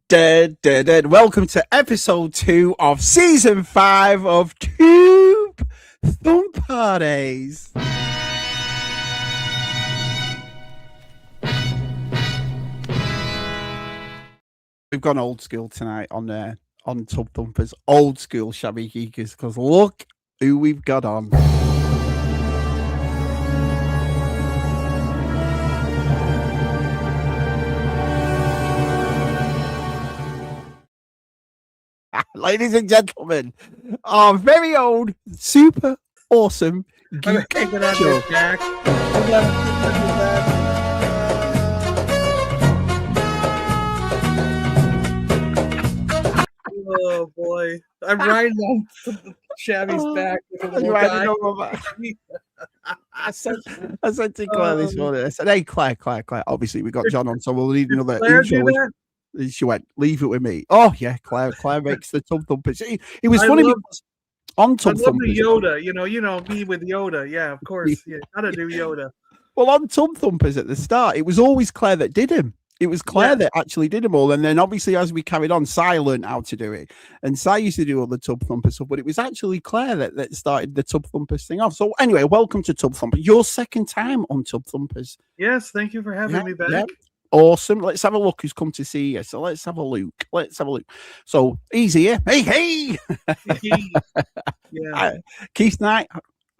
Welcome to episode 2 of season 5 of Tub Thumpers. We've gone old school tonight on Tub Thumpers. Old school Shabby Geekers, because look who we've got on. Ladies and gentlemen, our very old, super awesome geek show. Jack. Oh boy, I'm riding on Shabby's back. I said to Claire this morning, I said, "Hey, Claire. Obviously, we got John on, so we'll need another intro." She went, "Leave it with me." Oh yeah, Claire makes the Tub Thumpers. It was funny on Tub Thumpers. The Yoda, you know me with Yoda. Yeah, of course. Yeah, gotta do Yoda. Well, on Tub Thumpers at the start, it was always Claire that did him. It was Claire that actually did them all. And then obviously as we carried on, Si learned how to do it. And Si used to do all the Tub Thumpers stuff, but it was actually Claire that started the Tub Thumpers thing off. So anyway, welcome to Tub Thumpers. Your second time on Tub Thumpers. Yes, thank you for having me back. Yeah. Awesome. Let's have a look who's come to see you. So let's have a look. So he's here. Hey. Yeah. Keith Knight.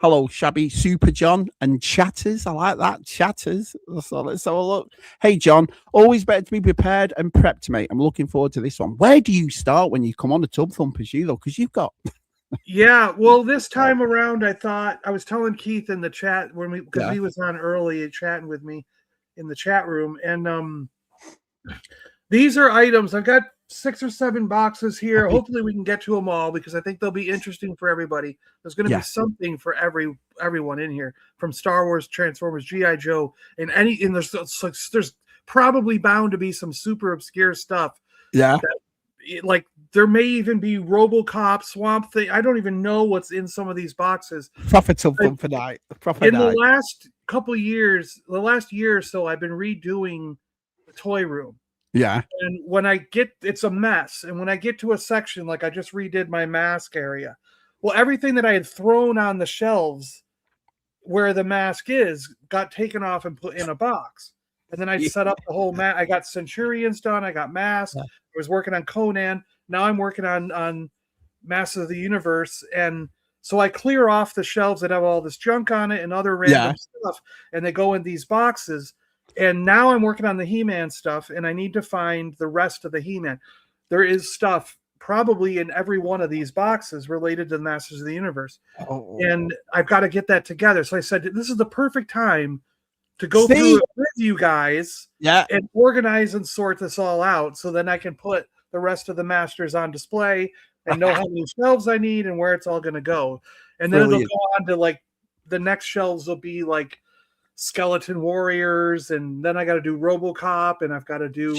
Hello, Shabby, Super John, and Chatters. I like that. Chatters. So let's have a look. Hey, John. Always better to be prepared and prepped, mate. I'm looking forward to this one. Where do you start when you come on the Tub Thumpers, because you've got... Yeah, well, this time around, I was telling Keith in the chat because he was on early and chatting with me in the chat room. And these are items. I've got 6 or 7 boxes here. Hopefully we can get to them all because I think they'll be interesting for everybody. There's going to be something for everyone in here, from Star Wars, Transformers, G.I. Joe, and there's probably bound to be some super obscure stuff. Yeah. Like there may even be RoboCop, Swamp Thing. I don't even know what's in some of these boxes. Proper Tub Thumper night. The last couple years, the last year or so, I've been redoing the toy room. Yeah. And when it's a mess. And when I get to a section, like I just redid my mask area. Well, everything that I had thrown on the shelves where the mask is got taken off and put in a box. And then I set up the whole I got Centurions done. I got masks. I was working on Conan. Now I'm working on Masters of the Universe. And so I clear off the shelves that have all this junk on it and other random stuff. And they go in these boxes. And now I'm working on the He-Man stuff, and I need to find the rest of the He-Man. There is stuff probably in every one of these boxes related to the Masters of the Universe. And I've got to get that together. So I said, this is the perfect time to go through it with you guys and organize and sort this all out so then I can put the rest of the Masters on display and know how many shelves I need and where it's all going to go. And then it'll go on to, like, the next shelves will be, like, Skeleton Warriors, and then I got to do RoboCop, and I've got to do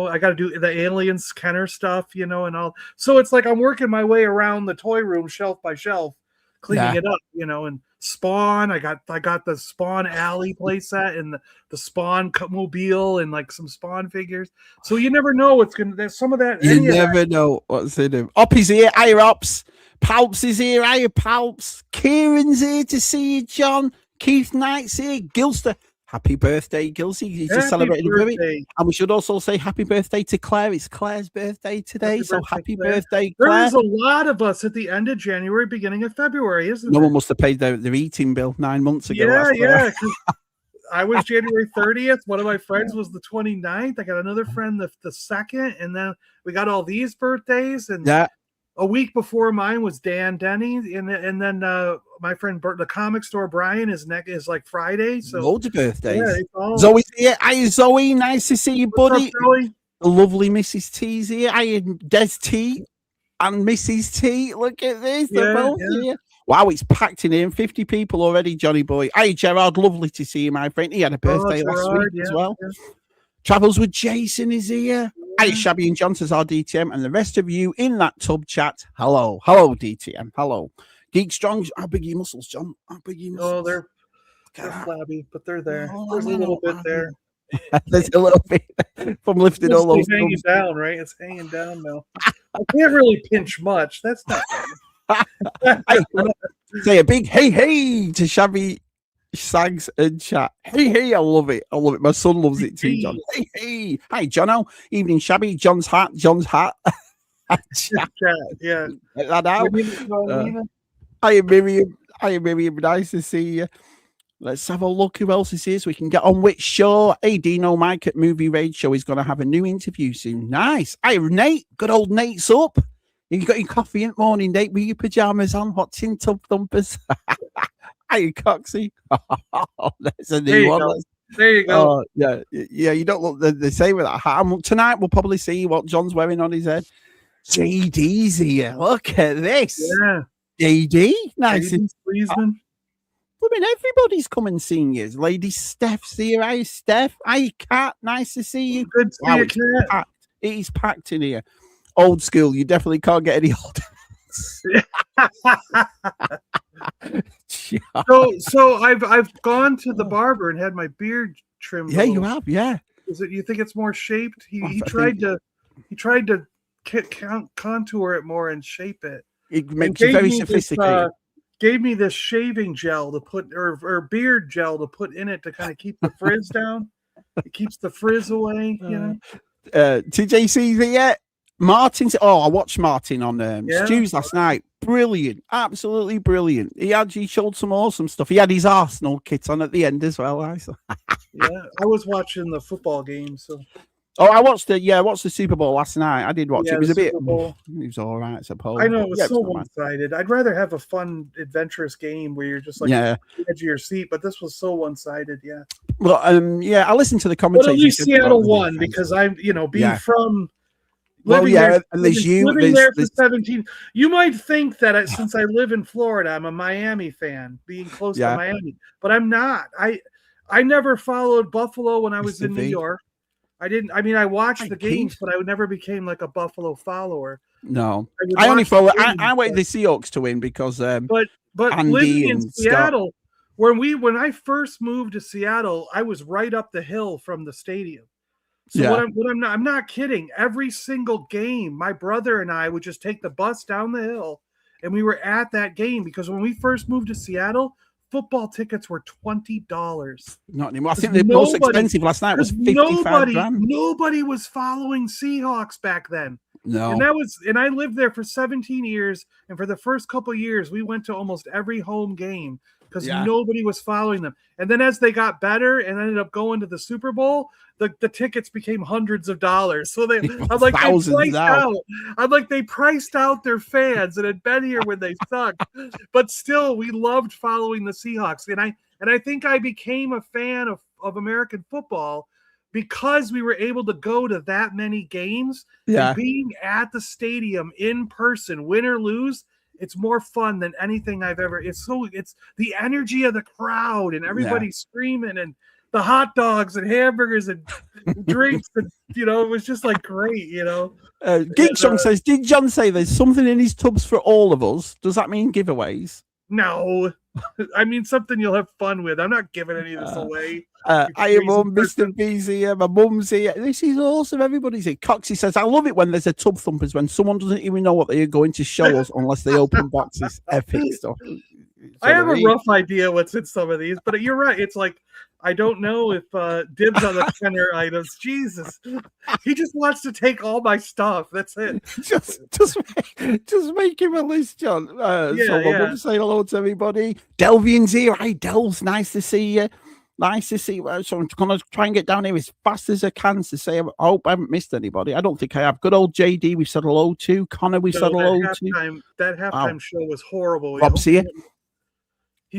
I got to do the Aliens Kenner stuff, and all. So it's like I'm working my way around the toy room shelf by shelf, cleaning it up, and Spawn. I got the Spawn Alley playset and the Spawn mobile and like some Spawn figures. So you never know what's gonna. There's some of that. You never know what's in him. Oppy's here. Hiya, Ops. Palps is here. Hiya, Palps. Kieran's here to see you, John. Keith Knight's here. Gilster. Happy birthday, Gilsey. He's just celebrated a birthday. And we should also say happy birthday to Claire. It's Claire's birthday today. Happy birthday, Claire. There's a lot of us at the end of January, beginning of February, isn't there? No one must have paid their eating bill 9 months ago. Yeah. I was January 30th. One of my friends was the 29th. I got another friend the 2nd. And then we got all these birthdays. And a week before mine was Denny, and then my friend the comic store Brian is like Friday. So loads of birthdays. Zoe's here. Hi, Zoe. Nice to see you, buddy. What's up, Zoe? The lovely Mrs. T's here. Hi, Des T and Mrs. T. Look at this. They're both here. Wow, it's packed in here. 50 people already, Johnny boy. Hi, Gerard. Lovely to see you, my friend. He had a birthday last week as well. Yeah. Travels with Jason is here. Hi, Shabby and Johnson's our DTM, and the rest of you in that tub chat. Hello, DTM. Hello, Geek Strong. How big are your muscles, John? How big are your muscles? Oh, they're flabby, but they're there. There's a little bit there. There's a little bit from lifting all those hanging down, right? It's hanging down now. I can't really pinch much. That's not Hey, say a big hey to Shabby, SAGS and chat. Hey, I love it. My son loves it too, John. Hey. Hi, Jono. Evening, Shabby. John's hat. Chat. Yeah. Get that out. Hi, Miriam. Nice to see you. Let's have a look who else is here so we can get on with show. Hey, Dino Mike at Movie Raid Show is going to have a new interview soon. Nice. Hi, Nate. Good old Nate's up. You got your coffee in the morning, Nate, with your pajamas on, watching Tub Thumpers. Hi, Coxie. That's a new one. There you go. Yeah. You don't look the same with that hat. Tonight we'll probably see what John's wearing on his head. JD's here. Look at this. Yeah. JD. Nice. Please, I mean, everybody's coming seeing you. Lady Steph's here. Hi, Steph. Hi, Kat. Nice to see you. Good to see you, Kat. It is packed in here. Old school. You definitely can't get any older. So I've gone to the barber and had my beard trimmed. Yeah, you have. Yeah. Is it? You think it's more shaped? He tried to contour it more and shape it. It makes you very sophisticated. Gave me this shaving gel to put or beard gel to put in it to kind of keep the frizz down. It keeps the frizz away, you know. TJC yet? Martin's. Oh, I watched Martin on Stews last night. Brilliant, absolutely brilliant. He showed some awesome stuff. He had his Arsenal kit on at the end as well. Yeah, I was watching the football game. So. Oh, I watched the Super Bowl last night. I did watch it. It was a bit. It was all right, I suppose. I know it was so one-sided. I'd rather have a fun, adventurous game where you're just like on the edge of your seat, but this was so one-sided. Yeah. Well, I listened to the commentators. But at least Seattle won because I'm, being from. Living there for 17. You might think that since I live in Florida, I'm a Miami fan, being close to Miami, but I'm not. I never followed Buffalo when I was in New York. I didn't. I mean, I watched the games, but I never became like a Buffalo follower. No, I only follow. I wait the Seahawks to win because. But Andy living in Seattle, when I first moved to Seattle, I was right up the hill from the stadium. So I'm not kidding. Every single game, my brother and I would just take the bus down the hill, and we were at that game because when we first moved to Seattle, football tickets were $20. Not anymore. I think the most expensive last night was $55,000. Nobody was following Seahawks back then. No, and I lived there for 17 years, and for the first couple of years, we went to almost every home game because nobody was following them. And then as they got better and ended up going to the Super Bowl, the tickets became hundreds of dollars. So they priced out their fans and had been here when they sucked. But still, we loved following the Seahawks. And I think I became a fan of American football because we were able to go to that many games. And being at the stadium in person, win or lose, it's more fun than anything I've ever. It's the energy of the crowd and everybody screaming and the hot dogs and hamburgers and drinks and it was just like great. Geek Song says, did John say there's something in his tubs for all of us? Does that mean giveaways? No, I mean something you'll have fun with. I'm not giving any of this away. I am on Mr. B's here. My mum's here. This is awesome. Everybody's here. Coxie says, I love it when there's a Tub Thumpers when someone doesn't even know what they're going to show us unless they open boxes. Epic stuff. I have a rough idea what's in some of these, but you're right. It's like, I don't know if dibs on the tenor items. Jesus, he just wants to take all my stuff. That's it. just make him a list, John. I want to say hello to everybody. Delvian's here. Hi, Delves. Nice to see you. Nice to see you. So I'm going to try and get down here as fast as I can to say I hope I haven't missed anybody. I don't think I have. Good old JD, we've said hello to. Connor, we've said hello to. That halftime show was horrible. Rob's here.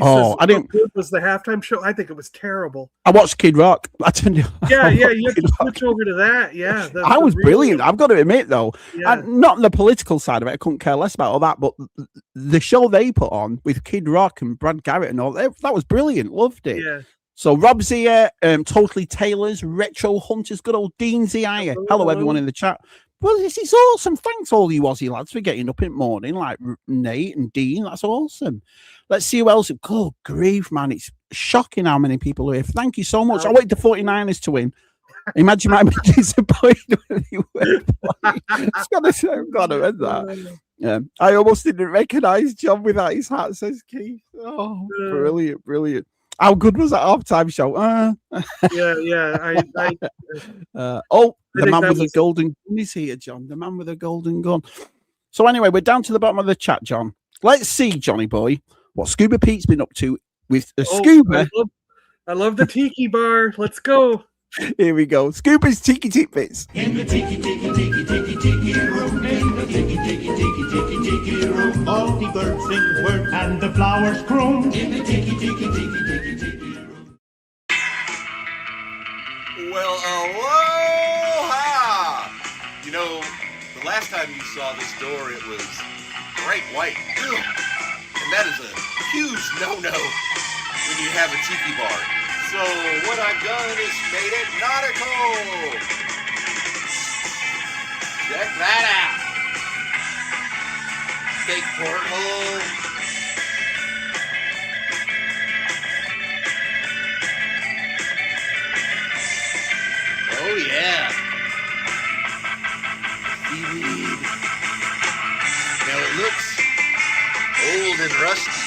I didn't. It was the halftime show. I think it was terrible. I watched Kid Rock. I turned. You have to switch over to that. Yeah, I was brilliant. I've got to admit, though, not the political side of it. I couldn't care less about all that, but the show they put on with Kid Rock and Brad Garrett and all that was brilliant. Loved it. Yeah. So Rob's here. Totally Taylor's Retro Hunters. Good old Dean's here. Hello, everyone in the chat. Well, this is awesome. Thanks, all you Aussie lads, for getting up in the morning, like Nate and Dean. That's awesome. Let's see who else. Good grief, man. It's shocking how many people are here. Thank you so much. I waited the 49ers to win. Imagine my disappointed when he went. I've got to read that. I almost didn't recognize John without his hat, says Keith. Oh, brilliant, brilliant. How good was that halftime show? Yeah. The man with the golden gun is here, John. The man with the golden gun. So anyway, we're down to the bottom of the chat, John. Let's see, Johnny boy, what Scuba Pete's been up to with the Scuba. I love the tiki bar. Let's go. Here we go. Scuba's Tiki Tidbits. In the tiki room, in the tiki room, all the birds sing word and the flowers croon. In the tiki room. Well, aloha! You know, the last time you saw this door, it was bright white. Ugh. And that is a huge no-no when you have a tiki bar. So what I've done is made it nautical. Check that out. Big porthole. Oh yeah. Seaweed. Now it looks old and rusty.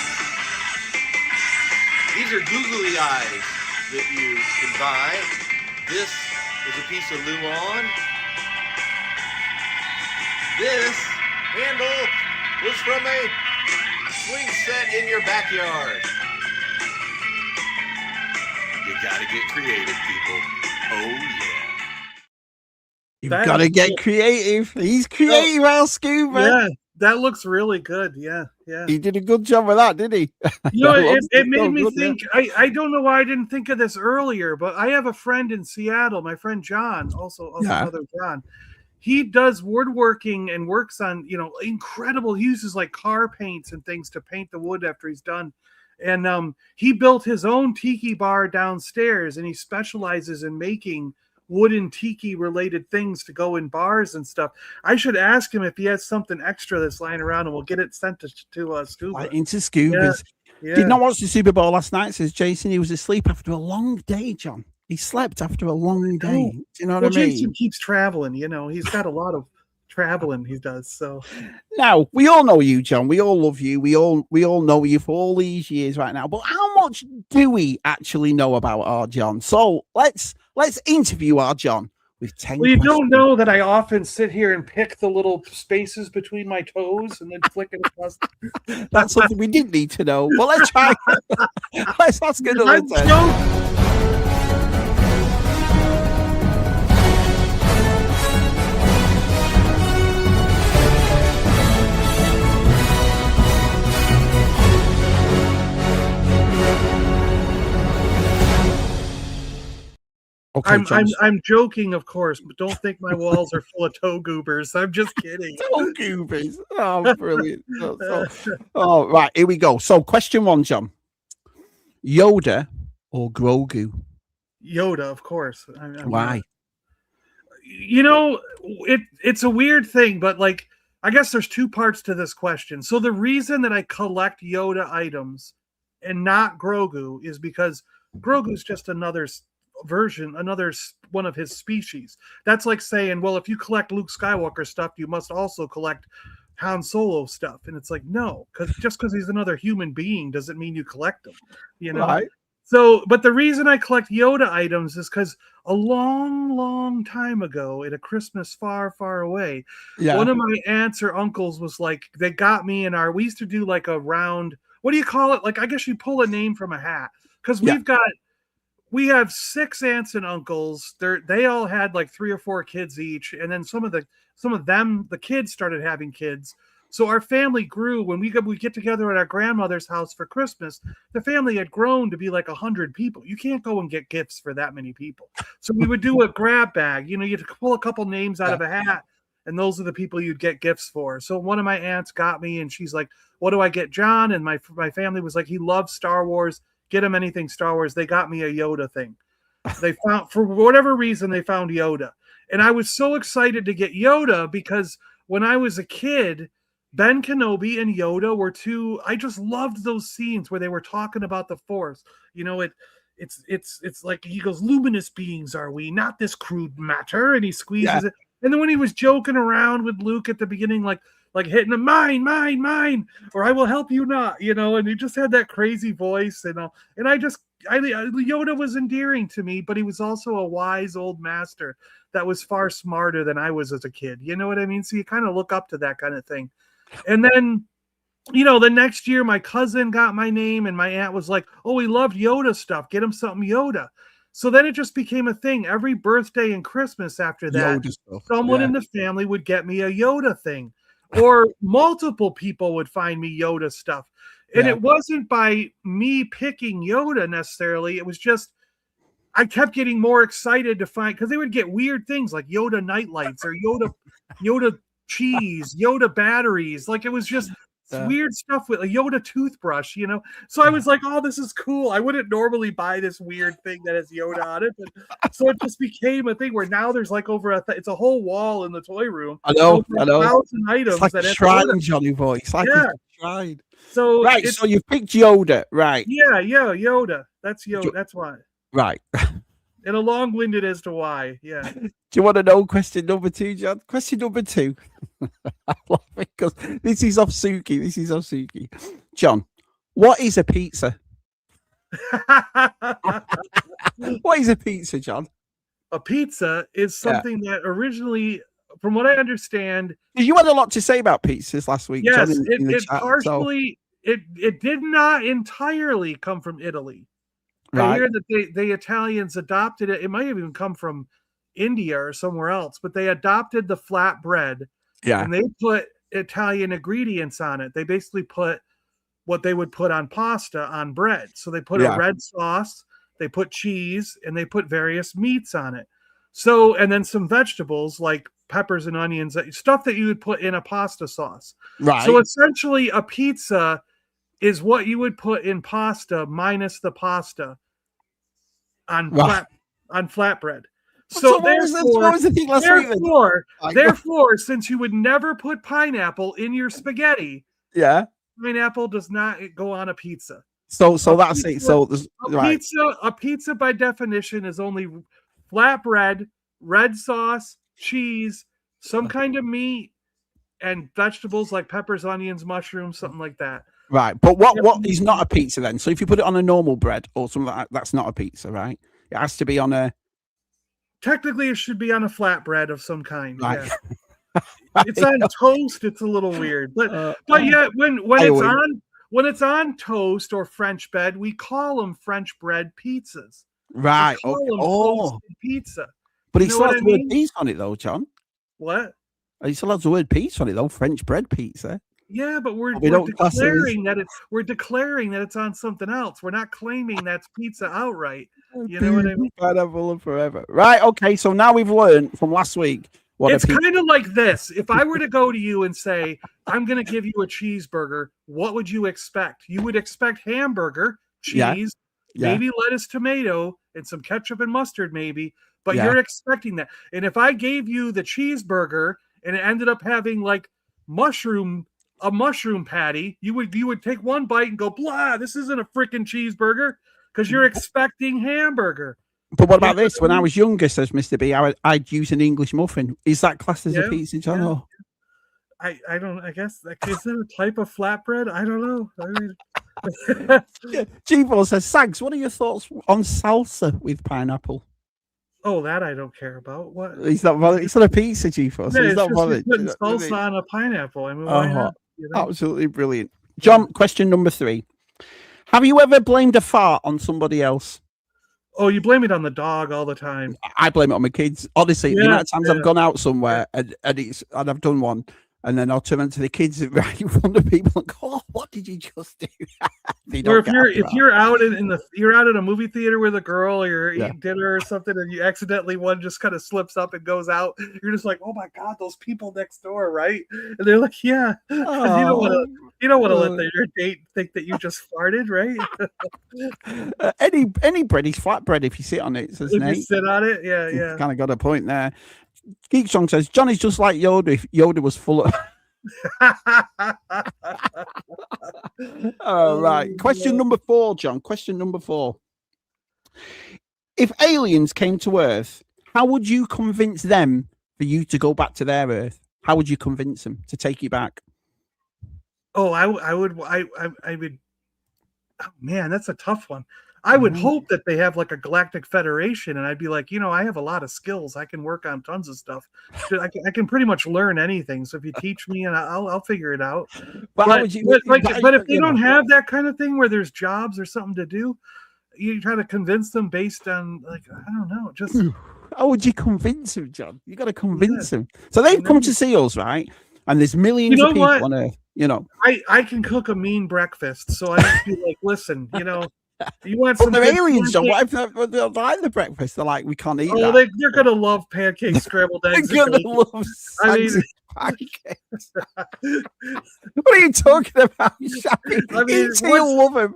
These are googly eyes that you can buy. This is a piece of Luan. This handle was from a swing set in your backyard. You gotta get creative, people. Oh yeah. You've got to get creative. He's creative, Al Scuba. Yeah, that looks really good. Yeah. He did a good job with that, did he? You know, it made me think. Yeah. I don't know why I didn't think of this earlier, but I have a friend in Seattle, my friend John, also another John. He does woodworking and works on, incredible. He uses like car paints and things to paint the wood after he's done. And he built his own tiki bar downstairs, and he specializes in making wooden tiki related things to go in bars and stuff. I should ask him if he has something extra that's lying around, and we'll get it sent to Scuba. Like into Scuba's. Yeah. Did not watch the Super Bowl last night, says Jason. He was asleep after a long day, John. He slept after a long day. Do you know what I mean? Jason keeps traveling, he's got a lot of traveling he does. So now we all know you, John. We all love you. We all know you for all these years right now. But how much do we actually know about our John? So let's interview our John with 10 Well, you don't know that I often sit here and pick the little spaces between my toes and then flick it across. That's something we didn't need to know. But let's try. Let's ask another time. Okay, I'm joking, of course, but don't think my walls are full of toe goobers. I'm just kidding. Toe goobers. Oh, brilliant. Oh, right. Here we go. So, question 1, John. Yoda or Grogu? Yoda, of course. Why? It's a weird thing, but like, I guess there's 2 parts to this question. So the reason that I collect Yoda items and not Grogu is because Grogu's just another version, another one of his species. That's like saying, well, if you collect Luke Skywalker stuff, you must also collect Han Solo stuff. And it's like, no, because just because he's another human being doesn't mean you collect him, Right. So, but the reason I collect Yoda items is because a long, long time ago, at a Christmas far, far away, one of my aunts or uncles was like, they got me in we used to do like a round, what do you call it? Like, I guess you pull a name from a hat, because we have 6 aunts and uncles. They all had like 3 or 4 kids each, and then some of them, the kids started having kids. So our family grew. When we get together at our grandmother's house for Christmas, the family had grown to be like 100 people. You can't go and get gifts for that many people. So we would do a grab bag. You'd pull a couple names out of a hat, and those are the people you'd get gifts for. So one of my aunts got me, and she's like, "What do I get John?" And my family was like, "He loves Star Wars. Get him anything Star Wars." They got me a Yoda thing. They found, for whatever reason, they found Yoda. And I was so excited to get Yoda because when I was a kid, Ben Kenobi and Yoda were 2. I just loved those scenes where they were talking about the Force. it's like he goes, luminous beings are we, not this crude matter, and he squeezes it. And then when he was joking around with Luke at the beginning, like hitting him, mine, or I will help you not, and he just had that crazy voice, and Yoda was endearing to me, but he was also a wise old master that was far smarter than I was as a kid. You know what I mean? So you kind of look up to that kind of thing. And then, the next year my cousin got my name, and my aunt was like, oh, he loved Yoda stuff. Get him something Yoda. So then it just became a thing. Every birthday and Christmas after that, someone in the family would get me a Yoda thing, or multiple people would find me Yoda stuff. And it wasn't by me picking Yoda necessarily. It was just, I kept getting more excited to find, because they would get weird things like Yoda nightlights or Yoda cheese, Yoda batteries. Like, it was just weird stuff with a Yoda toothbrush, So I was like, oh, this is cool. I wouldn't normally buy this weird thing that has Yoda on it. But so it just became a thing where now there's like it's a whole wall in the toy room. I know. 1,000 items. It's like that a shrine, Johnny boy. It's like a shrine. So so you've picked Yoda, right? Yeah, Yoda. That's Yoda. That's why. Right. And a long-winded as to why. Yeah. Do you want to know question number 2, John? Question number 2. I love it because this is off Suki. John, what is a pizza? What is a pizza, John? A pizza is something that originally, from what I understand, you had a lot to say about pizzas last week. Yes, John, it partially, it did not entirely come from Italy. I hear that the Italians adopted it. It might have even come from India or somewhere else, but they adopted the flat bread. Yeah. And they put Italian ingredients on it. They basically put what they would put on pasta on bread. So they put a red sauce, they put cheese, and they put various meats on it. So, and then some vegetables like peppers and onions, stuff that you would put in a pasta sauce. Right. So essentially a pizza is what you would put in pasta minus the pasta on flatbread. So therefore, since you would never put pineapple in your spaghetti, pineapple does not go on a pizza. So that's it. So a pizza by definition is only flatbread, red sauce, cheese, some kind of meat, and vegetables like peppers, onions, mushrooms, something like that. Right, but what is not a pizza then? So if you put it on a normal bread or something like that, that's not a pizza, right? It has to be on a. Technically, it should be on a flatbread of some kind. Right. Yeah. It's on toast. It's a little weird, but yeah, when it's on toast or French bread, we call them French bread pizzas. Right. Pizza. But it's still has the word pizza on it, though, John. What? It still has the word pizza on it, though. French bread pizza. Yeah, but we're declaring that it's on something else. We're not claiming that's pizza outright. You know what I mean? Pineapple forever. Right. Okay. So now we've learned from last week. It's kind of like this. If I were to go to you and say, I'm going to give you a cheeseburger, what would you expect? You would expect hamburger, cheese, maybe lettuce, tomato, and some ketchup and mustard, maybe. But you're expecting that. And if I gave you the cheeseburger and it ended up having like a mushroom patty, you would take one bite and go, blah, this isn't a freaking cheeseburger, because you're expecting hamburger. But what about this? When I was younger, says Mr. B, I'd use an English muffin. Is that classed as a pizza, John? Yeah. I don't, I guess, is it a type of flatbread? I don't know. I mean, G4 says, Sags, what are your thoughts on salsa with pineapple? Oh, that I don't care about. What? It's not a pizza, G4. So he's not bothered. Putting salsa on a pineapple. I mean, why not? Absolutely brilliant. John, question number 3. Have you ever blamed a fart on somebody else? Oh, you blame it on the dog all the time. I blame it on my kids. Honestly, the amount of times I've gone out somewhere and I've done one, and then I'll turn into the kids right in front of people and go, "Oh, what did you just do?" Or if you're out you're out at a movie theater with a girl, or you're eating dinner or something, and you accidentally one just kind of slips up and goes out, you're just like, "Oh my god, those people next door, right?" And they're like, "Yeah." You don't want to let your date think that you just farted, right? Any bread is flatbread if you sit on it. Says if Nate. You sit on it, yeah. Kind of got a point there. Geek Song says Johnny's just like Yoda if Yoda was full of. All right. Question number 4, John. Question number 4. If aliens came to Earth, how would you convince them for you to go back to their Earth? How would you convince them to take you back? Oh, I would. Oh man, that's a tough one. I would hope that they have like a galactic federation, and I'd be like, I have a lot of skills. I can work on tons of stuff. I can pretty much learn anything. So if you teach me, and I'll figure it out. But if they don't have that kind of thing where there's jobs or something to do, you try to convince them based on like I don't know, just how would you convince them, John? You got to convince them. So they've come to see us, right? And there's millions of people on Earth. I can cook a mean breakfast, so I just be like, listen, you want some? They're aliens, John. What if they don't like the breakfast? They're like, we can't eat that. They're gonna love pancakes, scrambled eggs. They're gonna love pancakes. What are you talking about, Shabby? You'll love them.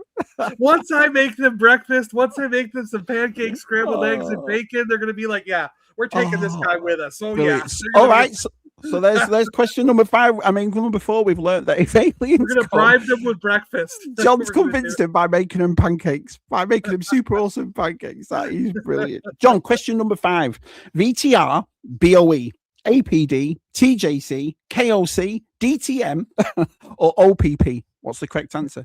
Once I make them breakfast, once I make them some pancakes, scrambled eggs, and bacon, they're gonna be like, yeah, we're taking this guy with us. So yeah. All right. So there's question number 5. I mean, number 4, we've learned that if aliens we're going to bribe them with breakfast. John's convinced him by making them pancakes, by making them super awesome pancakes. That is brilliant. John, question number 5. VTR, BOE, APD, TJC, KOC, DTM, or OPP? What's the correct answer?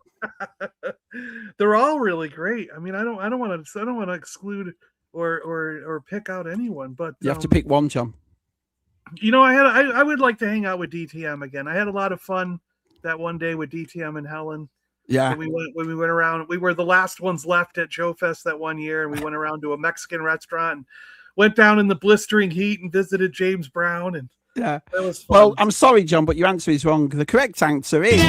They're all really great. I mean, I don't want to exclude or pick out anyone, but you have to pick one, John. I would like to hang out with DTM again. I had a lot of fun that one day with DTM and Helen. Yeah. When we went around, we were the last ones left at Joe Fest that one year, and we went around to a Mexican restaurant and went down in the blistering heat and visited James Brown, and that was fun. Well, I'm sorry, John, but your answer is wrong. The correct answer is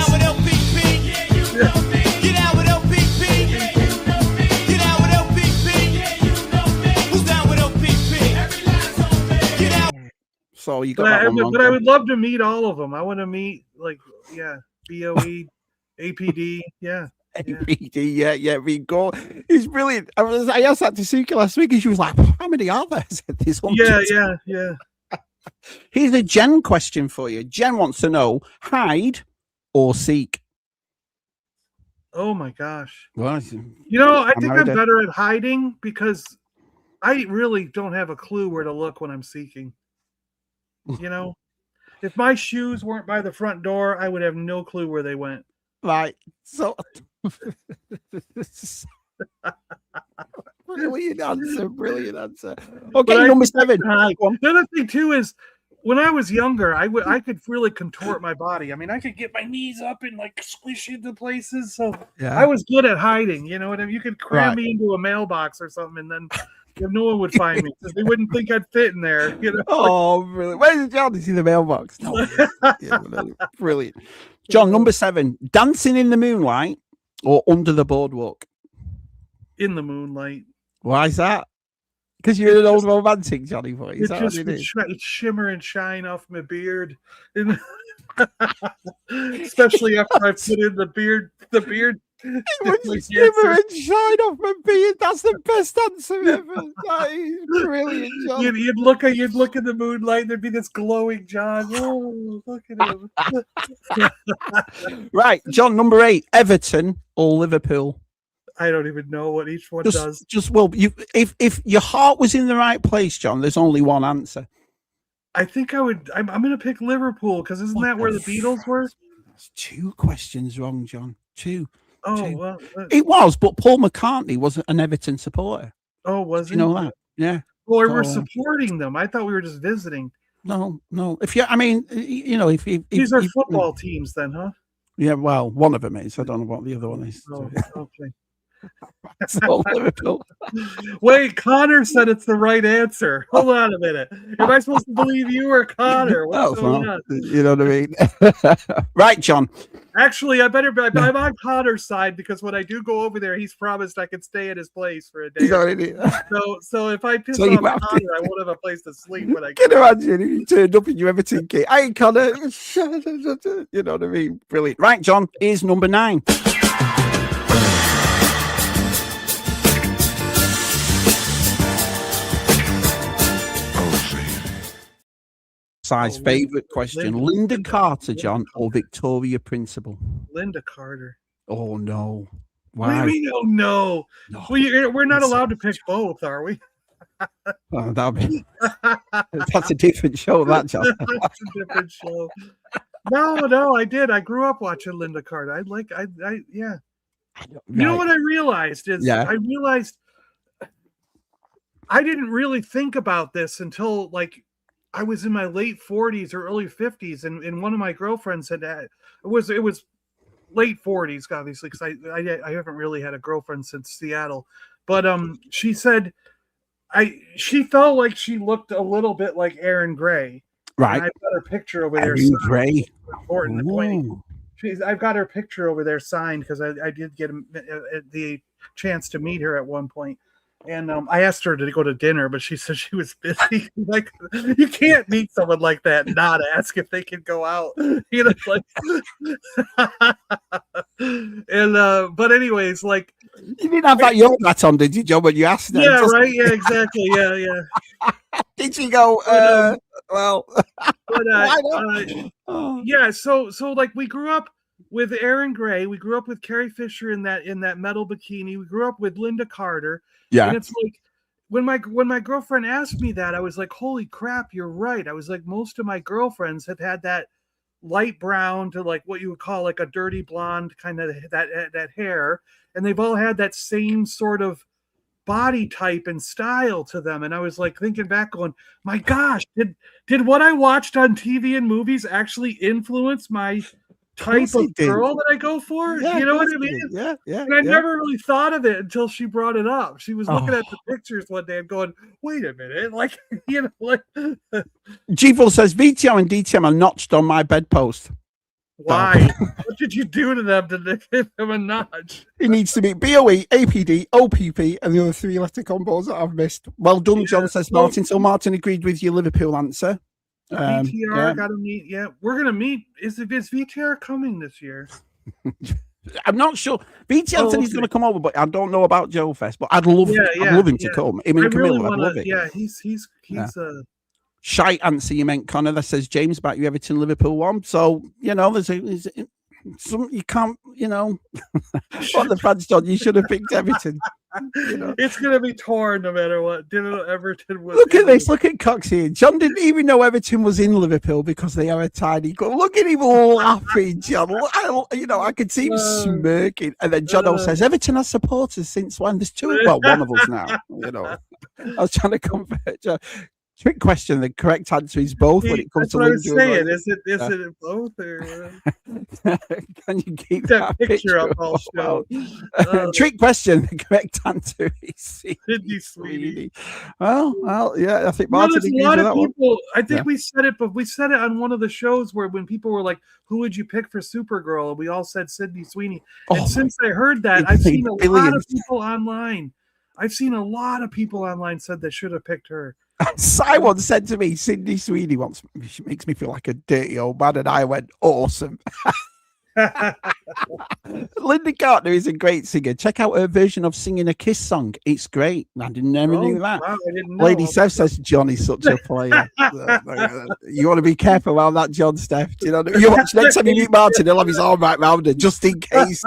So you got that one wrong. But I would love to meet all of them. I want to meet BOE, APD, APD, yeah, we go. He's brilliant. I asked that to Suki last week, and she was like, "How many are there?" I said, "There's hundreds." Yeah. Here's a Jen question for you. Jen wants to know: hide or seek? Oh my gosh! Well, I think I'm better at hiding because I really don't have a clue where to look when I'm seeking. If my shoes weren't by the front door, I would have no clue where they went. Right. So brilliant answer. Okay, number 7. The other thing too is when I was younger, I could really contort my body. I mean, I could get my knees up and like squish into places. So I was good at hiding. You know what I mean? You could cram me into a mailbox or something, and then no one would find me because they wouldn't think I'd fit in there. Oh, brilliant. Where's John? Is he in the mailbox? No. Brilliant. John, number 7. Dancing in the moonlight or under the boardwalk? In the moonlight. Why is that? Because you're an old romantic, Johnny boy. It shimmer and shine off my beard. Especially after I put in the beard. It would shimmer and shine off my beard. That's the best answer ever. That is brilliant, John. You'd look in the moonlight, and there'd be this glowing John. Oh, look at him. Right, John, number 8. Everton or Liverpool? I don't even know what each one does. If your heart was in the right place, John, there's only one answer. I think I'm going to pick Liverpool because isn't that where the Beatles were? That's 2 questions wrong, John. 2. Well, it was, but Paul McCartney was an Everton supporter. Oh, was he? You know that? Yeah. Well, we're supporting them. I thought we were just visiting. No. If these are football teams, then, huh? Yeah. Well, one of them is. I don't know what the other one is. Oh, okay. Liverpool. Wait, Connor said it's the right answer. Hold on a minute. Am I supposed to believe you or Connor? What's going on? You know what I mean? Right, John. Actually, I'm on Connor's side because when I do go over there, he's promised I can stay at his place for a day. So if I piss off Connor, I won't have a place to sleep when I can imagine if you turned up in your Everton kit. Hey, Connor. You know what I mean? Brilliant. Right, John, here's number 9. Favorite question: Linda Carter, John, or Victoria Principal? Linda Carter. Oh no, Why? We don't know. No, We're not allowed to pick both, are we? oh, that's a different show, that, John. That's a different show. No, I did. I grew up watching Linda Carter. Yeah. You know what I realized is I realized I didn't really think about this until like I was in my late 40s or early 50s, and one of my girlfriends said that it was late 40s, obviously, because I haven't really had a girlfriend since Seattle, but she said she felt like she looked a little bit like Erin Gray. Right. And I've got her picture over there. Erin Gray. Important. I've got her picture over there signed because I did get the chance to meet her at one point. And I asked her to go to dinner, but she said she was busy. Like, you can't meet someone like that and not ask if they can go out. You know, like, and but anyways, like, you didn't have that yoga mat on, did you, John? When you asked her, yeah, right, yeah, exactly, yeah. Did she go? Well, but yeah. So like we grew up with Erin Gray. We grew up with Carrie Fisher in that metal bikini. We grew up with Linda Carter. Yeah. And it's like when my girlfriend asked me that, I was like, holy crap, you're right. I was like, most of my girlfriends have had that light brown to like what you would call like a dirty blonde kind of that hair, and they've all had that same sort of body type and style to them. And I was like thinking back going, my gosh, did what I watched on TV and movies actually influence my type of girl that I go for? Yeah, you know what I mean? Yeah. And I never really thought of it until she brought it up. She was looking at the pictures one day and going, wait a minute, like, you know, like G4 says VTR and DTM are notched on my bedpost. Why? What did you do to them to give them a notch? It needs to be BOE, APD, OPP, and the other 3-letter combos that I've missed. Well done, John, says Martin. So Martin agreed with your Liverpool answer. VTR got to meet. Yeah, we're going to meet. Is VTR coming this year? I'm not sure. VTR said he's going to come over, but I don't know about Joe Fest. But I'd love him to come. Him and Camilla, I'd love it. Yeah, he's Shite answer you meant, Connor. That says James back you Everton Liverpool one. So you know there's some you can't, you know, what the fans done. You should have picked Everton. You know? It's gonna be torn no matter what. Everton was. Look at this. Look at Cox here. John didn't even know Everton was in Liverpool because they are a tiny club. Look at him laughing, John. I could see him smirking. And then John says Everton has supporters since when? There's two. Well, one of us now. You know, I was trying to convert John. Trick question. The correct answer is both. When it comes to what I was saying, is it both or? Can you keep that picture up? I'll show. Trick question. The correct answer is Sydney Sweeney. Well, yeah. I think Martin. There's a lot of people. I think we said it, but we said it on one of the shows where when people were like, "Who would you pick for Supergirl?" and we all said Sydney Sweeney. And since I heard that, I've seen a lot of people online. Said they should have picked her. Simon said to me, Sydney Sweeney she makes me feel like a dirty old man, and I went, awesome. Linda Carter is a great singer. Check out her version of singing a Kiss song. It's great. I never knew that. Wow, I didn't know. Lady Steph says Johnny's such a player. You want to be careful around that, John Steph. You know, next time you meet Martin, he'll have his arm right round her just in case.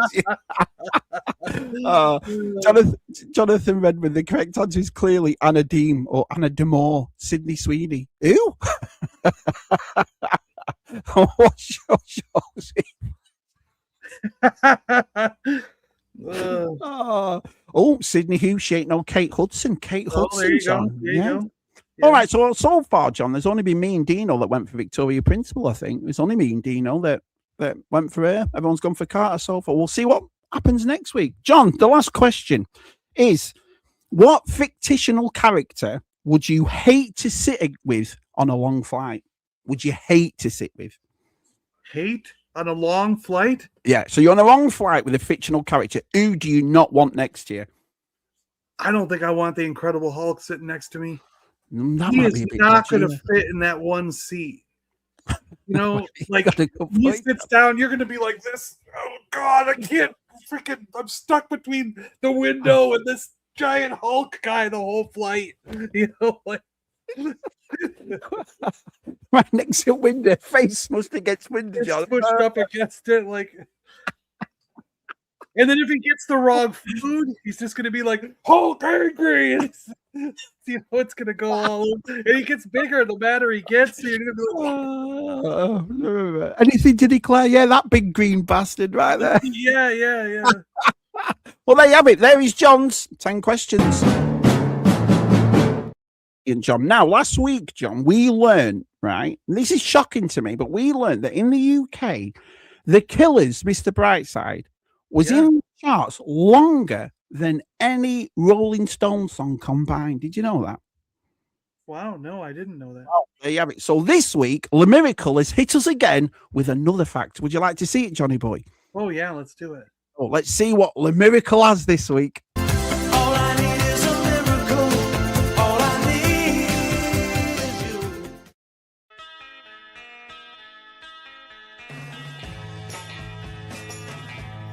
Jonathan Redmond, the correct answer is clearly Anna Deem or Anna Demore. Sydney Sweeney. Ew. What show is it? Sydney Hughes, she ain't no Kate Hudson. There you go. All right, so far, John, there's only been me and Dino that went for Victoria Principal, I think. It's only me and Dino that went for her. Everyone's gone for Carter so far. We'll see what happens next week. John, the last question is, what fictional character would you hate to sit with on a long flight? Would you hate to sit with? Hate? On a long flight? Yeah, so you're on a long flight with a fictional character. Who do you not want next to you? I don't think I want the Incredible Hulk sitting next to me. He is not going to fit in that one seat. You know, like he sits down, you're going to be like this. Oh, God, I can't freaking, I'm stuck between the window and this giant Hulk guy the whole flight. You know, like. Right next to a window, face smushed against window, John. Pushed up against it, like And then if he gets the wrong food, he's just gonna be like Hulk angry. And you know it's gonna go all over. And he gets bigger the madder he gets. So you're gonna be like, anything to declare? Yeah, that big green bastard right there. yeah. Well, there you have it. There is John's 10 questions. And John, now last week, John, we learned, right? And this is shocking to me, but we learned that in the UK, The Killers, Mr. Brightside, was in the charts longer than any Rolling Stone song combined. Did you know that? Wow, no, I didn't know that. Oh, there you have it. So this week, Le Miracle has hit us again with another fact. Would you like to see it, Johnny boy? Oh yeah, let's do it. Oh, let's see what Le Miracle has this week. All I need is a miracle. All I need is you.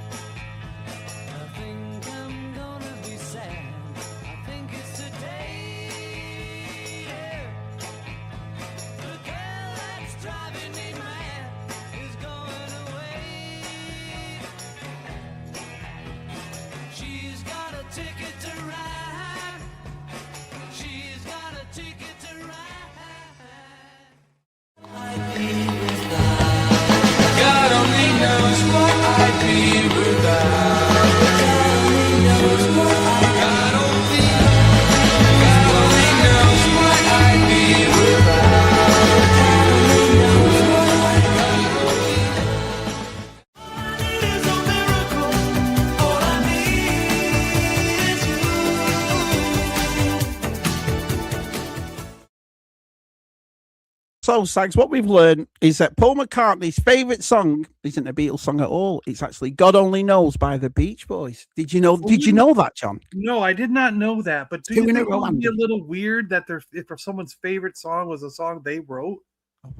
I think I'm gonna be sad. I think it's today. The girl that's driving me mad is going away. She's got a ticket to ride. She's got a ticket to ride. I'd be without. God only knows what I'd be without. God only knows what God only knows what I'd be without. God only knows what All I need is a miracle. All I need is you. So, Sags, what we've learned is that Paul McCartney's favourite song isn't a Beatles song at all. It's actually "God Only Knows" by the Beach Boys. Did you know? Did you know that, John? No, I did not know that. But do you Doing think it it would be a wrong. little weird that if someone's favorite song was a song they wrote?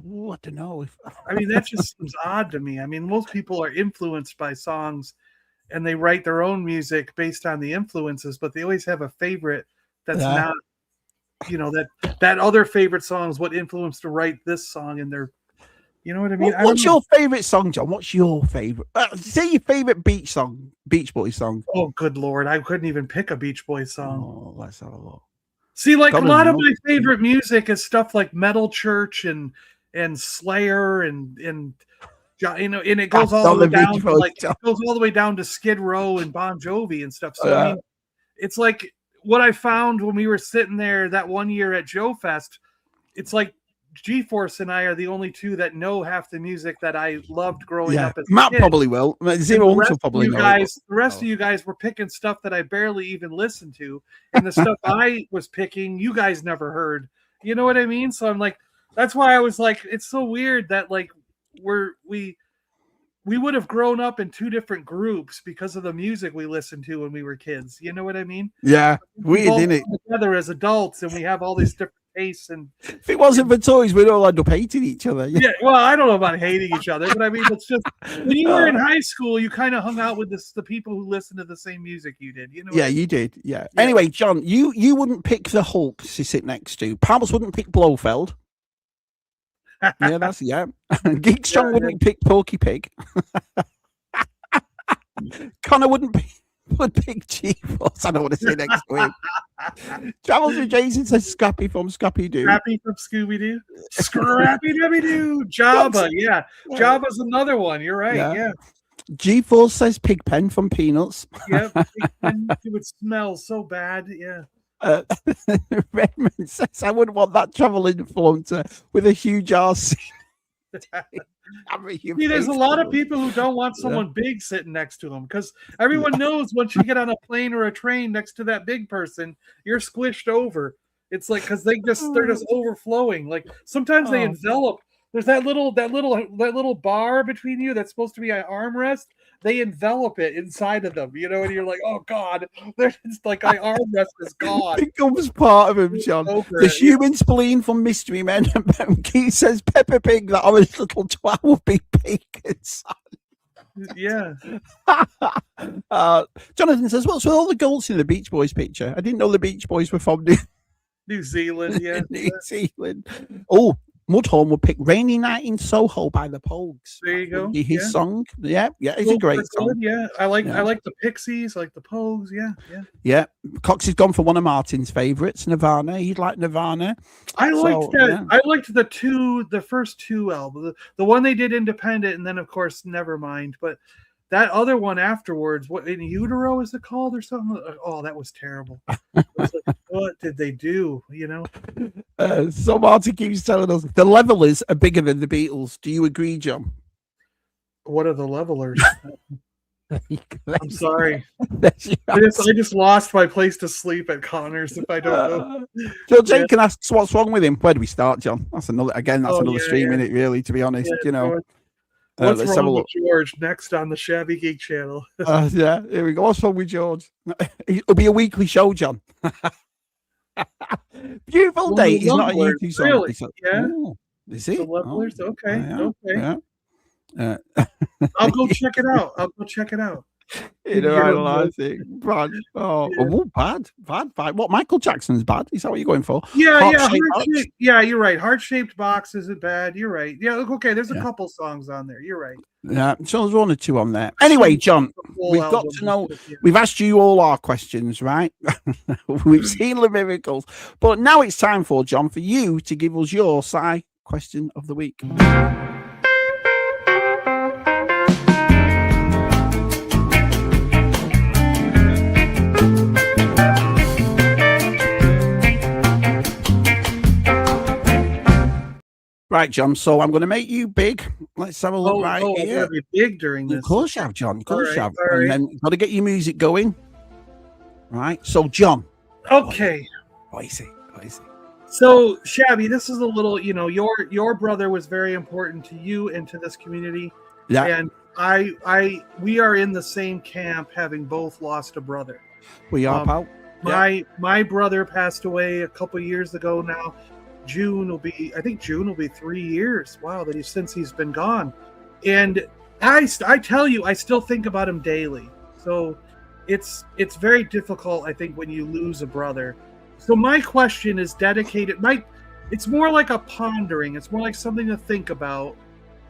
Oh, I don't know. I mean, that just seems odd to me. I mean, most people are influenced by songs and they write their own music based on the influences, but they always have a favorite that's Yeah. not, you know, that other favorite song is what influenced to write this song. And they're, you know what I mean? What's your favourite song, John? What's your favourite? Say your favourite Beach Boys song. Oh, good Lord. I couldn't even pick a Beach Boys song. Oh, let's have a look. See, like God a lot of knows. my favorite music is stuff like Metal Church and Slayer and you know, and it goes all the way down to like it goes all the way down to Skid Row and Bon Jovi and stuff. So I mean, it's like what I found when we were sitting there that one year at Joe Fest. It's like G-Force and I are the only two that know half the music that I loved growing up as a Matt kid. probably will. Zero The rest will probably of you know. guys, the rest of you guys were picking stuff that I barely even listened to, and the stuff I was picking, you guys never heard. You know what I mean? So I'm like, that's why I was like, it's so weird that like we would have grown up in two different groups because of the music we listened to when we were kids. You know what I mean? Yeah, weird, all isn't it? come together as adults, and we have all these different tastes. And If it wasn't for toys, we'd all end up hating each other. yeah, well, I don't know about hating each other, but I mean, it's just when you were in high school, you kind of hung out with the people who listened to the same music you did. You know? Yeah, you did. Yeah. Anyway, John, you wouldn't pick the Hulk to sit next to. Pals wouldn't pick Blofeld. Yeah, that's Geek Strong wouldn't pick Porky Pig. Connor would pick G-Force. I don't want to say next week. Travels with Jason says Scrappy from Scrappy Doo. Scrappy from Scooby Doo. Scrappy Dooby Doo. Jabba. Yeah. Jabba's another one. You're right. Yeah. G-Force says Pigpen from Peanuts. Yeah. It would smell so bad. Yeah. Redmond says I wouldn't want that travel influencer with a huge RC. See, there's a lot of people who don't want someone big sitting next to them because everyone knows once you get on a plane or a train next to that big person, you're squished over. It's like because they're just overflowing. Like sometimes they envelop. There's that little bar between you that's supposed to be an armrest. They envelop it inside of them, you know, and you're like, oh God, it's like my armrest is gone. It becomes part of him, John. The human spleen from Mystery Men. Keith says Peppa Pig, that orange little twat will be bacon. Yeah. Jonathan says, what's with all the goats in the Beach Boys picture? I didn't know the Beach Boys were from New Zealand, yeah. New Zealand. Oh, Mudhorn would pick "Rainy Night in Soho" by the Pogues. There you That would go. be his Yeah. song. Yeah, it's a Cool, great that's song. good, yeah. I like Yeah. the Pixies, I like the Pogues. Yeah. Yeah, Cox has gone for one of Martin's favorites, Nirvana. He'd like Nirvana. I liked that. yeah. I liked the first two albums. The one they did independent, and then of course Nevermind. But that other one afterwards, what In Utero is it called or something? Oh, that was terrible. It was like, what did they do? You know. So Martin keeps telling us the Levelers are bigger than the Beatles. Do you agree, John? What are the Levelers? I'm That's- sorry. that's your I just lost my place to sleep at Connors if I don't know. So Jake can ask what's wrong with him. Where do we start, John? That's another Oh, stream yeah. in it, really, to be honest. Yeah, You know. What's Let's have a wrong with look. George? Next on the Shabby Geek channel. Yeah, here we go. What's wrong with George? It'll be a weekly show, John. Beautiful Well, Day the is not a Levelers, YouTube song. really? It's a- Yeah? Oh, is it? The Levelers? Oh, Okay, yeah, okay. Yeah. I'll go check it out. You know, You're I a like it. Bad. Oh, Yeah. bad. What, Michael Jackson's bad? Is that what you're going for? Yeah, Heart-shaped box? yeah, you're right. Heart-shaped box isn't bad. You're right. Yeah, okay. There's a Yeah. couple songs on there. You're right. Yeah, so there's one or two on there. Anyway, John, The full we've got album to know. is- yeah. We've asked you all our questions, right? We've seen the miracles, but now it's time for John for you to give us your question of the week. Right, John. So I'm going to make you big. Let's have a look right I'm here. gonna be big during this. Of course you have, John. Of course All you right, have. all And right. then got to get your music going. Right. So, John, Okay. what is it? So, Shabby, this is a little, your brother was very important to you and to this community. Yeah. And we are in the same camp, having both lost a brother. We are, pal. Yeah. My brother passed away a couple years ago now. June will be 3 years. Wow, since he's been gone. And I tell you, I still think about him daily. So it's very difficult, I think, when you lose a brother. So my question is dedicated. It's more like a pondering. It's more like something to think about.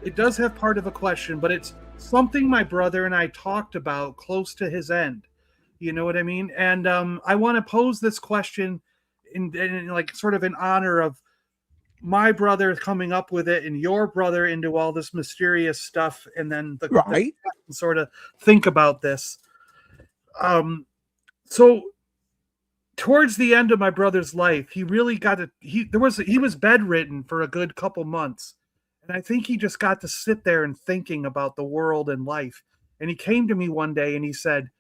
It does have part of a question, but it's something my brother and I talked about close to his end. You know what I mean? And I want to pose this question in like sort of in honor of my brother coming up with it and your brother into all this mysterious stuff, and then Right. sort of think about this. So towards the end of my brother's life, he really he was bedridden for a good couple months. And I think he just got to sit there and thinking about the world and life. And he came to me one day and he said,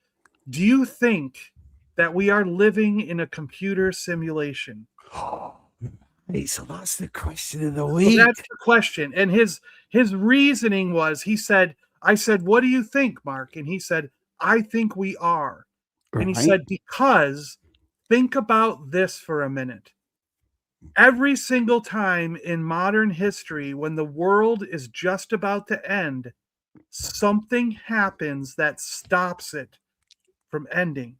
"Do you think that we are living in a computer simulation?" Hey, so that's the question of the So week. that's the question. And his reasoning was, I said, "What do you think, Mark?" And he said, "I think we are." And he Right. said, because think about this for a minute. Every single time in modern history, when the world is just about to end, something happens that stops it from ending.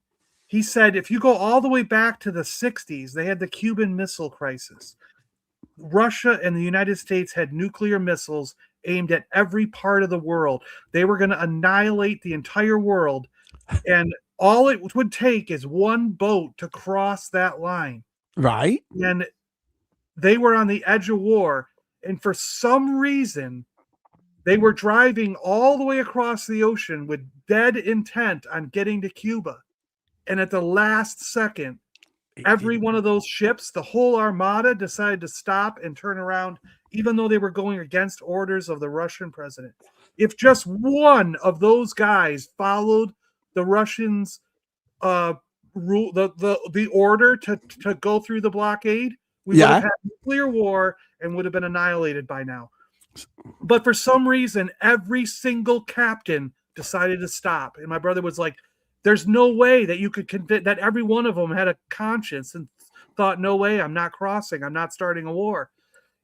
He said, if you go all the way back to the 60s, they had the Cuban Missile Crisis. Russia and the United States had nuclear missiles aimed at every part of the world. They were going to annihilate the entire world. And all it would take is one boat to cross that line. Right. And they were on the edge of war. And for some reason, they were driving all the way across the ocean with dead intent on getting to Cuba. And at the last second, every one of those ships, the whole armada, decided to stop and turn around, even though they were going against orders of the Russian president. If just one of those guys followed the Russians' rule, the order to go through the blockade, we would have had nuclear war and would have been annihilated by now. But for some reason, every single captain decided to stop. And my brother was like, there's no way that you could convince that every one of them had a conscience and thought, no way, I'm not crossing. I'm not starting a war.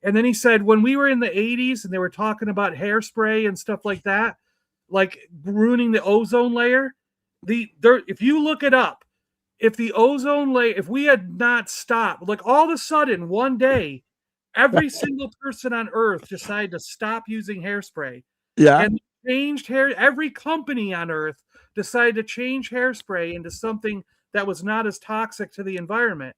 And then he said, when we were in the 80s and they were talking about hairspray and stuff like that, like ruining the ozone layer, if you look it up, if the ozone layer, if we had not stopped, like all of a sudden one day, every single person on Earth decided to stop using hairspray. Yeah. And changed hair. Every company on Earth decided to change hairspray into something that was not as toxic to the environment.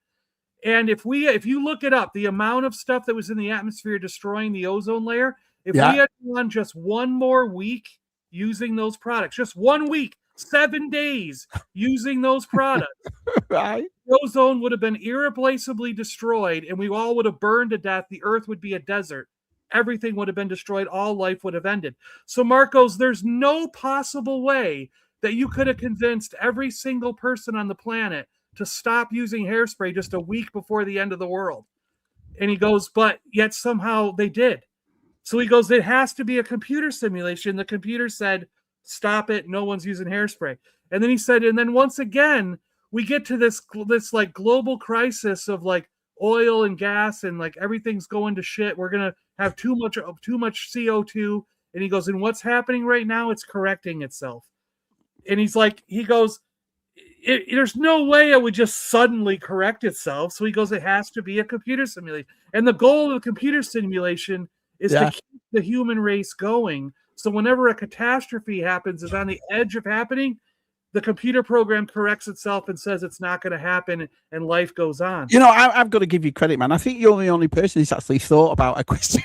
And if you look it up, the amount of stuff that was in the atmosphere destroying the ozone layer, if we had gone just one more week using those products, just 1 week, 7 days using those products, Right. the ozone would have been irreplaceably destroyed, and we all would have burned to death. The Earth would be a desert. Everything would have been destroyed. All life would have ended. So, Marcos, there's no possible way that you could have convinced every single person on the planet to stop using hairspray just a week before the end of the world. And he goes, but yet somehow they did. So he goes, it has to be a computer simulation. The computer said, stop it. No one's using hairspray. And then he said, and then once again, we get to this like global crisis of like oil and gas and like everything's going to shit. We're going to have too much CO2. And he goes, and what's happening right now? It's correcting itself. And he goes, there's no way it would just suddenly correct itself. So he goes, it has to be a computer simulation. And the goal of the computer simulation is to keep the human race going. So whenever a catastrophe happens, is on the edge of happening, the computer program corrects itself and says it's not going to happen, and life goes on. You know, I've got to give you credit, man. I think you're the only person who's actually thought about a question.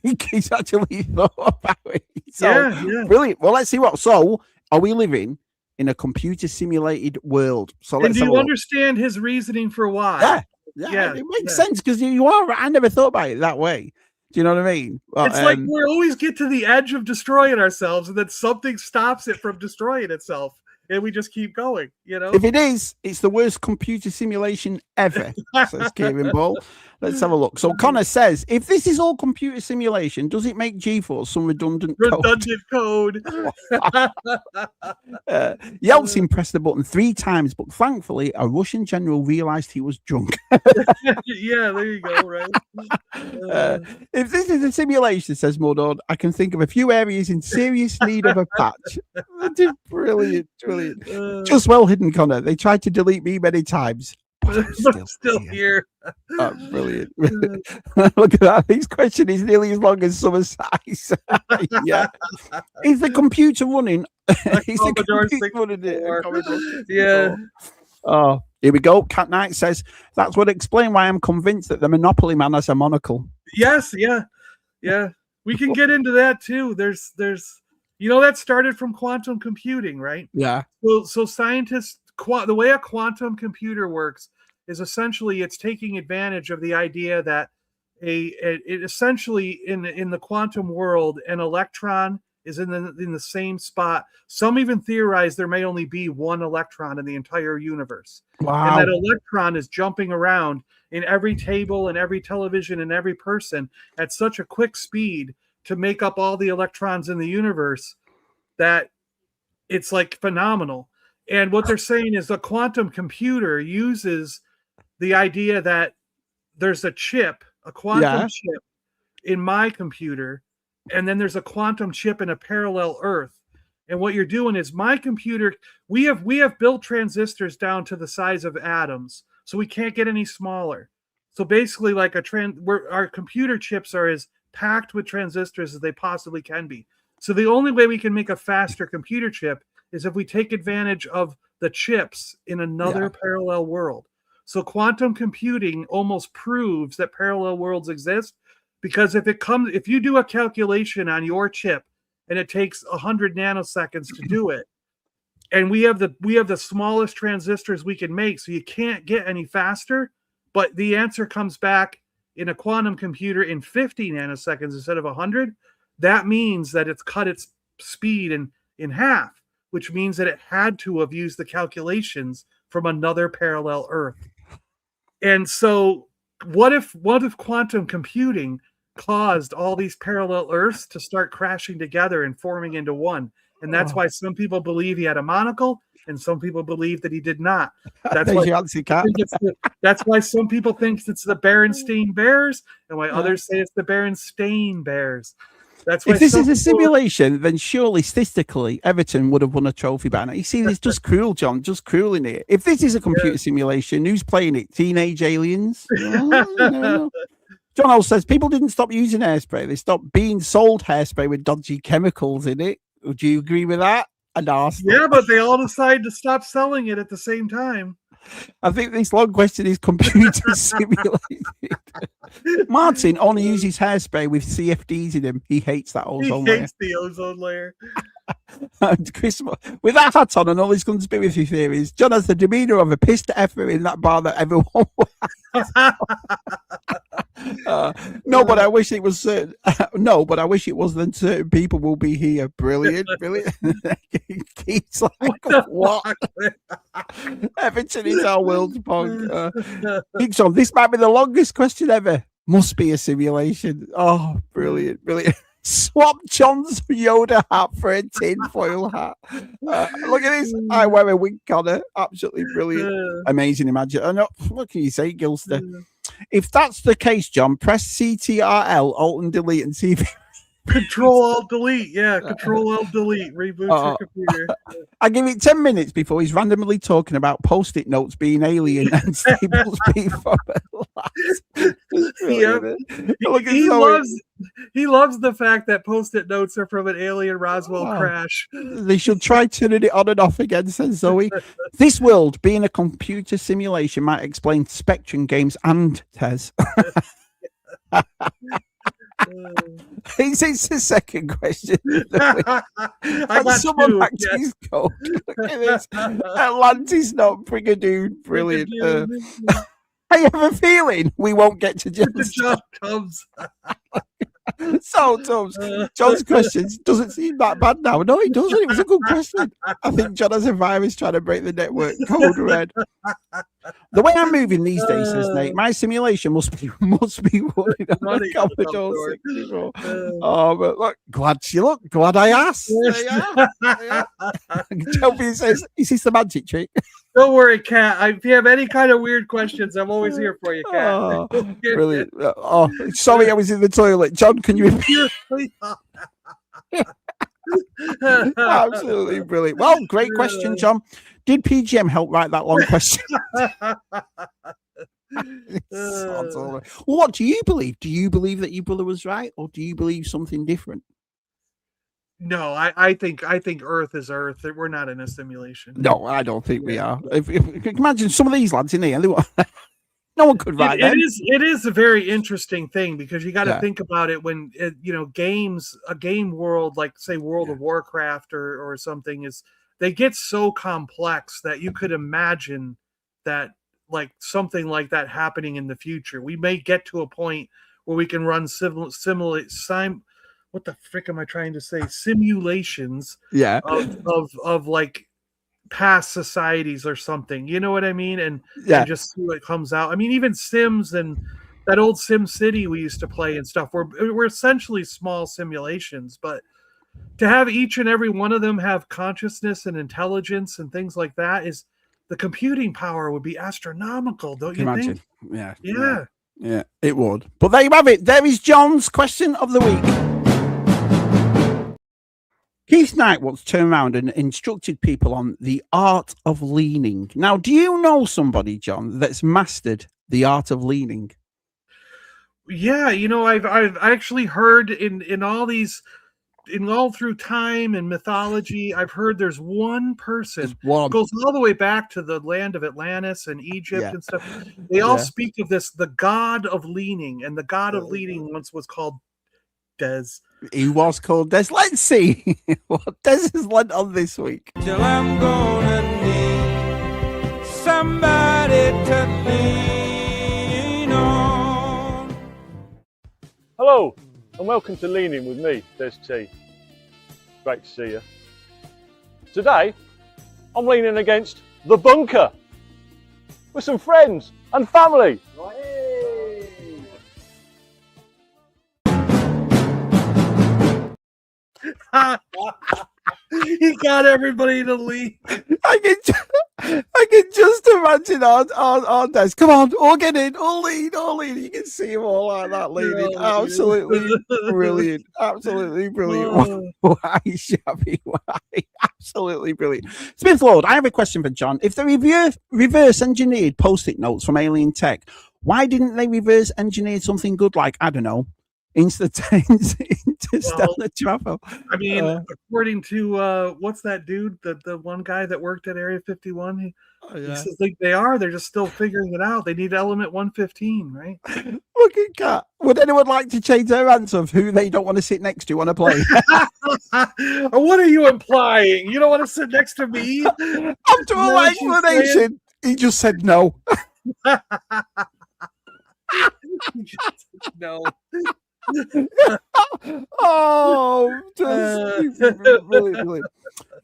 He's actually thought about it. So, yeah. Brilliant. Well, let's see what. So, are we living in a computer simulated world? So, let's do you understand his reasoning for why? Yeah. It makes sense because you are. I never thought about it that way. Do you know what I mean? Well, it's like we always get to the edge of destroying ourselves, and then something stops it from destroying itself. And we just keep going, you know? If it is, it's the worst computer simulation ever, says Kieran Ball. Let's have a look. So Connor says, if this is all computer simulation, does it make GeForce some redundant code? Yeltsin pressed the button 3 times, but thankfully a Russian general realized he was drunk. Yeah, there you go, right? If this is a simulation, says Mordor, I can think of a few areas in serious need of a patch. Brilliant. Just well hidden, Connor. They tried to delete me many times. Still here. Oh, brilliant. Look at that. His question is nearly as long as summer size. Yeah. Is the computer running? Is the computer running it? Yeah. Oh, here we go. Cat Knight says, that's what explains why I'm convinced that the Monopoly man has a monocle. Yes, yeah. We can get into that too. There's that started from quantum computing, right? Yeah. So scientists, the way a quantum computer works is essentially it's taking advantage of the idea that essentially in the quantum world, an electron is in the same spot. Some even theorize there may only be one electron in the entire universe. Wow. And that electron is jumping around in every table and every television and every person at such a quick speed to make up all the electrons in the universe that it's like phenomenal. And what they're saying is the quantum computer uses the idea that there's a quantum chip in my computer, and then there's a quantum chip in a parallel Earth. And what you're doing is my computer, we have built transistors down to the size of atoms, so we can't get any smaller. So basically, like our computer chips are as packed with transistors as they possibly can be. So the only way we can make a faster computer chip is if we take advantage of the chips in another parallel world. So quantum computing almost proves that parallel worlds exist, because if you do a calculation on your chip and it takes 100 nanoseconds to do it, and we have the smallest transistors we can make, so you can't get any faster, but the answer comes back in a quantum computer in 50 nanoseconds instead of 100, that means that it's cut its speed in half, which means that it had to have used the calculations from another parallel Earth. And so what if quantum computing caused all these parallel Earths to start crashing together and forming into one? And that's why some people believe he had a monocle, and some people believe that he did not. That's why some people think it's the Berenstain Bears, and why others say it's the Berenstain Bears. That's why if this is a simulation, then surely statistically Everton would have won a trophy by now. You see, it's just cruel, John, just cruel in here. If this is a computer simulation, who's playing it? Teenage aliens? No. John O says people didn't stop using hairspray; they stopped being sold hairspray with dodgy chemicals in it. Would you agree with that? And Yeah, but they all decided to stop selling it at the same time. I think this long question is computer simulated. Martin only uses hairspray with CFDs in him. He hates that ozone layer. He hates the ozone layer. And Chris, with that hat on and all his conspiracy theories, John has the demeanor of a pissed effer in that bar that everyone no, but I wish it was certain. No, but I wish it was then certain people will be here. Brilliant, brilliant. He's like, what? Everton is our world punk. John, this might be the longest question ever. Must be a simulation. Oh, brilliant, brilliant. Swap John's Yoda hat for a tinfoil hat. Look at this. I wear a wig collar. Absolutely brilliant. Amazing. Imagine. I know. What can you say, Gilster? If that's the case, John, press CTRL, Alt and Delete, and see if Control Alt Delete. Yeah, Control Alt Delete. Reboot your computer. I give it 10 minutes before he's randomly talking about post-it notes being alien and staples being from He loves the fact that post-it notes are from an alien Roswell crash. They should try turning it on and off again, says Zoe. This world being a computer simulation might explain Spectrum games and Tez. It's the second question. I got someone two, his code. Look at this. Atlantis, not Brigadoon. Brilliant. I have a feeling we won't get to John's. So, Tubbs, John's questions doesn't seem that bad now. No, it doesn't. It was a good question. I think John has a virus trying to break the network. Code red. The way I'm moving these days, says Nate, my simulation must be running on the Commodore 64. Oh, but look, glad I asked. Toby says, "Is this the magic trick?" Don't worry, Kat. If you have any kind of weird questions, I'm always here for you, Kat. Oh, brilliant. Oh, sorry, I was in the toilet. John, can you repeat? Absolutely brilliant. Well, great question, John. Did PGM help write that long question? What do you believe? Do you believe that your brother was right, or do you believe something different? No, I think Earth is Earth. We're not in a simulation. No, I don't think we are. If imagine some of these lads in here. No one could write them. It is a very interesting thing because you got to think about it when a game world like say World of Warcraft or something they get so complex that you could imagine that like something like that happening in the future. We may get to a point where we can run what the frick am I trying to say? Simulations of like past societies or something. You know what I mean? And just see what comes out. I mean, even Sims and that old Sim City we used to play and stuff. We're essentially small simulations, but to have each and every one of them have consciousness and intelligence and things like that is the computing power would be astronomical, don't you think? Yeah, it would. But there you have it. There is John's question of the week. Keith Knight once turned around and instructed people on the art of leaning. Now, do you know somebody, John, that's mastered the art of leaning? Yeah, I've actually heard in all through time and mythology, I've heard there's one person who goes all the way back to the land of Atlantis and Egypt and stuff. They all speak of this, the god of leaning, and the god of leaning once was called Des. He was called Des. Let's see what Des has lent on this week. Till I'm gonna need somebody to lean on. Hello, and welcome to Leaning with me, Des T. Great to see you. Today, I'm leaning against the bunker with some friends and family. He got everybody to leave. I can just imagine our dads. Come on, all get in, all lead. You can see them all like that leading. Absolutely brilliant. Absolutely brilliant. Why, Shabby? Why? Absolutely brilliant. Smith Lord, I have a question for John. If the reverse engineered post-it notes from alien tech Why didn't they reverse engineer something good like, I don't know, interstellar travel? I mean, according to what's that dude, the one guy that worked at Area 51, he says they're just still figuring it out. They need element 115, right? Look at Kat. Would anyone like to change their answer of who they don't want to sit next to on a plane? What are you implying? You don't want to sit next to me? After all that explanation, he just said no. No. Oh, brilliant.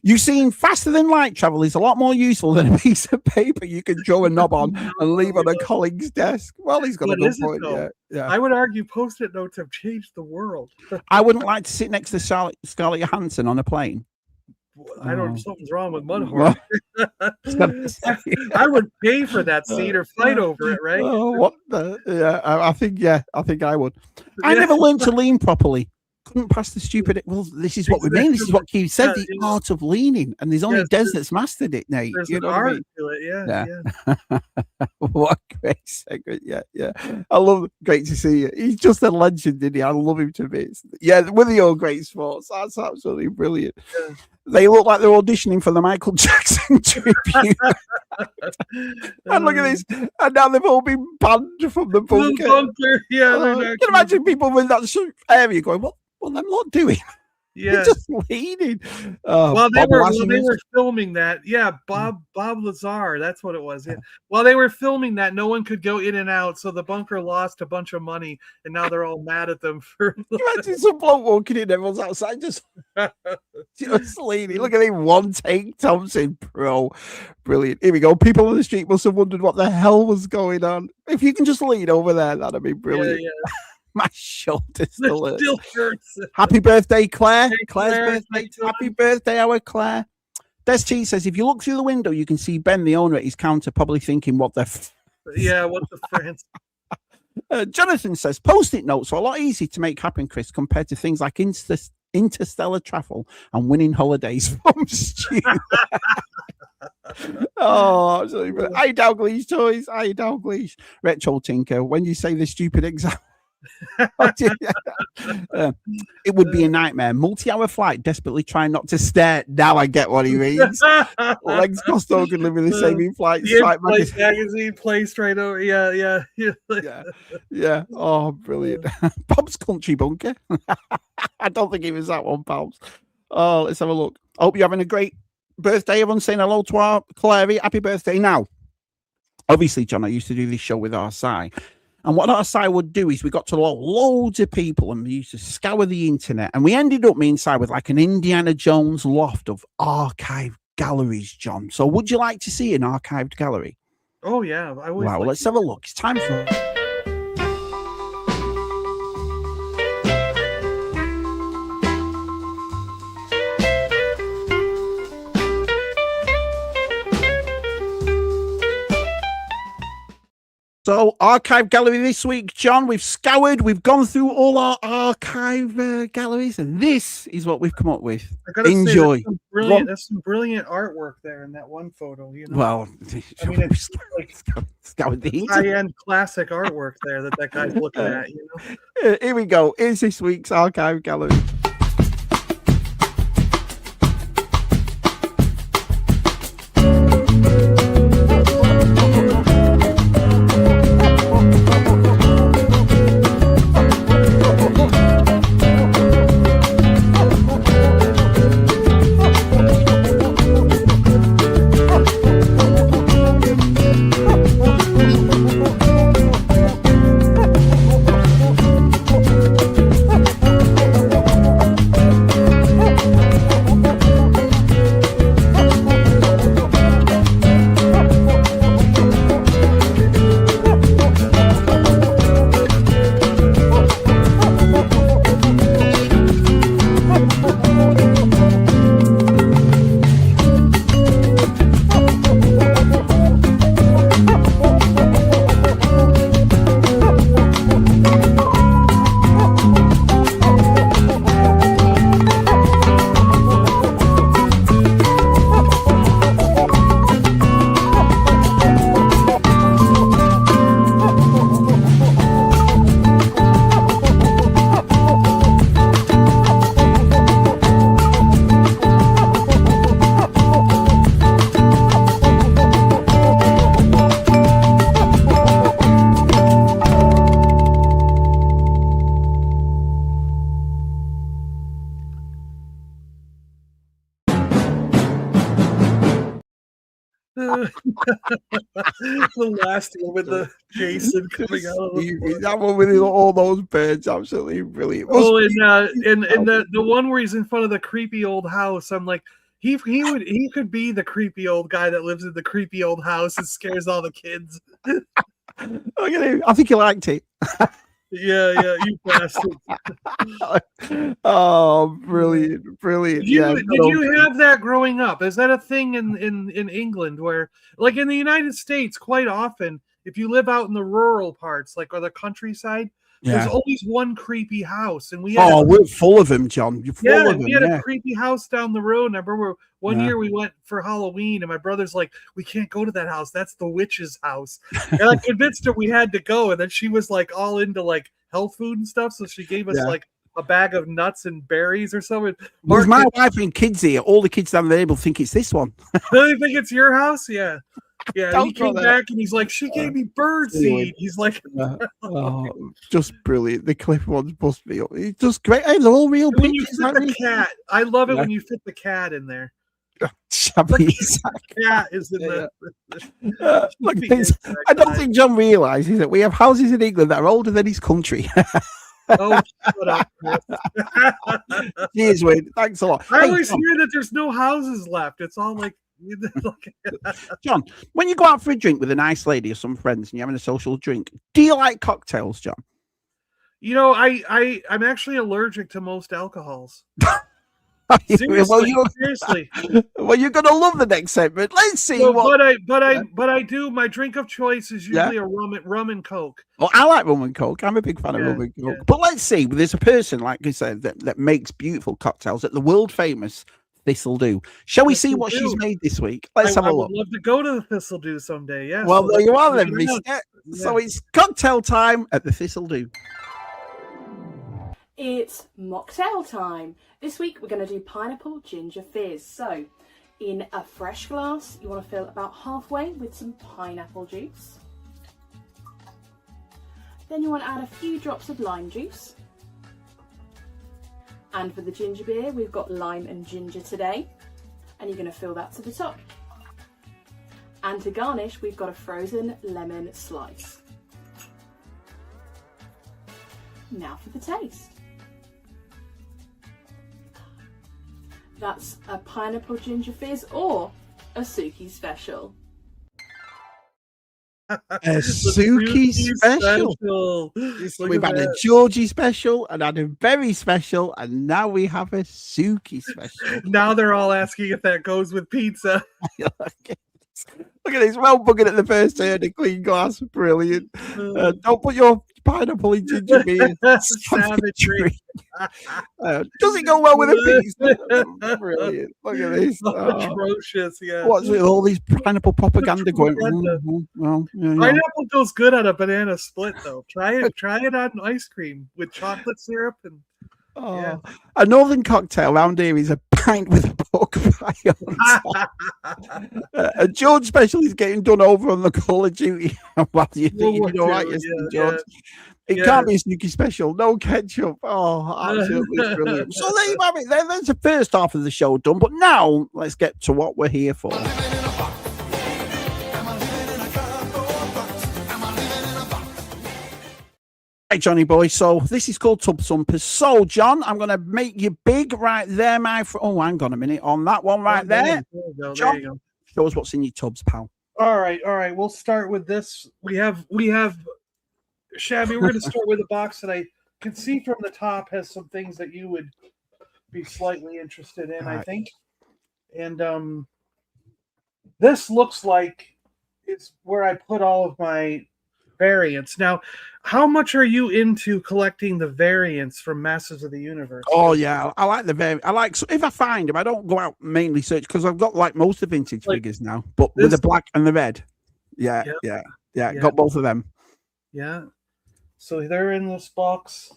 You seen faster than light travel is a lot more useful than a piece of paper you can draw a knob on and leave on a colleague's desk. Well, he's got a good point. Yeah. I would argue post-it notes have changed the world. I wouldn't like to sit next to Scarlett Johansson on a plane. I don't know, something's wrong with Mudhorn. I would pay for that seat or fight over it, right? What the? Yeah, I think I would. I never learned to lean properly. Couldn't pass the stupid. Well, this is what we mean. This is what Keith said. The art of leaning, and there's only Des that's mastered it, Nate. There's you know an art what I mean? to it, yeah. What a great segment. Yeah. I love it. Great to see you. He's just a legend, isn't he? I love him to bits. Yeah, with the all great sports. That's absolutely brilliant. Yeah. They look like they're auditioning for the Michael Jackson tribute. And look at this. And now they've all been banned from the bunker. Yeah, you can imagine people with that area going, what I'm not doing. Yeah, they're just leading. While they were filming that, Bob Lazar, that's what it was. Yeah. While they were filming that, no one could go in and out, so the bunker lost a bunch of money, and now they're all mad at them for. Imagine some bloke walking in, everyone's outside just leaning. Look at him, one take, Thompson Pro, brilliant. Here we go. People on the street must have wondered what the hell was going on. If you can just lean over there, that'd be brilliant. Yeah. My shoulder still hurts. Happy birthday, Claire. Hey, Claire's birthday. Happy birthday, our Claire. Des T says, if you look through the window, you can see Ben, the owner, at his counter, probably thinking, what the what the friends. Jonathan says, post-it notes are a lot easier to make happen, Chris, compared to things like interstellar travel and winning holidays from Stu. Oh, absolutely. Hi, Dalglish Toys. Hi, Dalglish. Retro Tinker, when you say the stupid example, it would be a nightmare. Multi-hour flight, desperately trying not to stare. Now I get what he means. Legs crossed over, living the same in flight. Magazine placed right over. Yeah. Oh, brilliant. Bob's Country Bunker. I don't think it was that one, Bob's. Oh, let's have a look. I hope you're having a great birthday. Everyone's saying hello to our Clary. Happy birthday. Now, obviously, John, I used to do this show with RSI. And what RSI would do is we got to loads of people and we used to scour the internet. And we ended up, me inside, with like an Indiana Jones loft of archived galleries, John. So would you like to see an archived gallery? Oh, yeah. Wow, let's have a look. It's time for... So, archive gallery this week, John. We've scoured, we've gone through all our archive galleries, and this is what we've come up with. Enjoy. There's some brilliant artwork there in that one photo. You know? Well, I mean, it's like scoured the high-end classic artwork there that guy's looking at. You know. Here we go. Here's this week's archive gallery. The last one with the Jason coming out of the that one with all those birds, absolutely brilliant. Oh, and the one where he's in front of the creepy old house, I'm like, he could be the creepy old guy that lives in the creepy old house and scares all the kids. Look at him. I think he liked it. Yeah, you bastard. Oh, brilliant. Did you have that growing up? Is that a thing in England where, like in the United States, quite often, if you live out in the rural parts, like or the countryside, there's always one creepy house, and we're full of them, John. You're full of them. We had a creepy house down the road. And I remember one year we went for Halloween, and my brother's like, "We can't go to that house. That's the witch's house." And I convinced her we had to go, and then she was like all into like health food and stuff, so she gave us like a bag of nuts and berries or something. With my wife and kids here, all the kids down the table think it's this one. Really think it's your house? Yeah. Yeah, he came back and he's like, she gave me bird seed. He's like, just brilliant. The clip ones must be it's just great. Hey, they're all real. When you fit the cat, I love it when you fit the cat in there. Shabby. Cat is in the. Look, I don't think John realizes that we have houses in England that are older than his country. Oh, shut up, Chris. Cheers, Wayne. Thanks a lot. I always hear that there's no houses left. It's all like. John, when you go out for a drink with a nice lady or some friends and you're having a social drink, do you like cocktails, John? You know, I'm actually allergic to most alcohols. Seriously. Well, you're gonna love the next segment. Let's see. But I do. My drink of choice is usually a rum and Coke. Oh, I like rum and Coke. I'm a big fan of rum and Coke. But let's see. There's a person, like I said, that makes beautiful cocktails at the world famous This'll Do. Shall we see what she's made this week? Let's have a look. I would love to go to the This'll Do someday. Yeah. Well, there you are then, mister. So it's cocktail time at the This'll Do. It's mocktail time. This week we're going to do pineapple ginger fizz. So in a fresh glass, you want to fill about halfway with some pineapple juice. Then you want to add a few drops of lime juice. And for the ginger beer, we've got lime and ginger today. And you're going to fill that to the top. And to garnish, we've got a frozen lemon slice. Now for the taste. That's a pineapple ginger fizz or a Suki special. A Suki special. We've had a Georgie special and had a very special, and now we have a Suki special. Now they're all asking if that goes with pizza. Look at this, well bugging at the first turn, a clean glass, brilliant. Don't put your pineapple in ginger beer. Savagery. Does it go well with a pizza? Brilliant. Look at this. Atrocious, yeah. What's with all these pineapple propaganda going? Pineapple goes good on a banana split, though. Try it on ice cream with chocolate syrup and. A northern cocktail round here is a pint with a pork pie on top. A George special is getting done over on the Call of Duty. Well, you think you know right, George. It can't be a Suki special. No ketchup. Oh, absolutely brilliant. So there you have it. That's the first half of the show done. But now let's get to what we're here for. Right, Johnny boy. So this is called Tub Thumpers. So, John, I'm going to make you big right there, my friend. Oh, hang on a minute. On that one right there. John, there you go. Show us what's in your tubs, pal. All right. We'll start with this. We have Shabby. We're going to start with a box that I can see from the top has some things that you would be slightly interested in, I think. And this looks like it's where I put all of my variants. Now, how much are you into collecting the variants from Masters of the Universe? Oh yeah, I like the variant. I like, so if I find them, I don't go out mainly search because I've got like most of the vintage figures now, but with the black and the red. Yeah. Got both of them. Yeah. So they're in this box.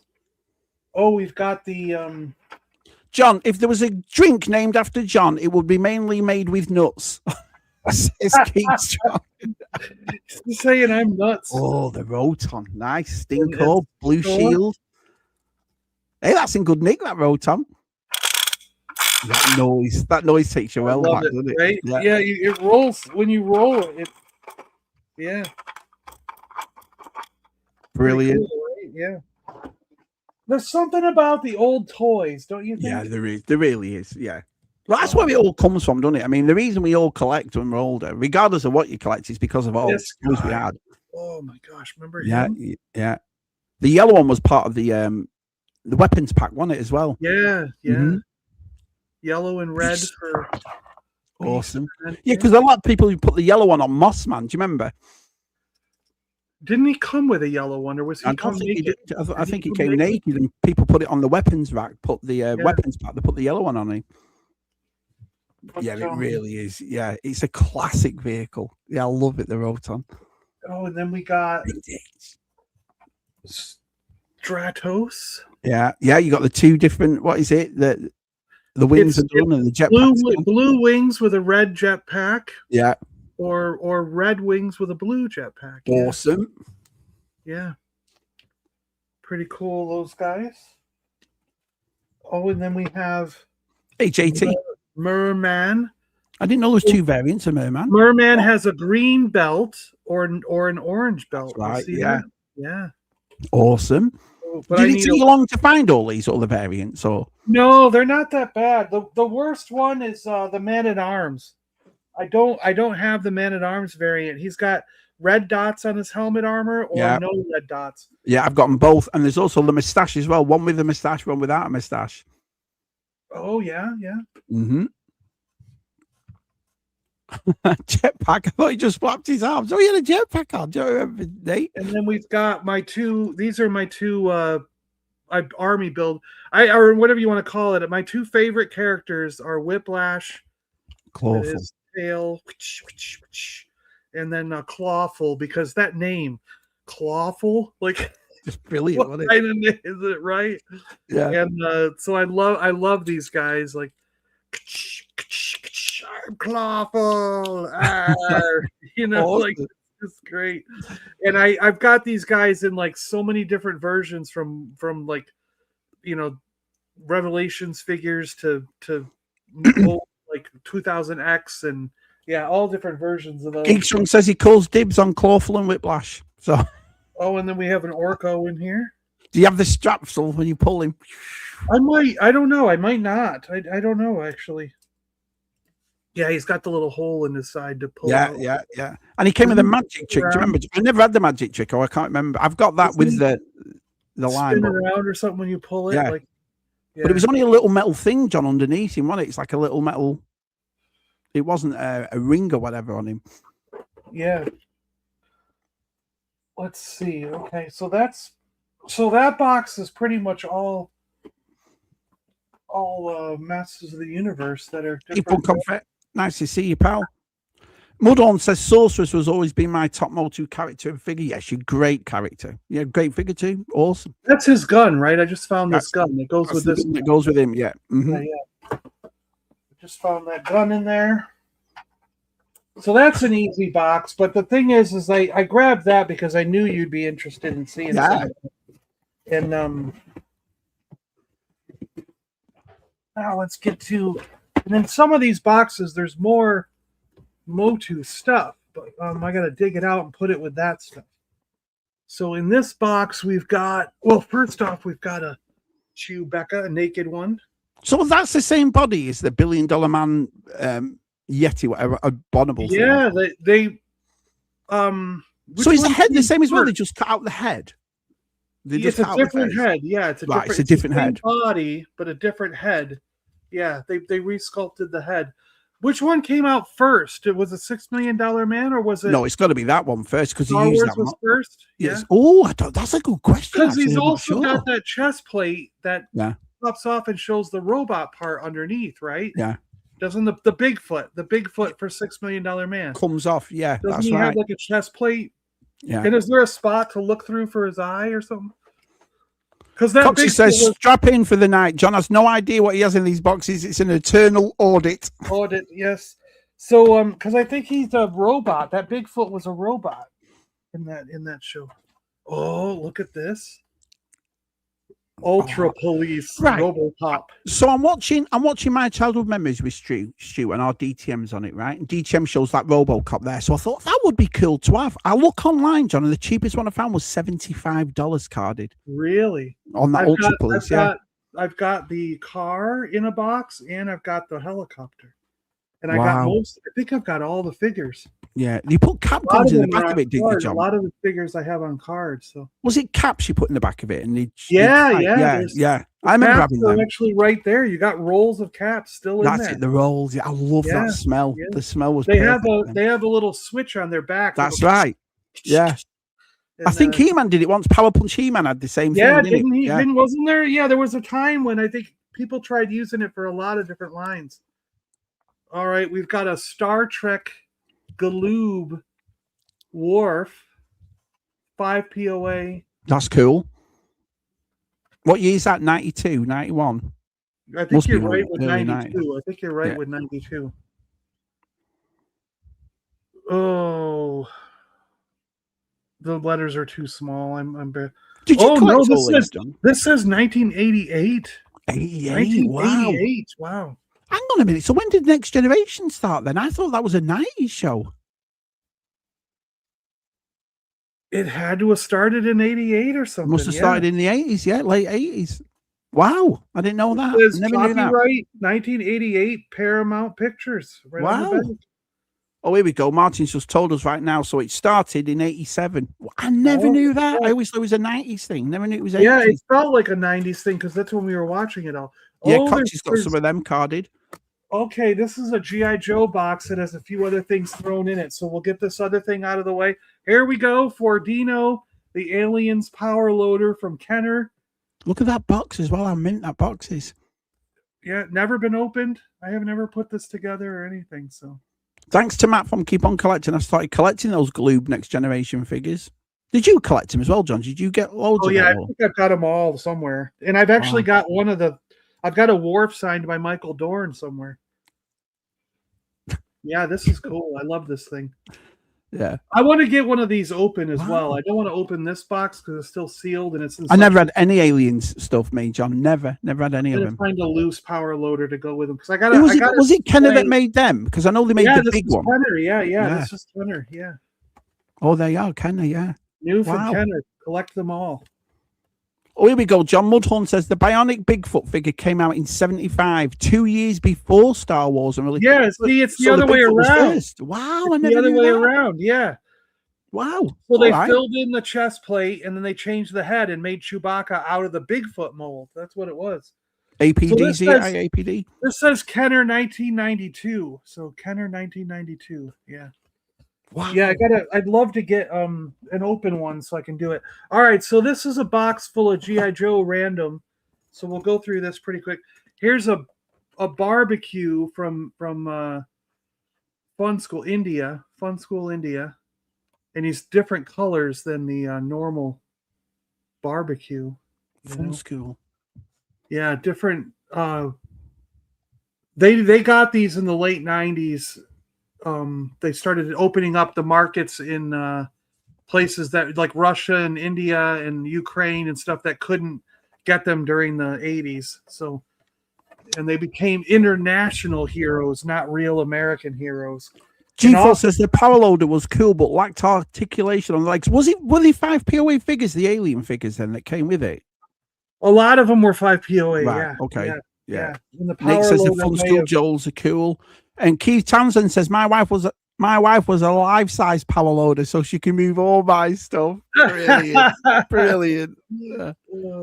Oh, we've got the John, if there was a drink named after John, it would be mainly made with nuts. It's Keith Strong. He's saying I'm nuts. Oh, the Roton. Nice. Stinko, Blue Shield. Hey, that's in good nick, that Roton. That noise takes you I well love back, doesn't it? right? Yeah, it rolls when you roll it. Yeah. Brilliant. Cool, right? Yeah. There's something about the old toys, don't you think? Yeah, there is. There really is. Yeah. Well, that's where it all comes from, doesn't it? I mean, the reason we all collect when we're older, regardless of what you collect, is because of all This the toys we guy. had. Oh my gosh, remember Yeah, him? yeah. The yellow one was part of the weapons pack, wasn't it, as well? Yeah, yeah. Mhm. Yellow and red for Awesome. Beast. Yeah, because a lot of people who put the yellow one on Moss Man. Do you remember? Didn't he come with a yellow one, or was he I come don't think he naked? did. I think he come came naked, and people put it on the weapons rack. Put the weapons pack. They put the yellow one on him. But, Yeah, it really is. Yeah, it's a classic vehicle. Yeah, I love it. The Roton. Oh, and then we got Stratos. Yeah, yeah. You got the two different. What is it? The wings are done and the jetpack. Blue wings with a red jetpack. Yeah. Or red wings with a blue jetpack. Awesome. Yeah. Pretty cool, those guys. Oh, and then we have JT. Merman. I didn't know there was two variants of Merman. Merman has a green belt or an orange belt. Right. Yeah. That? Yeah. Awesome. But Did it take you long to find all these other variants, or no? They're not that bad. The worst one is the Man at Arms. I don't have the Man at Arms variant. He's got red dots on his helmet armor or no red dots. Yeah, I've got them both, and there's also the moustache as well. One with a moustache, one without a moustache. Oh yeah, yeah. Mm-hmm. Jetpack. I thought he just flapped his arms. Oh, he had a jetpack on. Do you remember, Nate? And then we've got my two. These are my two army build. Or whatever you want to call it. My two favorite characters are Whiplash, Clawful, his tail, and then Clawful, because that name, Clawful, like just brilliant. What kind of name is it, right? Yeah. And so I love these guys, like I'm Clawful, you know, awesome. Like it's great. And I've got these guys in like so many different versions from like, you know, Revelations figures to like 2000X and all different versions of those. Geekstrong says he calls dibs on Clawful and Whiplash. So oh, and then we have an Orko in here. Do you have the straps on when you pull him? I don't know. I might not. I don't know actually. Yeah, he's got the little hole in his side to pull out. Yeah. And he came with a magic trick. Do you remember? I never had the magic trick, or I can't remember. I've got that with the line. Spin around or something when you pull it. Yeah. Like, But it was only a little metal thing, John, underneath him, wasn't it? It's like a little metal. It wasn't a ring or whatever on him. Yeah. Let's see. Okay, so that box is pretty much all Masters of the Universe that are different. Nice to see you, pal. Mudhorn says Sorceress was always been my top Motu character and figure. Yes, you're a great character. Yeah, great figure too. Awesome. That's his gun, right? I just found this gun that goes with this. It goes with him, yeah. Mm-hmm. Yeah. Just found that gun in there. So that's an easy box. But the thing is I grabbed that because I knew you'd be interested in seeing it. And now let's get to, and then some of these boxes, there's more Motu stuff, but I got to dig it out and put it with that stuff. So in this box, we've got, well, first off, we've got a Chewbacca, a naked one. So that's the same body as the $1 Billion Man Yeti, whatever, abominable. Yeah, they so is the head the same as well? They just cut out the head. It's a different head. Yeah, it's a different head. Body, but a different head. Yeah, they resculpted the head. Which one came out first? It was a $6 Million Man, or was it? No, it's got to be that one first because he Star used Wars that was first. Yes. Oh, that's a good question. Because he's also got that chest plate that pops off and shows the robot part underneath, right? Yeah. Doesn't the Bigfoot for $6 Million Man comes off? Yeah, doesn't he have like a chest plate? Yeah. And is there a spot to look through for his eye or something? Because that Coxie says, strap in for the night. John has no idea what he has in these boxes. It's an eternal audit. Audit, yes. So, because I think he's a robot. That Bigfoot was a robot in that show. Oh, look at this. Ultra Police Right. RoboCop. So I'm watching my childhood memories with Stu, and our DTM's on it, right? And DTM shows that RoboCop there. So I thought that would be cool to have. I look online, John, and the cheapest one I found was $75 carded. Really? On that Ultra Police, I've got the car in a box, and I've got the helicopter. And I think I've got all the figures. Yeah, you put cap guns in the back of it, didn't you, John? A lot of the figures I have on cards. So was it caps you put in the back of it? And yeah. I remember having them. Actually, right there, you got rolls of caps still in there. That's it, the rolls. Yeah, I love that smell. Yeah. The smell was. They have a little switch on their back. That's right. Yeah. And, I think He-Man did it once. Power Punch He-Man had the same thing. Didn't he? Yeah. Wasn't there? Yeah, there was a time when I think people tried using it for a lot of different lines. All right, we've got a Star Trek Galoob Worf 5 POA. That's cool. What year is that? 92, 91? I think you're right with 92. I think you're right with 92. Oh, the letters are too small. I'm Did you collect all this says 1988. 88. Wow. Wow. Hang on a minute. So when did Next Generation start then? I thought that was a 90s show. It had to have started in 88 or something. Must have started in the 80s, late 80s. Wow. I didn't know that. Never knew that. 1988 Paramount Pictures. Right. Wow. Oh, here we go. Martin's just told us right now. So it started in 87. I never knew that. I always thought it was a 90s thing. Never knew it was 80s. Yeah, it felt like a 90s thing because that's when we were watching it all. Yeah, Kochi's got some of them carded. Okay, this is a G.I. Joe box that has a few other things thrown in it. So we'll get this other thing out of the way. Here we go for Dino, the Aliens Power Loader from Kenner. Look at that box as well. How mint that box is. Yeah, never been opened. I have never put this together or anything. So thanks to Matt from Keep On Collecting. I started collecting those Gloob Next Generation figures. Did you collect them as well, John? Did you get loads of them? I think I've got them all somewhere. And I've actually got I've got a Worf signed by Michael Dorn somewhere. Yeah, this is cool. I love this thing. Yeah. I want to get one of these open as well. I don't want to open this box because it's still sealed and it's I never had any Aliens stuff made, John. Never had any of them. Find a loose power loader to go with them. Because was it Kenner that made them? Because I know they made the big one. Kenner, yeah. This is Kenner, yeah. Oh, they are Kenner, yeah. New from Kenner. Collect them all. Oh, here we go. John Mudhorn says the Bionic Bigfoot figure came out in 75, 2 years before Star Wars. And yeah, see, it's the other way around. Wow, I never knew that. The other way around, yeah. Wow. So they filled in the chest plate and then they changed the head and made Chewbacca out of the Bigfoot mold. That's what it was. APD. This says Kenner 1992. So Kenner 1992. Yeah. Wow. Yeah, I'd love to get an open one so I can do it. All right, so this is a box full of G.I. Joe random. So we'll go through this pretty quick. Here's a barbecue from Fun School India. And he's different colors than the normal barbecue. Fun School. Yeah, different. They got these in the late 90s. They started opening up the markets in places that like Russia and India and Ukraine and stuff that couldn't get them during the 80s. So, and they became international heroes, not real American heroes. G4 says the power loader was cool, but lacked articulation on the legs. Were they 5 POA figures, the alien figures then that came with it? A lot of them were 5 POA. Right, yeah. Okay. Yeah. And the Nick says the Fun School Joels are cool. And Keith Townsend says my wife was a life-size power loader, so she can move all my stuff. Brilliant. Yeah.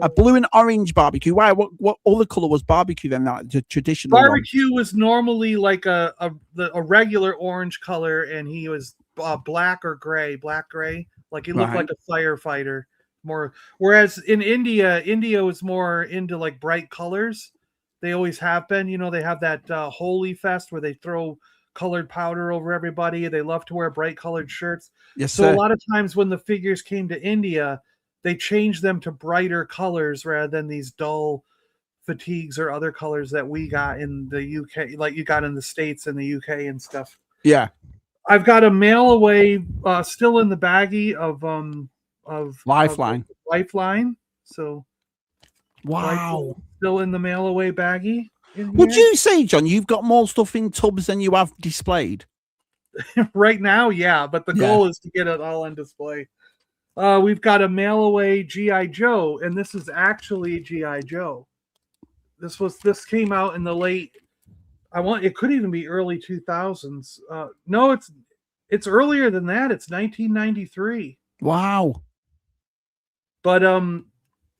A blue and orange barbecue. Why? What other color was barbecue then? That the traditional barbecue was normally like a regular orange color, and he was black gray. Like he looked like a firefighter more. Whereas in India was more into like bright colors. They always have been. You know, they have that Holy Fest where they throw colored powder over everybody. They love to wear bright colored shirts. Yes, so a lot of times when the figures came to India, they changed them to brighter colors rather than these dull fatigues or other colors that we got in the UK, like you got in the States and the UK and stuff. Yeah. I've got a mail away still in the baggie of Lifeline. So Wow. Still in the mail away baggie. Would you say, John, you've got more stuff in tubs than you have displayed? Right now, yeah, but the goal is to get it all on display. We've got a mail away GI Joe, and this is actually GI Joe. This came out in the late. It could even be early 2000s. No, it's earlier than that. It's 1993. Wow. But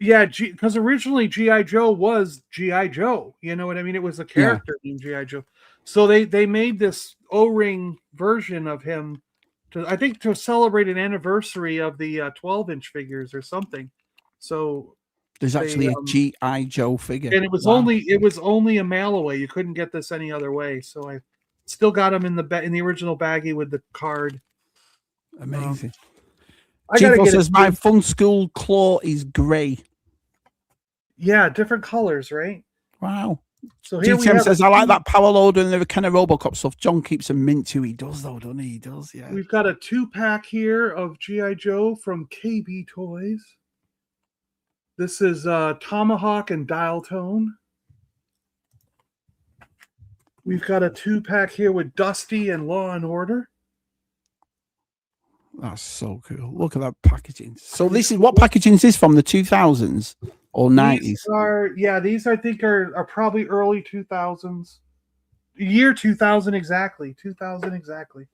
yeah, because originally GI Joe was GI Joe. You know what I mean? It was a character named GI Joe. So they made this O-ring version of him to celebrate an anniversary of the 12-inch figures or something. So there's actually a GI Joe figure, and it was only a mail away. You couldn't get this any other way. So I still got them in the original baggie with the card. Amazing. I gotta get says my Fun School claw is grey. Yeah, different colors, right? Wow. So here GTM says, I like that power loader and the kind of Robocop stuff. John keeps a mint too. He does, though, doesn't he? He does, yeah. We've got a 2-pack here of G.I. Joe from KB Toys. This is Tomahawk and Dial Tone. We've got a 2-pack here with Dusty and Law and Order. That's so cool. Look at that packaging. So this is what packaging is this from? The 2000s or 90s? These I think are probably early 2000s. Year 2000 exactly. 2000 exactly.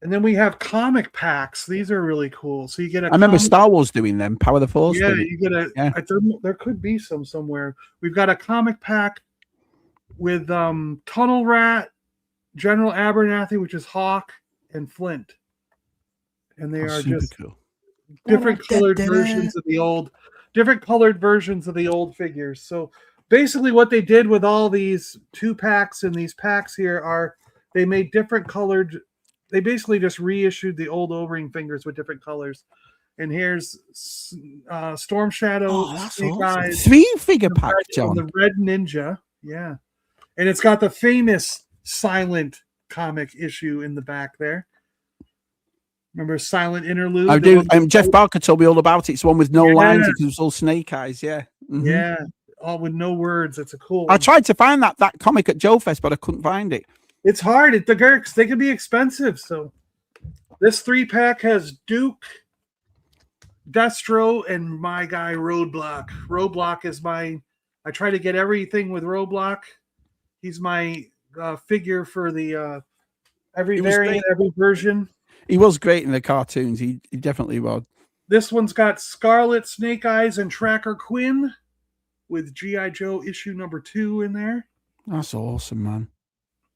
And then we have comic packs. These are really cool. So you get I remember Star Wars doing them. Power of the Force. Yeah, you get there could be some somewhere. We've got a comic pack with Tunnel Rat, General Abernathy, which is Hawk, and Flint. And they are just cool. different colored versions of the old figures. So basically what they did with all these 2-packs and these packs here are they made different colored. They basically just reissued the old O-ring fingers with different colors. And here's Storm Shadow, Snake Eyes, 3-figure pack, John. The Red Ninja, yeah. And it's got the famous Silent comic issue in the back there. Remember Silent Interlude? I do. Jeff Barker told me all about it. It's one with no lines. It was all Snake Eyes. Yeah. Mm-hmm. Yeah. All with no words. It's a cool one. I tried to find that comic at Joe Fest, but I couldn't find it. It's hard. The Gurks, they can be expensive. So this 3-pack has Duke, Destro, and my guy Roadblock. Roadblock is I try to get everything with Roadblock. He's my figure for the every variant, every version. He was great in the cartoons. He definitely was. This one's got Scarlet, Snake Eyes, and Tracker Quinn with G.I. Joe issue number 2 in there. That's awesome, man.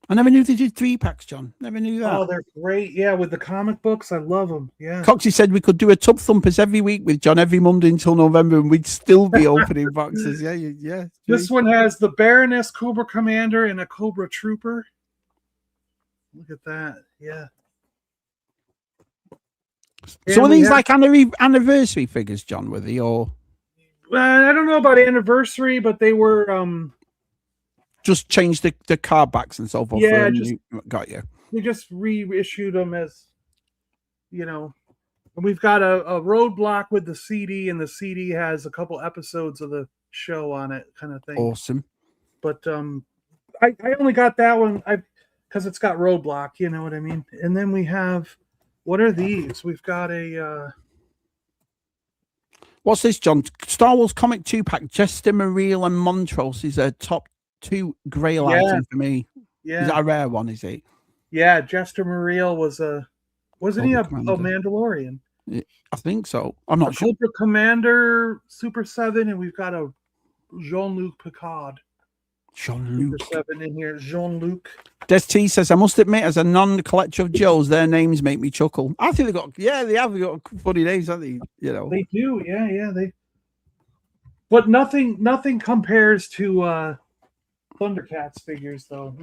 I never knew they did 3-packs, John. Never knew that. Oh, they're great. Yeah, with the comic books. I love them. Yeah. Coxie said we could do a Tub Thumpers every week with John every Monday until November and we'd still be opening boxes. Yeah. This one has the Baroness, Cobra Commander, and a Cobra Trooper. Look at that. Yeah. So are these like anniversary figures, John, were they? Or I don't know about anniversary, but they were just changed the card backs and so forth. Yeah, got you. We just reissued them as, and we've got a Roadblock with the CD, and the CD has a couple episodes of the show on it, kind of thing. Awesome. But I only got that one because it's got Roadblock, you know what I mean? And then we have, what are these? We've got a what's this, John? Star Wars comic 2-pack. Jester, Mariel, and Montrose is a top 2 grail item for me. Yeah. Is that a rare one, is it? Yeah, Jester Mariel wasn't he a Mandalorian? I think so. I'm not sure. Cobra Commander Super 7, and we've got a Jean-Luc Picard. Jean-Luc. Super 7 in here. Jean-Luc. Des T says, I must admit, as a non-collector of Joes, their names make me chuckle. I think they have got funny names, haven't they? They do, yeah. But nothing compares to Thundercats figures, though,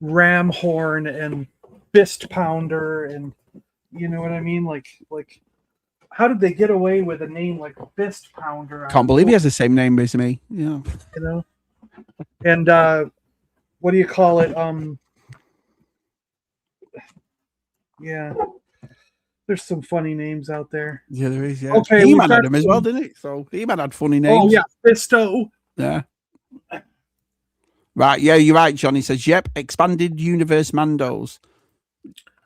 Ramhorn and Fist Pounder, and you know what I mean? Like how did they get away with a name like Fist Pounder? Can't believe he has the same name as me. Yeah. And what do you call it? Yeah. There's some funny names out there. Yeah, there is. Yeah. Okay, He-Man had them as well, didn't he? So He-Man had funny names. Oh yeah, Fisto. Yeah. Right. Yeah, you're right, John. He says, "Yep, expanded universe Mandos."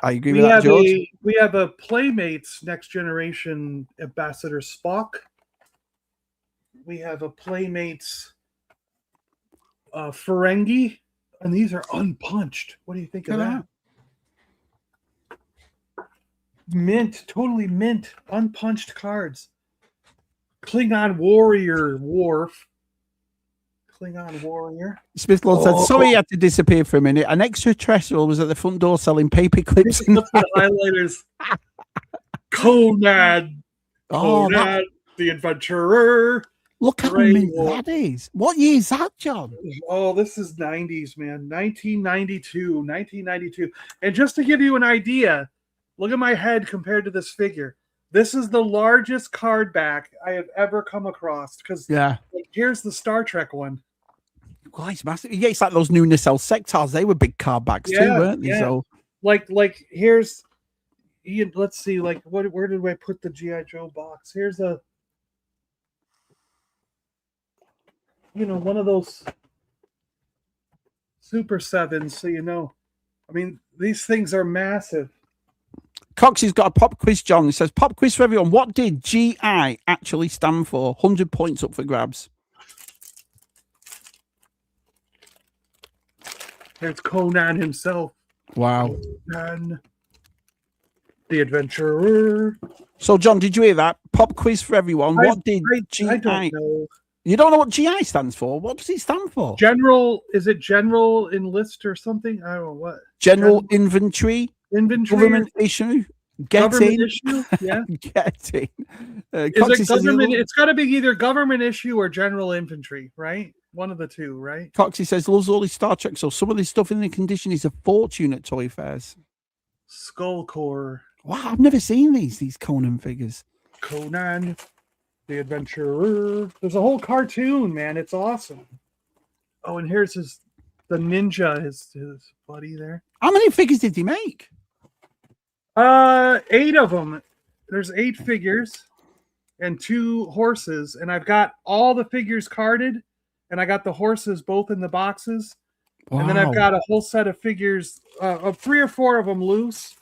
I agree with that, George. We have a Playmates Next Generation Ambassador Spock. We have a Playmates Ferengi, and these are unpunched. What do you think of that? Mint, totally mint, unpunched cards. Klingon Warrior Worf. Klingon Warrior. Smith Lord said, "Sorry, you had to disappear for a minute. An extraterrestrial was at the front door selling paper clips and highlighters." Conan. Conan, the Adventurer. Look how mint that is. What year is that, John? Oh, this is 90s, man. 1992. And just to give you an idea, look at my head compared to this figure. This is the largest card back I have ever come across. Because here's the Star Trek one. God, it's massive. Yeah, it's like those new nacelle sectors. They were big card backs too, weren't they? So, like here's, let's see, like where did I put the G.I. Joe box? Here's a, one of those Super 7s. So I mean, these things are massive. Coxie's got a pop quiz, John. He says, "Pop quiz for everyone. What did GI actually stand for? 100 points up for grabs." There's Conan himself. Wow. Conan, the Adventurer. So, John, did you hear that? Pop quiz for everyone. What did GI? I don't know. You don't know what GI stands for? What does it stand for? General, is it General Enlist or something? I don't know what. General Inventory. Government issue. Government issue? Yeah. Getting. Is it government? It's got to be either government issue or general infantry, right? One of the two, right? Coxie says, "Loves all his Star Trek, so some of this stuff in the condition is a fortune at toy fairs." Skull Core. Wow, I've never seen these Conan figures. Conan, the Adventurer. There's a whole cartoon, man. It's awesome. Oh, and here's the ninja, his buddy there. How many figures did he make? 8 of them. There's 8 figures and 2 horses, and I've got all the figures carded, and I got the horses both in the boxes. Wow. And then I've got a whole set of figures, 3 or 4 of them loose,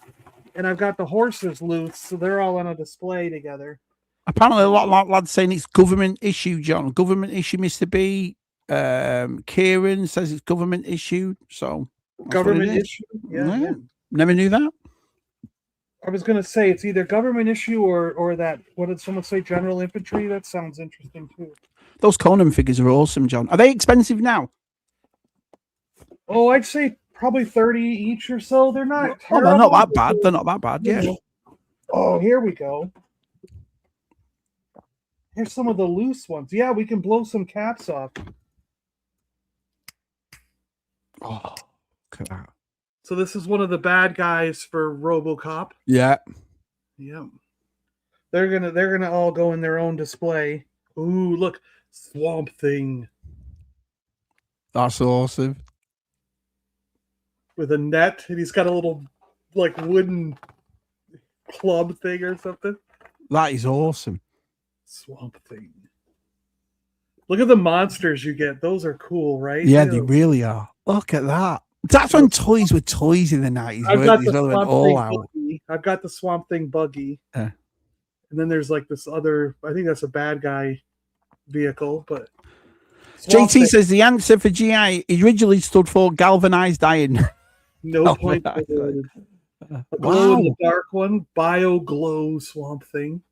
and I've got the horses loose, so they're all on a display together. Apparently, a lot of lads saying it's government issue, John. Government issue, Mr. B. Kieran says it's government issue, so government issue. Yeah. Never knew that. I was going to say it's either government issue or that. What did someone say? General infantry. That sounds interesting too. Those Conan figures are awesome, John. Are they expensive now? Oh, I'd say probably 30 each or so. They're not. Oh, they're not that bad. They're not that bad. Yeah. Oh, here we go. Here's some of the loose ones. Yeah, we can blow some caps off. Oh, look at that. So this is one of the bad guys for RoboCop. Yeah. Yep. They're gonna all go in their own display. Ooh, look, Swamp Thing. That's awesome. With a net, and he's got a little like wooden club thing or something. That is awesome. Swamp Thing. Look at the monsters you get. Those are cool, right? Yeah, they really are. Look at that. That's when toys were toys in the 90s. I've got the Swamp Thing buggy. Yeah. And then there's like this other, I think that's a bad guy vehicle, but JT says the answer for GI originally stood for galvanized iron. No point. A glow in the dark one, Bio Glow Swamp Thing.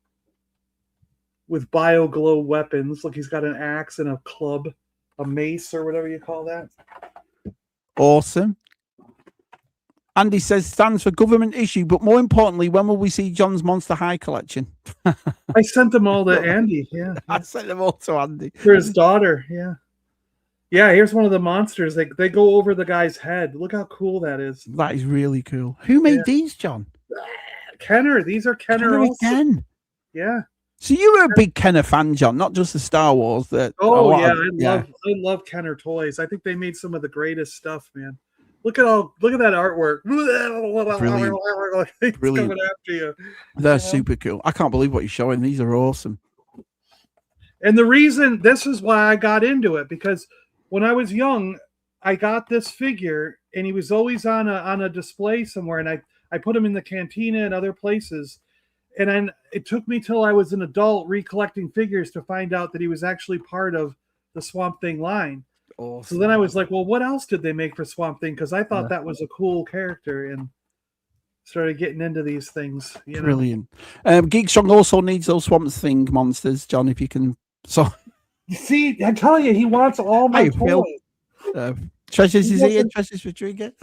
With Bio Glow weapons. Look, he's got an axe and a club, a mace or whatever you call that. Awesome. Andy says stands for government issue, but more importantly, when will we see John's Monster High collection? I sent them all to Andy. Yeah, I sent them all to Andy for his daughter. Yeah, yeah. Here's one of the monsters. They go over the guy's head. Look how cool that is. That is really cool. Who made these, John? Kenner. These are Kenner again. Yeah. So you were a big Kenner fan, John, not just the Star Wars. I love Kenner toys. I think they made some of the greatest stuff, man. Look at that artwork. It's Brilliant. coming after you. They're super cool. I can't believe what you're showing. These are awesome. And the reason this is why I got into it, because when I was young, I got this figure and he was always on a display somewhere, and I put him in the cantina and other places. And then it took me till I was an adult recollecting figures to find out that he was actually part of the Swamp Thing line. Awesome. So then I was like, well, what else did they make for Swamp Thing? Because I thought that was a cool character, and started getting into these things. You know? Brilliant. Geek Strong also needs those Swamp Thing monsters, John, if you can. So you see, I tell you, he wants all my toys. Treasures is here. Treasures for Trigger.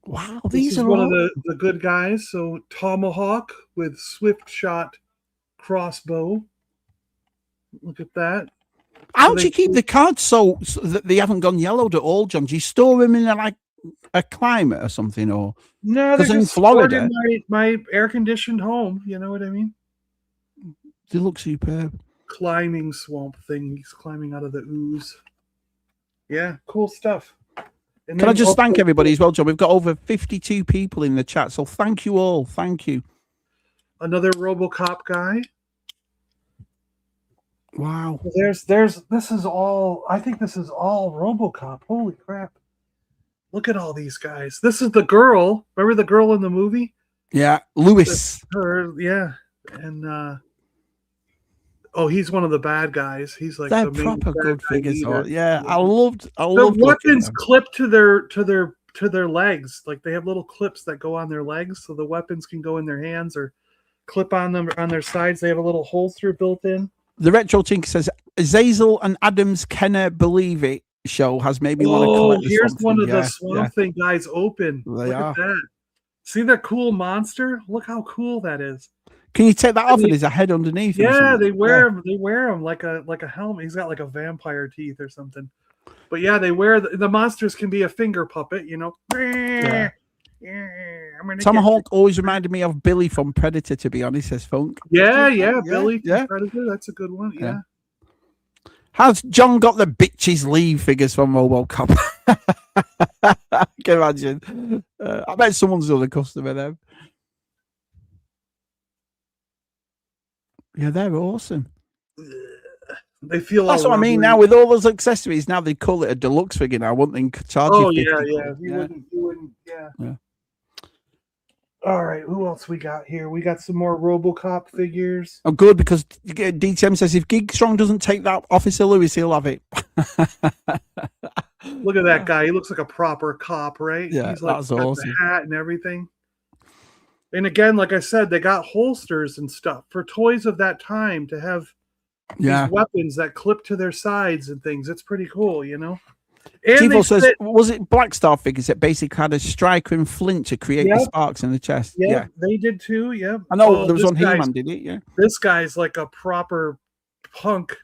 Wow, these are one all... of the good guys. So Tomahawk with Swift Shot crossbow. Look at that. How do you keep the cards so that they haven't gone yellowed at all, John? Do you store them in like a climate or something, or no? They're in just Florida, in my air conditioned home. You know what I mean? They look superb. Climbing Swamp Thing. He's climbing out of the ooze. Yeah, cool stuff. And Can I just thank everybody as well, John? We've got over 52 people in the chat, so thank you all. Thank you. Another RoboCop guy. Wow. This is all, I think this is all RoboCop. Holy crap. Look at all these guys. This is the girl. Remember the girl in the movie? Yeah, Lewis. Her, yeah. And he's one of the bad guys. He's like they're the proper good figures. Yeah. I loved the weapons clipped to their legs. Like they have little clips that go on their legs, so the weapons can go in their hands or clip on them on their sides. They have a little holster built in. The Retro Tinker says Zazel and Adam's Kenner Believe It show has made me want to collect the here's Swamp one Thing. of the Swamp Thing guys open. They Look are. at that. See that cool monster? Look how cool that is. Can you take that off and there's a head underneath? Yeah, they wear him. They wear him like a helmet. He's got like a vampire teeth or something. But yeah, they wear the monsters can be a finger puppet, you know. Yeah. Tomahawk always reminded me of Billy from Predator, to be honest, says Funk. Yeah, Billy from Predator. That's a good one. Yeah. Has John got the bitches leave figures from RoboCop? I can imagine. I bet someone's done a customer them. Yeah, they're awesome. They feel that's what I mean. Now with all those accessories, now they call it a deluxe figure. Now, wouldn't they charge you? You wouldn't. Yeah. All right, who else we got here? We got some more RoboCop figures. Oh, good, because DTM says if Geek Strong doesn't take that Officer Lewis, he'll have it. Look at that guy. He looks like a proper cop, right? Yeah, he's like, that's got awesome. The hat and everything. And again, like I said, they got holsters and stuff for toys of that time to have these weapons that clip to their sides and things. It's pretty cool, you know. And Tivo says, was it Black Star figures that basically had a striker and flint to create the sparks in the chest? Yeah, they did too. Yeah, I know there was one He-Man did it. Yeah, this guy's like a proper punk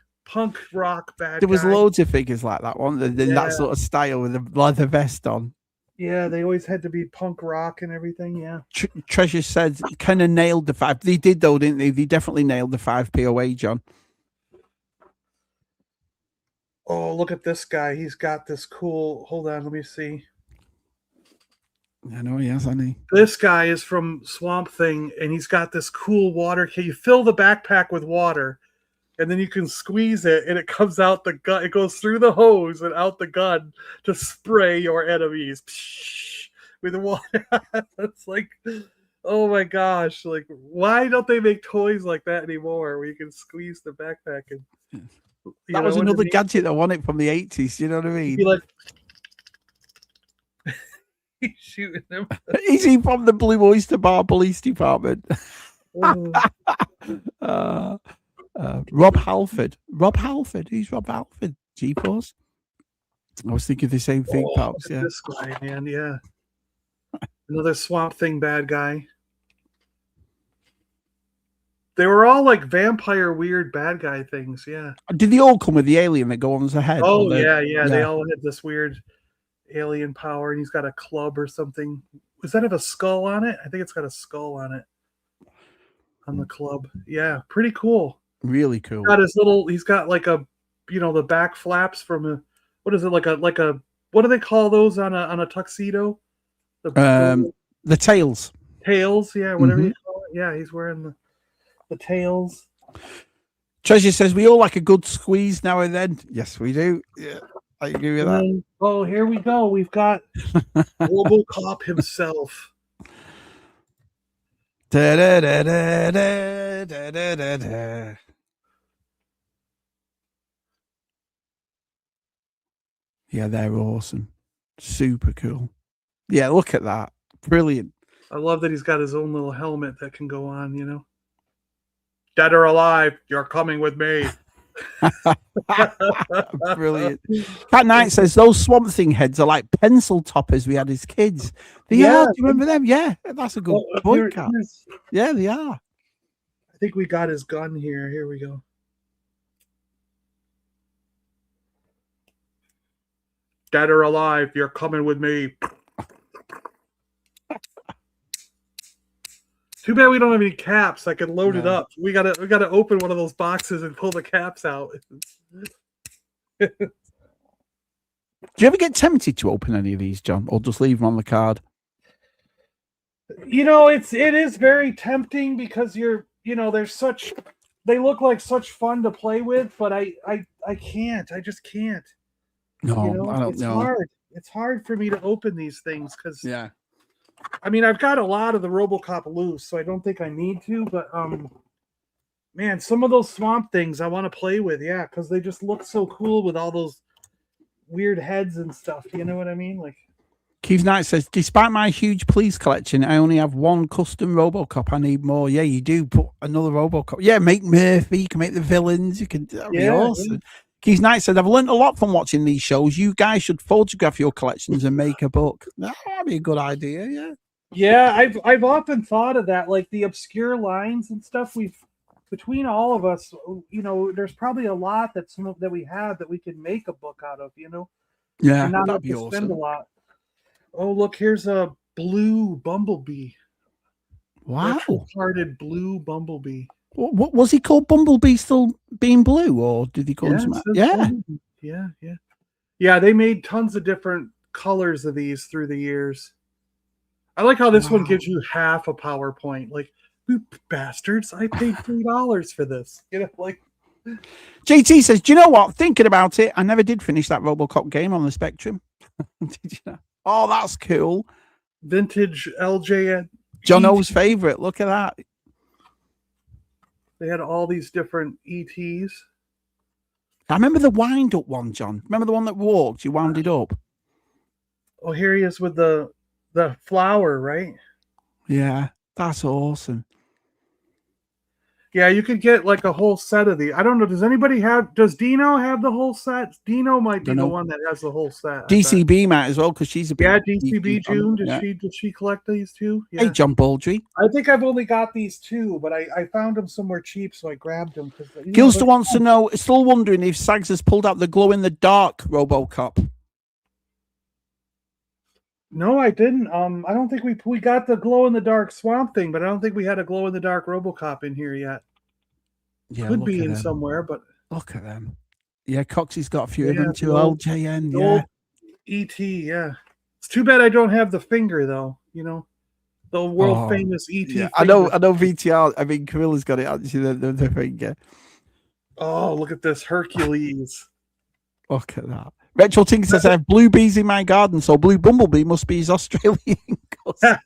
rock bad. There was loads of figures like that one in that sort of style with the leather vest on. Yeah, they always had to be punk rock and everything. Yeah. Treasure said, kind of nailed the 5. They did though, didn't they? They definitely nailed the 5 POA, John. Oh, look at this guy. He's got this cool. Hold on, let me see. I know he has, hasn't he? This guy is from Swamp Thing, and he's got this cool water. Can you fill the backpack with water, and then you can squeeze it, and it comes out the gun. It goes through the hose and out the gun to spray your enemies with the water. It's like, oh my gosh! Like, why don't they make toys like that anymore, where you can squeeze the backpack and that was another gadget I wanted from the 80s. You know what I mean? Like, he's shooting them. Is he from the Blue Oyster Bar Police Department? Rob Halford. Rob Halford. Who's Rob Halford? G-Force. I was thinking the same thing, Pops. Yeah. This guy, man. Yeah. Another Swamp Thing bad guy. They were all like vampire weird bad guy things, yeah. Did they all come with the alien that go on the head? Oh, yeah. They all had this weird alien power, and he's got a club or something. Does that have a skull on it? I think it's got a skull on it. On the club. Yeah, pretty cool. Really cool. He's got like a, the back flaps from a, what is it, like a what do they call those on a tuxedo? The tails. Tails, yeah, whatever you call it. Yeah, he's wearing the tails. Treasure says we all like a good squeeze now and then. Yes, we do. Yeah, I agree with that. Then, oh, here we go. We've got RoboCop himself. Da, da, da, da, da, da, da, da, da. Yeah, they're awesome. Super cool. Yeah, look at that. Brilliant. I love that he's got his own little helmet that can go on, you know. Dead or alive, you're coming with me. Brilliant. Cat Knight says those Swamp Thing heads are like pencil toppers we had as kids. They are. Do you remember them? Yeah, that's a good point, Cat. Yeah, they are. I think we got his gun here. Here we go. Dead or alive, you're coming with me. Too bad we don't have any caps. I could load it up. We gotta open one of those boxes and pull the caps out. Do you ever get tempted to open any of these, John, or just leave them on the card? You know, it is very tempting because they look like such fun to play with, but I can't. I just can't. No, you know, I don't it's know. hard. It's hard for me to open these things because yeah. I mean, I've got a lot of the RoboCop loose, so I don't think I need to. But man, some of those Swamp Things I want to play with, yeah, because they just look so cool with all those weird heads and stuff. You know what I mean? Like Keith Knight says, despite my huge police collection, I only have one custom RoboCop. I need more. Yeah, you do. Put another RoboCop. Yeah, make Murphy. You can make the villains. You can. That'd be awesome. Yeah. Keith Knight said, I've learned a lot from watching these shows. You guys should photograph your collections and make a book. That'd be a good idea, yeah. Yeah, I've often thought of that, like the obscure lines and stuff. Between all of us, you know, there's probably a lot that we have that we can make a book out of, you know. Yeah, and not that'd be have to awesome. spend a lot. Oh, look, here's a blue bumblebee. Wow. Hearted blue bumblebee. What was he called? Bumblebee still being blue, or did he call him something? Yeah. Yeah, they made tons of different colors of these through the years. I like how this one gives you half a PowerPoint. Like, you bastards, I paid $3 for this. You know, like JT says, do you know what? Thinking about it, I never did finish that RoboCop game on the Spectrum. Did you know? Oh, that's cool. Vintage LJN. John O's favorite. Look at that. They had all these different ETs. I remember the wind up one, John. Remember the one that walked? You wound it up. Oh, here he is with the flower, right? Yeah, that's awesome. Yeah, you could get like a whole set of these. I don't know. Does Dino have the whole set? Dino might be the one that has the whole set. DCB might as well, because she's a big DCB June. Did she collect these too? Yeah. Hey, John Baldry. I think I've only got these two, but I found them somewhere cheap, so I grabbed them. Gilster wants to know, still wondering if SAGS has pulled out the glow in the dark RoboCop. No, I didn't. I don't think we got the glow in the dark Swamp Thing, but I don't think we had a glow in the dark RoboCop in here yet. Yeah, could be in somewhere, but look at them. Yeah, Coxie's got a few of them too. LJN, yeah. ET, yeah. It's too bad I don't have the finger though. You know, the world famous ET. Yeah. I know VTR. I mean, Camilla's got it actually. The finger. Oh, look at this Hercules. Look at that. Retro Tinker says, I have blue bees in my garden, so Blue Bumblebee must be his Australian cousin.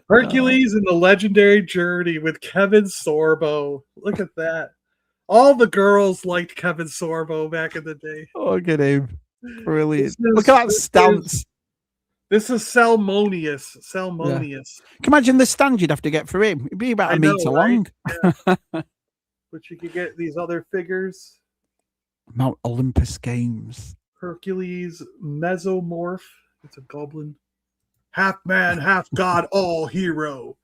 Hercules and the Legendary Journey with Kevin Sorbo. Look at that. All the girls liked Kevin Sorbo back in the day. Look at him. Brilliant. Look at that stance. This is Salmonius. Yeah. Can you imagine the stand you'd have to get for him? It'd be about a meter long. Yeah. But you could get these other figures. Mount Olympus Games. Hercules Mesomorph. It's a goblin. Half man, half god, all hero.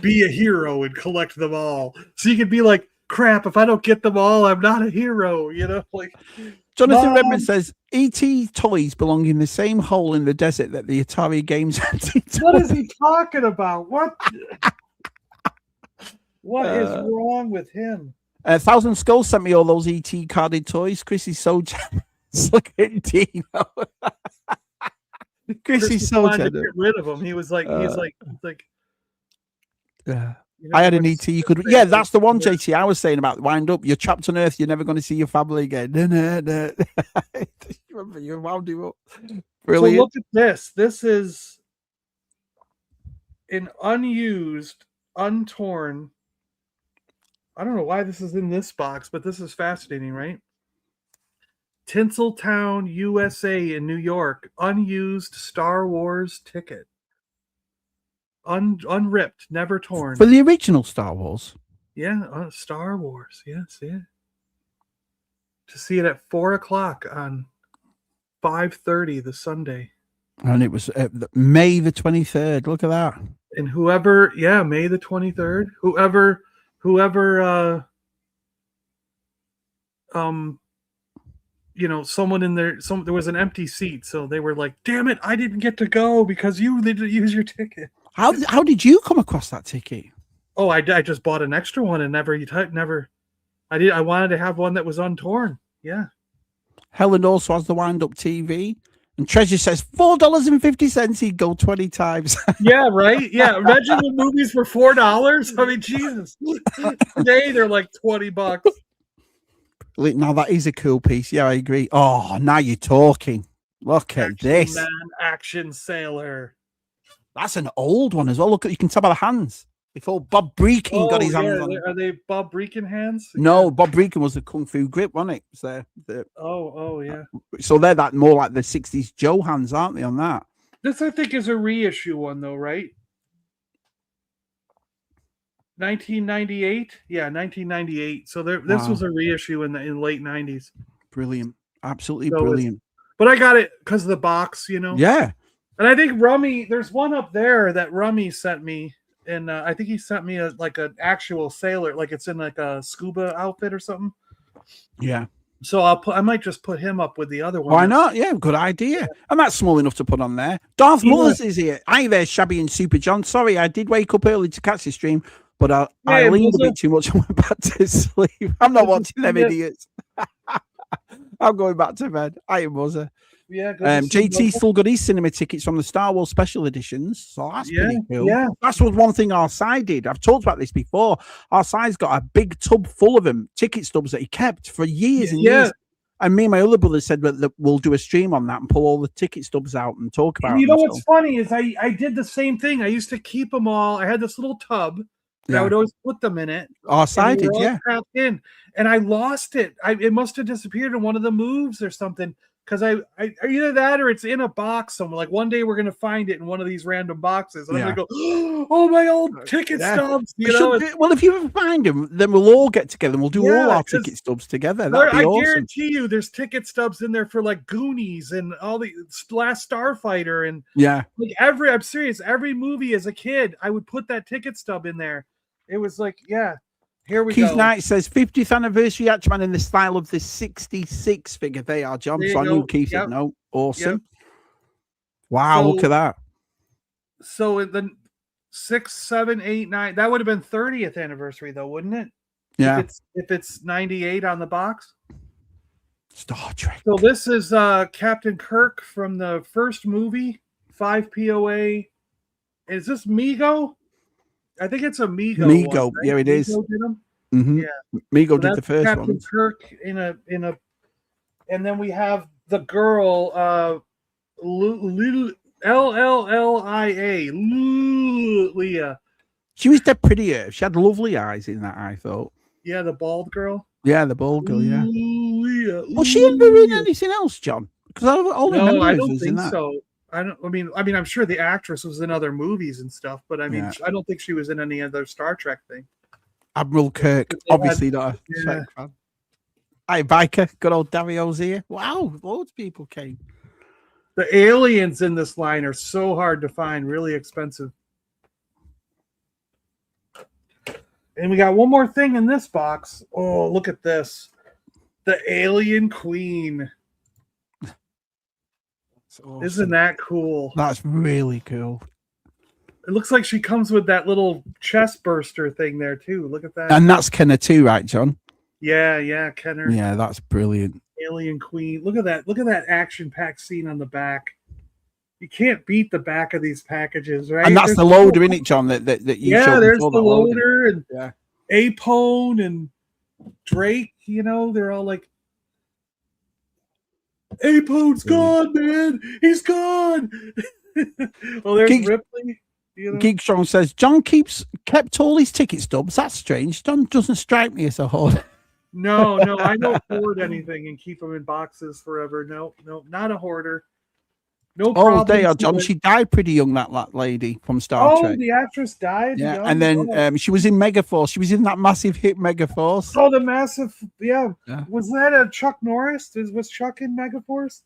Be a hero and collect them all. So you could be like, crap, if I don't get them all, I'm not a hero. You know, like Jonathan Redmond says, E.T. toys belong in the same hole in the desert that the Atari games had. What is he talking about? What is wrong with him? 1,000 Skulls sent me all those ET carded toys. Chris is so Look at Dino. Chris is so wanted to tender. get rid of him. He was like, he's like. Yeah. You know, I had an when ET. You could, yeah, that's the one, JT. I was saying about wind up. You're trapped on Earth. You're never going to see your family again. Remember, you wound him up. Brilliant. So look at this. This is an unused, untorn. I don't know why this is in this box, but this is fascinating, right? Tinseltown, USA in New York, unused Star Wars ticket. Unripped, never torn. For the original Star Wars? Yeah, Star Wars. Yes, yeah. To see it at 4 o'clock on 5:30 the Sunday. And it was May the 23rd. Look at that. And whoever, yeah, May the 23rd, whoever, you know, someone in there, there was an empty seat. So they were like, damn it, I didn't get to go because you didn't use your ticket. How did you come across that ticket? Oh, I just bought an extra one and never. I wanted to have one that was untorn. Yeah. Helen also has the wind-up TV. And Treasure says $4.50. He'd go 20 times. Yeah, right. Yeah, imagine the movies for $4. I mean, Jesus. Today they're like $20. Now that is a cool piece. Yeah, I agree. Oh, now you're talking. Look at this. Man, Action Sailor. That's an old one as well. Look, you can tell by the hands. Before Bob Breakin got his hands on it. Are they Bob Breakin hands? No, Yeah. Bob Breakin was the Kung Fu grip, wasn't it? So Yeah. So they're that more like the 60s Joe hands, aren't they, on that? This, I think, is a reissue one, though, right? 1998? Yeah, 1998. So this was a reissue in the late 90s. Brilliant. Absolutely So brilliant. But I got it because of the box, you know? Yeah. And I think Rummy, there's one up there that Rummy sent me. And I think he sent me an actual sailor, like it's in like a scuba outfit or something. Yeah. So I might just put him up with the other one. Why not? Yeah, good idea. Yeah. And that's small enough to put on there. Darth Mullers is here. Hi there, Shabby and Super John. Sorry, I did wake up early to catch the stream, but I leaned a bit too much and went back to sleep. I'm not watching them idiots. I'm going back to bed. I am Muzzer. Yeah, JT still got his cinema tickets from the Star Wars special editions, so that's pretty cool. Yeah, that's one thing our side did. I've talked about this before. Our side's got a big tub full of them, ticket stubs that he kept for years and years. And me and my other brother said that we'll do a stream on that and pull all the ticket stubs out and talk about. You know what's funny is I did the same thing. I used to keep them all. I had this little tub. I would always put them in it. Our side did, packed in, and I lost it. It must have disappeared in one of the moves or something. Because I either that or it's in a box somewhere. Like one day we're gonna find it in one of these random boxes, and I'm gonna go, "Oh, my old ticket stubs!" You know. Well, if you ever find them, then we'll all get together and we'll do all our ticket stubs together. That'd be awesome. Guarantee you, there's ticket stubs in there for like Goonies and all the Last Starfighter and like I'm serious. Every movie as a kid, I would put that ticket stub in there. It was like, here we go. Keith Knight says 50th anniversary Hatchman in the style of the 66 figure. They are, John. So I knew Keith would know. Awesome. Yep. Wow, look at that. So the 6, 7, 8, 9, that would have been 30th anniversary though, wouldn't it? Yeah. If it's 98 on the box. Star Trek. So this is Captain Kirk from the first movie, 5 POA. Is this Mego? I think it's a Mego. Mego, one, right? Yeah, it is. Mego did them? Mm-hmm. Yeah, Mego did the first Captain one. Kirk in a, and then we have the girl, Llia. Leah. She was dead pretty. She had lovely eyes in that. I thought. Yeah, the bald girl. Yeah, the bald girl. Yeah. Leah. Was she ever in anything else, John? Because I don't think so. I mean, I'm sure the actress was in other movies and stuff, but I mean, I don't think she was in any other Star Trek thing. Admiral Kirk, obviously not a Trek fan. Hi, Biker. Good old Dario's here. Wow, loads of people came. The aliens in this line are so hard to find, really expensive. And we got one more thing in this box. Oh, look at this. The Alien Queen. Awesome. Isn't that cool? That's really cool. It looks like she comes with that little chest burster thing there too. Look at that. And that's Kenner too, right, John? Yeah, Kenner. Yeah, that's brilliant. Alien Queen. Look at that. Look at that action-packed scene on the back. You can't beat the back of these packages, right? And that's the loader, isn't it, John? That you showed. Yeah, there's before, the that loader and yeah. Apone and Drake. You know, they're all like, Apone's gone, man. He's gone. Well, there's Ripley. You know? Geek Strong says John kept all his ticket stubs. That's strange. John doesn't strike me as a hoarder. No, I don't hoard anything and keep them in boxes forever. No, not a hoarder. No problem. Oh, they are, John. She died pretty young, that lady from Star Trek. Oh, the actress died? Yeah, young? and then she was in Megaforce. She was in that massive hit Megaforce. Oh, the massive, yeah. Was that a Chuck Norris? Was Chuck in Megaforce?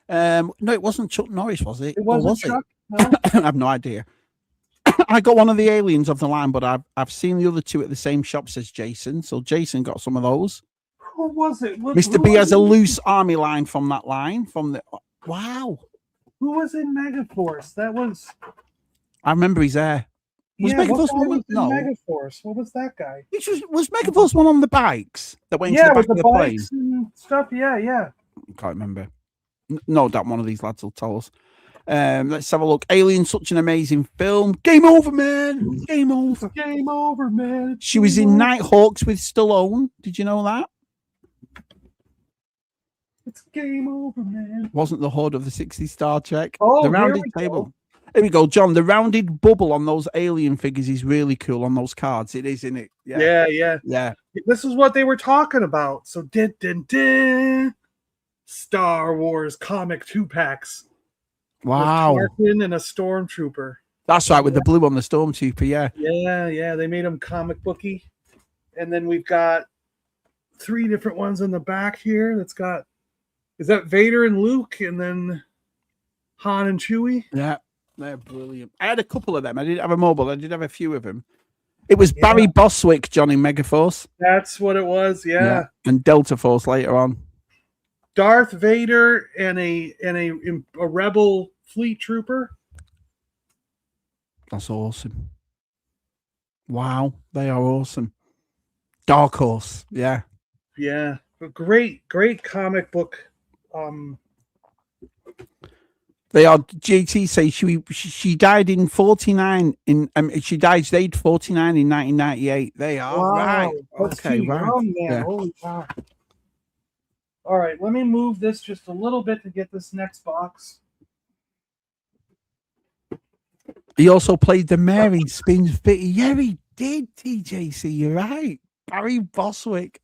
No, it wasn't Chuck Norris, was it? It wasn't was Chuck? It? No? I have no idea. I got one of the aliens of the line, but I've seen the other two at the same shop, says Jason. So Jason got some of those. Who was it? Mr. B has a loose army line from that line. Wow. Who was in Megaforce? That was. I remember he's there. Was Megaforce one? No. Megaforce. What was that guy? Was Megaforce one on the bikes that went into the back of the bikes plane? And stuff. Yeah. Can't remember. No doubt one of these lads will tell us. Let's have a look. Alien, such an amazing film. Game over, man. Game over. Game over, man. She was in Nighthawks with Stallone. Did you know that? It's game over, man. Wasn't the Horde of the 60s Star Trek? Oh, the rounded table. Here we go, John. The rounded bubble on those alien figures is really cool on those cards. It is, isn't it? Yeah. This is what they were talking about. So, Star Wars comic 2-packs. Wow. Tarkin and a stormtrooper. That's right, with the blue on the stormtrooper, yeah. Yeah. They made them comic booky. And then we've got 3 different ones in the back here. That's got, is that Vader and Luke? And then Han and Chewie? Yeah, they're brilliant. I had a couple of them. I didn't have a mobile. I did have a few of them. It was Barry Boswick, John, in Megaforce. That's what it was, yeah. And Delta Force later on. Darth Vader and a rebel fleet trooper. That's awesome. Wow, they are awesome. Dark Horse, yeah. Yeah, a great comic book. They are. JT says she died in 49. She died aged 49 in 1998. They are right. Okay, right. Yeah. Holy cow. All right, let me move this just a little bit to get this next box. He also played the mayor in Spin City. Yeah, he did, TJC. You're right. Barry Boswick.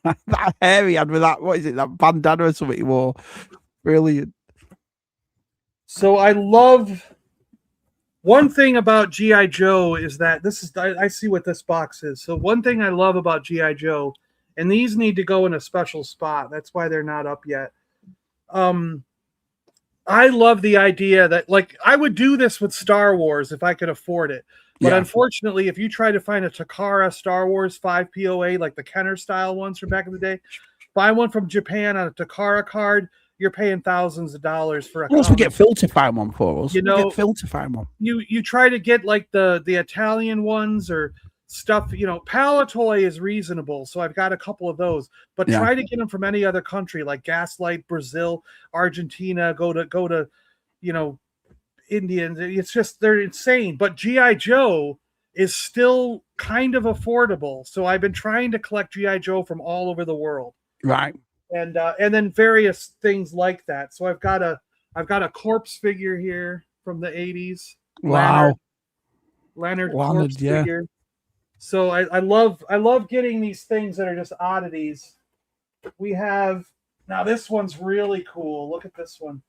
That hair he had with that, what is it, that bandana or something he wore. Brilliant. So I love, one thing about G.I. Joe is that I see what this box is. So one thing I love about G.I. Joe, and these need to go in a special spot. That's why they're not up yet. I love the idea that, like, I would do this with Star Wars if I could afford it. But unfortunately, if you try to find a Takara Star Wars 5 POA, like the Kenner style ones from back in the day, buy one from Japan on a Takara card, you're paying thousands of dollars for a comic. We get Phil to find one for us. You know, Phil to find one. You try to get like the Italian ones or stuff, you know, Palatoy is reasonable, so I've got a couple of those. But try to get them from any other country, like Gaslight, Brazil, Argentina, go to, you know, Indians. It's just, they're insane. But G.I. Joe is still kind of affordable, so I've been trying to collect G.I. Joe from all over the world. Right. And then various things like that. So I've got a corpse figure here from the 80s. Wow. Leonard corpse figure. So I love getting these things that are just oddities. We have, now this one's really cool. Look at this one.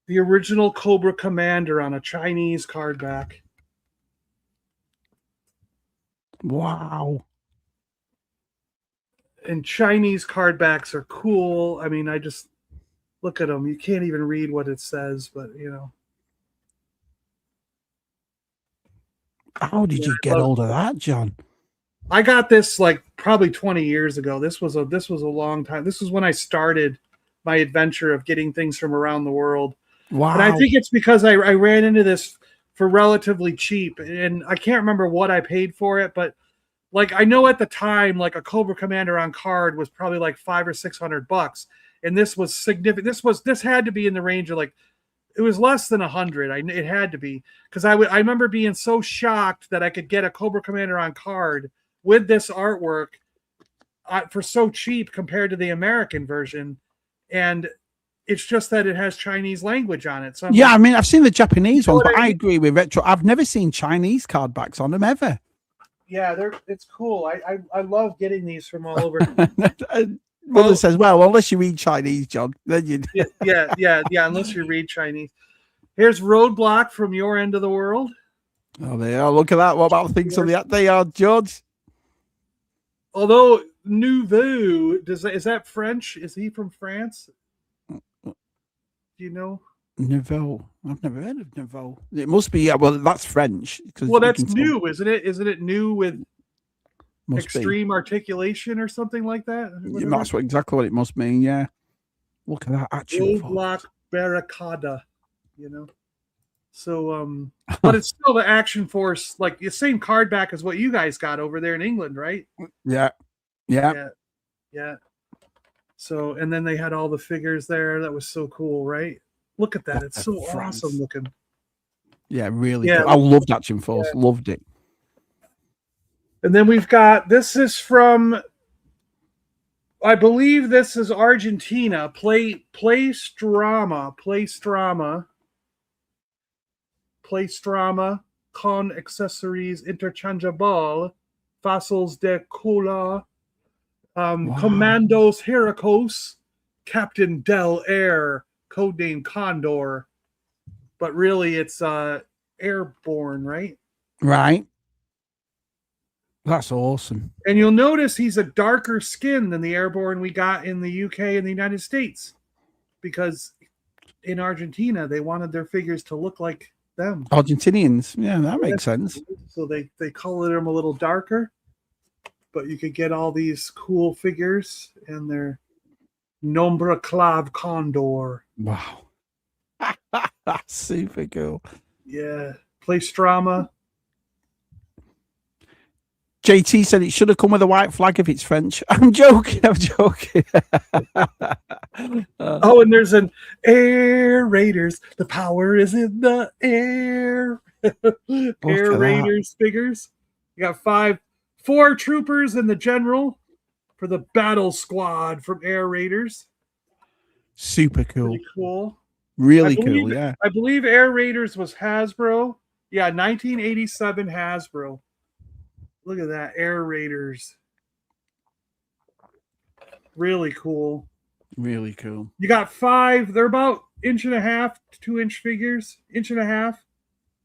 The original Cobra Commander on a Chinese card back. Wow. And Chinese card backs are cool. I mean, I just look at them. You can't even read what it says, but you know. How did you get hold of that, John? I got this like probably 20 years ago. This was a long time. This was when I started my adventure of getting things from around the world. Wow. And I think it's because I ran into this for relatively cheap, and I can't remember what I paid for it, but like I know at the time, like a Cobra Commander on card was probably like $500 or $600, and this was significant. This had to be in the range of like, it was less than 100. It had to be, because I remember being so shocked that I could get a Cobra Commander on card with this artwork for so cheap compared to the American version, and it's just that it has Chinese language on it. So yeah, like, I mean, I've seen the Japanese ones, but I agree with retro. I've never seen Chinese card backs on them ever. Yeah, it's cool. I love getting these from all over. Mother says, well, unless you read Chinese, John, then you. yeah. Unless you read Chinese. Here's Roadblock from your end of the world. Oh, they are. Look at that. What about things on the? They are, George. Although Nouveau, is that French? Is he from France? Do you know? Nouveau. I've never heard of Nouveau. It must be. Yeah, well, that's French. Well, that's new, isn't it? Isn't it new with extreme be articulation or something like that? Yeah, that's exactly what it must mean. Yeah. Look at that action. Roadblock Barricada, you know. So, but it's still the Action Force, like the same card back as what you guys got over there in England, right? Yeah. So, and then they had all the figures there. That was so cool, right? Look at that. It's so awesome looking. Yeah, really cool. I loved Action Force. Yeah. Loved it. And then we've got, this is from, I believe this is Argentina. Playstrama con accessories interchangeable, fossils de cola, Commandos Heracos, Captain Del Air, codename Condor, but really it's Airborne, right? Right. That's awesome. And you'll notice he's a darker skin than the Airborne we got in the UK and the United States, because in Argentina they wanted their figures to look like them. Argentinians, yeah, that makes sense. So they colored them a little darker, but you could get all these cool figures, and they're Nombre Clave Condor. Wow. Super cool. Yeah. Playstrama. JT said it should have come with a white flag if it's French. I'm joking. Oh, and there's an Air Raiders. The power is in the air. Air Raiders figures. You got four troopers and the general for the battle squad from Air Raiders. Super cool. Pretty cool. Really cool, yeah. I believe Air Raiders was Hasbro. Yeah, 1987 Hasbro. Look at that, Air Raiders. Really cool. Really cool. You got 5. They're about 1.5 to 2 inch figures. 1.5.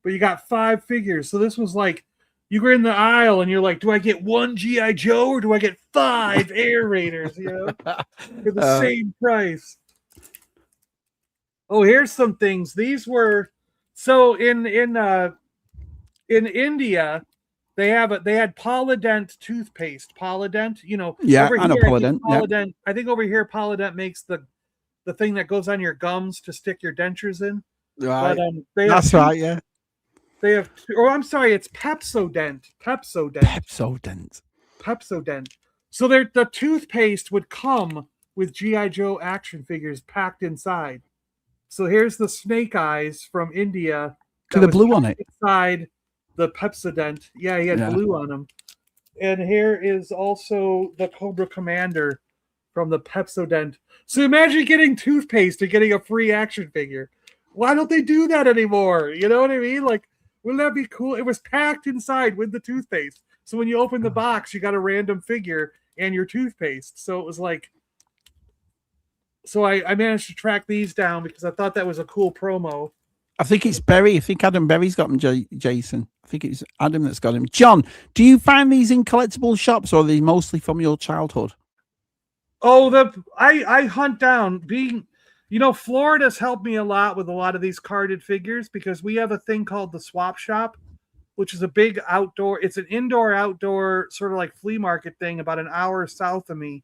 But you got 5 figures. So this was like, you were in the aisle and you're like, do I get 1 G.I. Joe or do I get 5 Air Raiders? You know, for the same price. Oh, here's some things. These were, so in India, they had Polydent toothpaste. Polydent, you know. Yeah, I know Polydent. Polydent. I think over here Polydent makes the thing that goes on your gums to stick your dentures in. Right. But, that's right. Yeah. They have. I'm sorry. It's Pepsodent. Pepsodent. So the toothpaste would come with G.I. Joe action figures packed inside. So here's the Snake Eyes from India. To the blue on it. Inside the Pepsodent. Yeah, he had blue on him. And here is also the Cobra Commander from the Pepsodent. So imagine getting toothpaste and getting a free action figure. Why don't they do that anymore? You know what I mean? Like, wouldn't that be cool? It was packed inside with the toothpaste. So when you open the box, you got a random figure and your toothpaste. So it was like, so I managed to track these down because I thought that was a cool promo. I think it's Berry. I think Adam Berry's got them, Jason. I think it's Adam that's got him. John, do you find these in collectible shops or are they mostly from your childhood? Oh, I hunt down. Florida's helped me a lot with a lot of these carded figures because we have a thing called the Swap Shop, which is a big outdoor, it's an indoor-outdoor sort of like flea market thing about an hour south of me.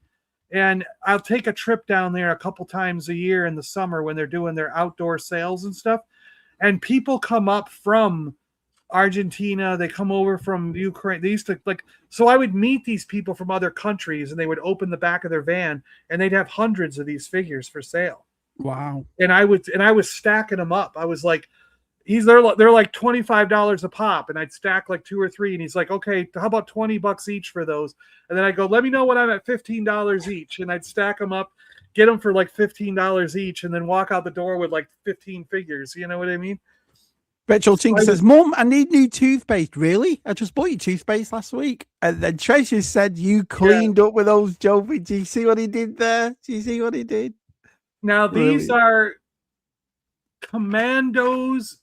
And I'll take a trip down there a couple times a year in the summer when they're doing their outdoor sales and stuff. And people come up from Argentina. They come over from Ukraine. They used to so I would meet these people from other countries, and they would open the back of their van, and they'd have hundreds of these figures for sale. Wow. And I was stacking them up. I was like, they're like $25 a pop, and I'd stack like 2 or 3, and he's like, okay, how about $20 each for those? And then I go, let me know when I'm at $15 each, and I'd stack them up, get them for like $15 each, and then walk out the door with like 15 figures. You know what I mean? Rachel Tinker says, Mum, I need new toothpaste. Really? I just bought you toothpaste last week. And then Treasure said you cleaned up with those Jovi. Do you see what he did there? Do you see what he did? Now, these are Commandos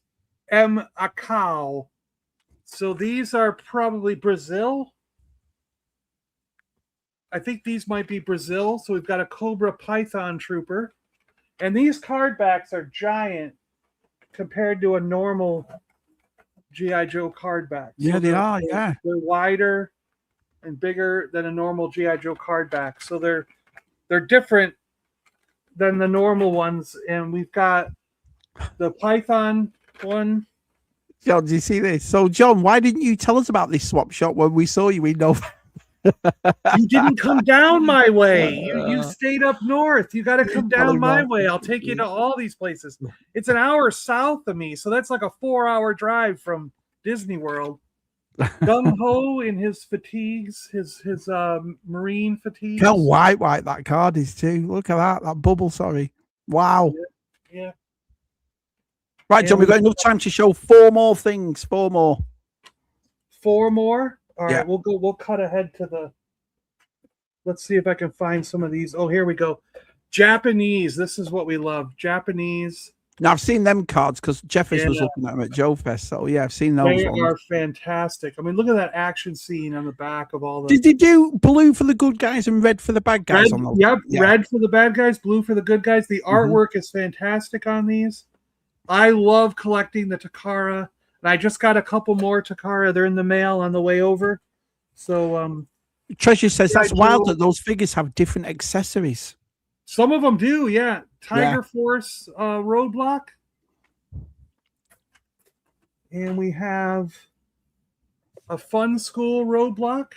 M. Acau. So these are probably Brazil. I think these might be Brazil. So we've got a Cobra Python Trooper. And these card backs are giant compared to a normal G.I. Joe card back. Yeah, So they are, yeah. They're wider and bigger than a normal G.I. Joe card back. So they're different than the normal ones. And we've got the Python one. John, do you see this? So, John, why didn't you tell us about this swap shop when we saw you in November? You didn't come down my way. You stayed up north. You got to come down my way. I'll take you to all these places. It's an hour south of me, so that's like a 4-hour drive from Disney World. Gung Ho in his fatigues, his marine fatigues. How white that card is too. Look at that bubble. Sorry. Wow. Yeah. Right, John. We've got enough time to show 4 more things. 4 more. 4 more. All right, Yeah. we'll cut ahead to the. Let's see if I can find some of these. Oh, here we go. Japanese. This is what we love. Japanese. Now I've seen them cards because Jeffers was looking at them at Joe Fest. So yeah, I've seen those. They ones. are fantastic. I mean, look at that action scene on the back of all the. Did they do blue for the good guys and red for the bad guys? Red, on those? yep, Yeah. red for the bad guys, blue for the good guys. The artwork is fantastic on these. I love collecting the Takara, and I just got a couple more Takara. They're in the mail on the way over. So Treasure says that's wild that those figures have different accessories. some of them do, yeah. Tiger Force roadblock. And we have a Fun School roadblock.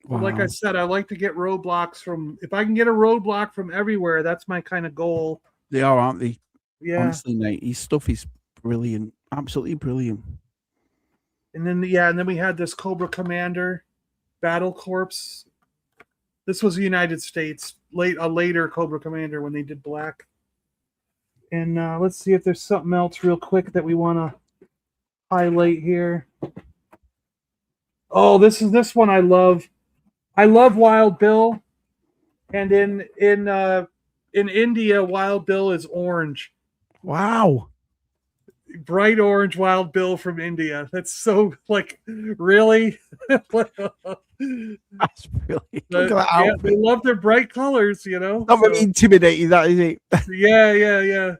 Wow. Like I said, I like to get roadblocks from, if I can get a roadblock from everywhere, that's my kind of goal. They are, aren't they? Yeah. Honestly, Nate, his stuff is brilliant. Absolutely brilliant. And then, and then we had this Cobra Commander Battle Corps. This was the United States, a later Cobra Commander when they did black. And let's see if there's something else real quick that we want to highlight here. Oh, this one I love. I love Wild Bill. And in India, Wild Bill is orange. Wow. Bright orange Wild Bill from India. That's so really. That's brilliant. Look at that outfit. They love their bright colors, Not very intimidating, that is it. Yeah.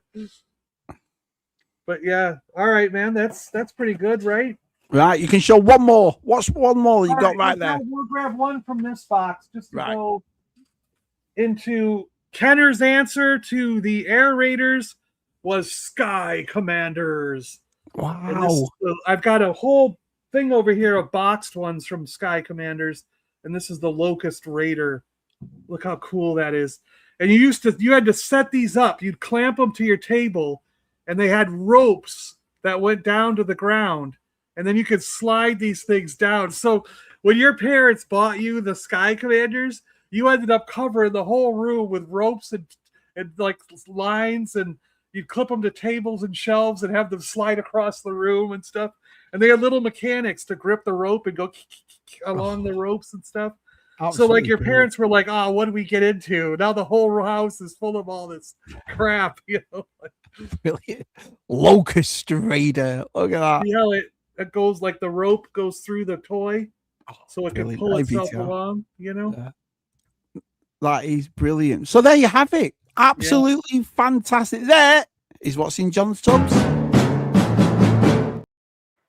But yeah, all right, man. That's pretty good, right? Right, you can show one more. What's one more you got right there? We'll grab one from this box just to go into Kenner's answer to the Air Raiders was Sky Commanders. Wow. I've got a whole thing over here of boxed ones from Sky Commanders, and this is the Locust Raider. Look how cool that is. And you had to set these up. You'd clamp them to your table, and they had ropes that went down to the ground, and then you could slide these things down. So when your parents bought you the Sky Commanders, you ended up covering the whole room with ropes and lines, and you'd clip them to tables and shelves and have them slide across the room and stuff. And they had little mechanics to grip the rope and go along the ropes and stuff. Absolutely so your parents were like, "Oh, what did we get into? Now the whole house is full of all this crap." Brilliant. Locust Raider. Look at that. See how it goes, like the rope goes through the toy, so it can pull itself along. That is brilliant. So there you have it. Absolutely fantastic. There is what's in John's tubs.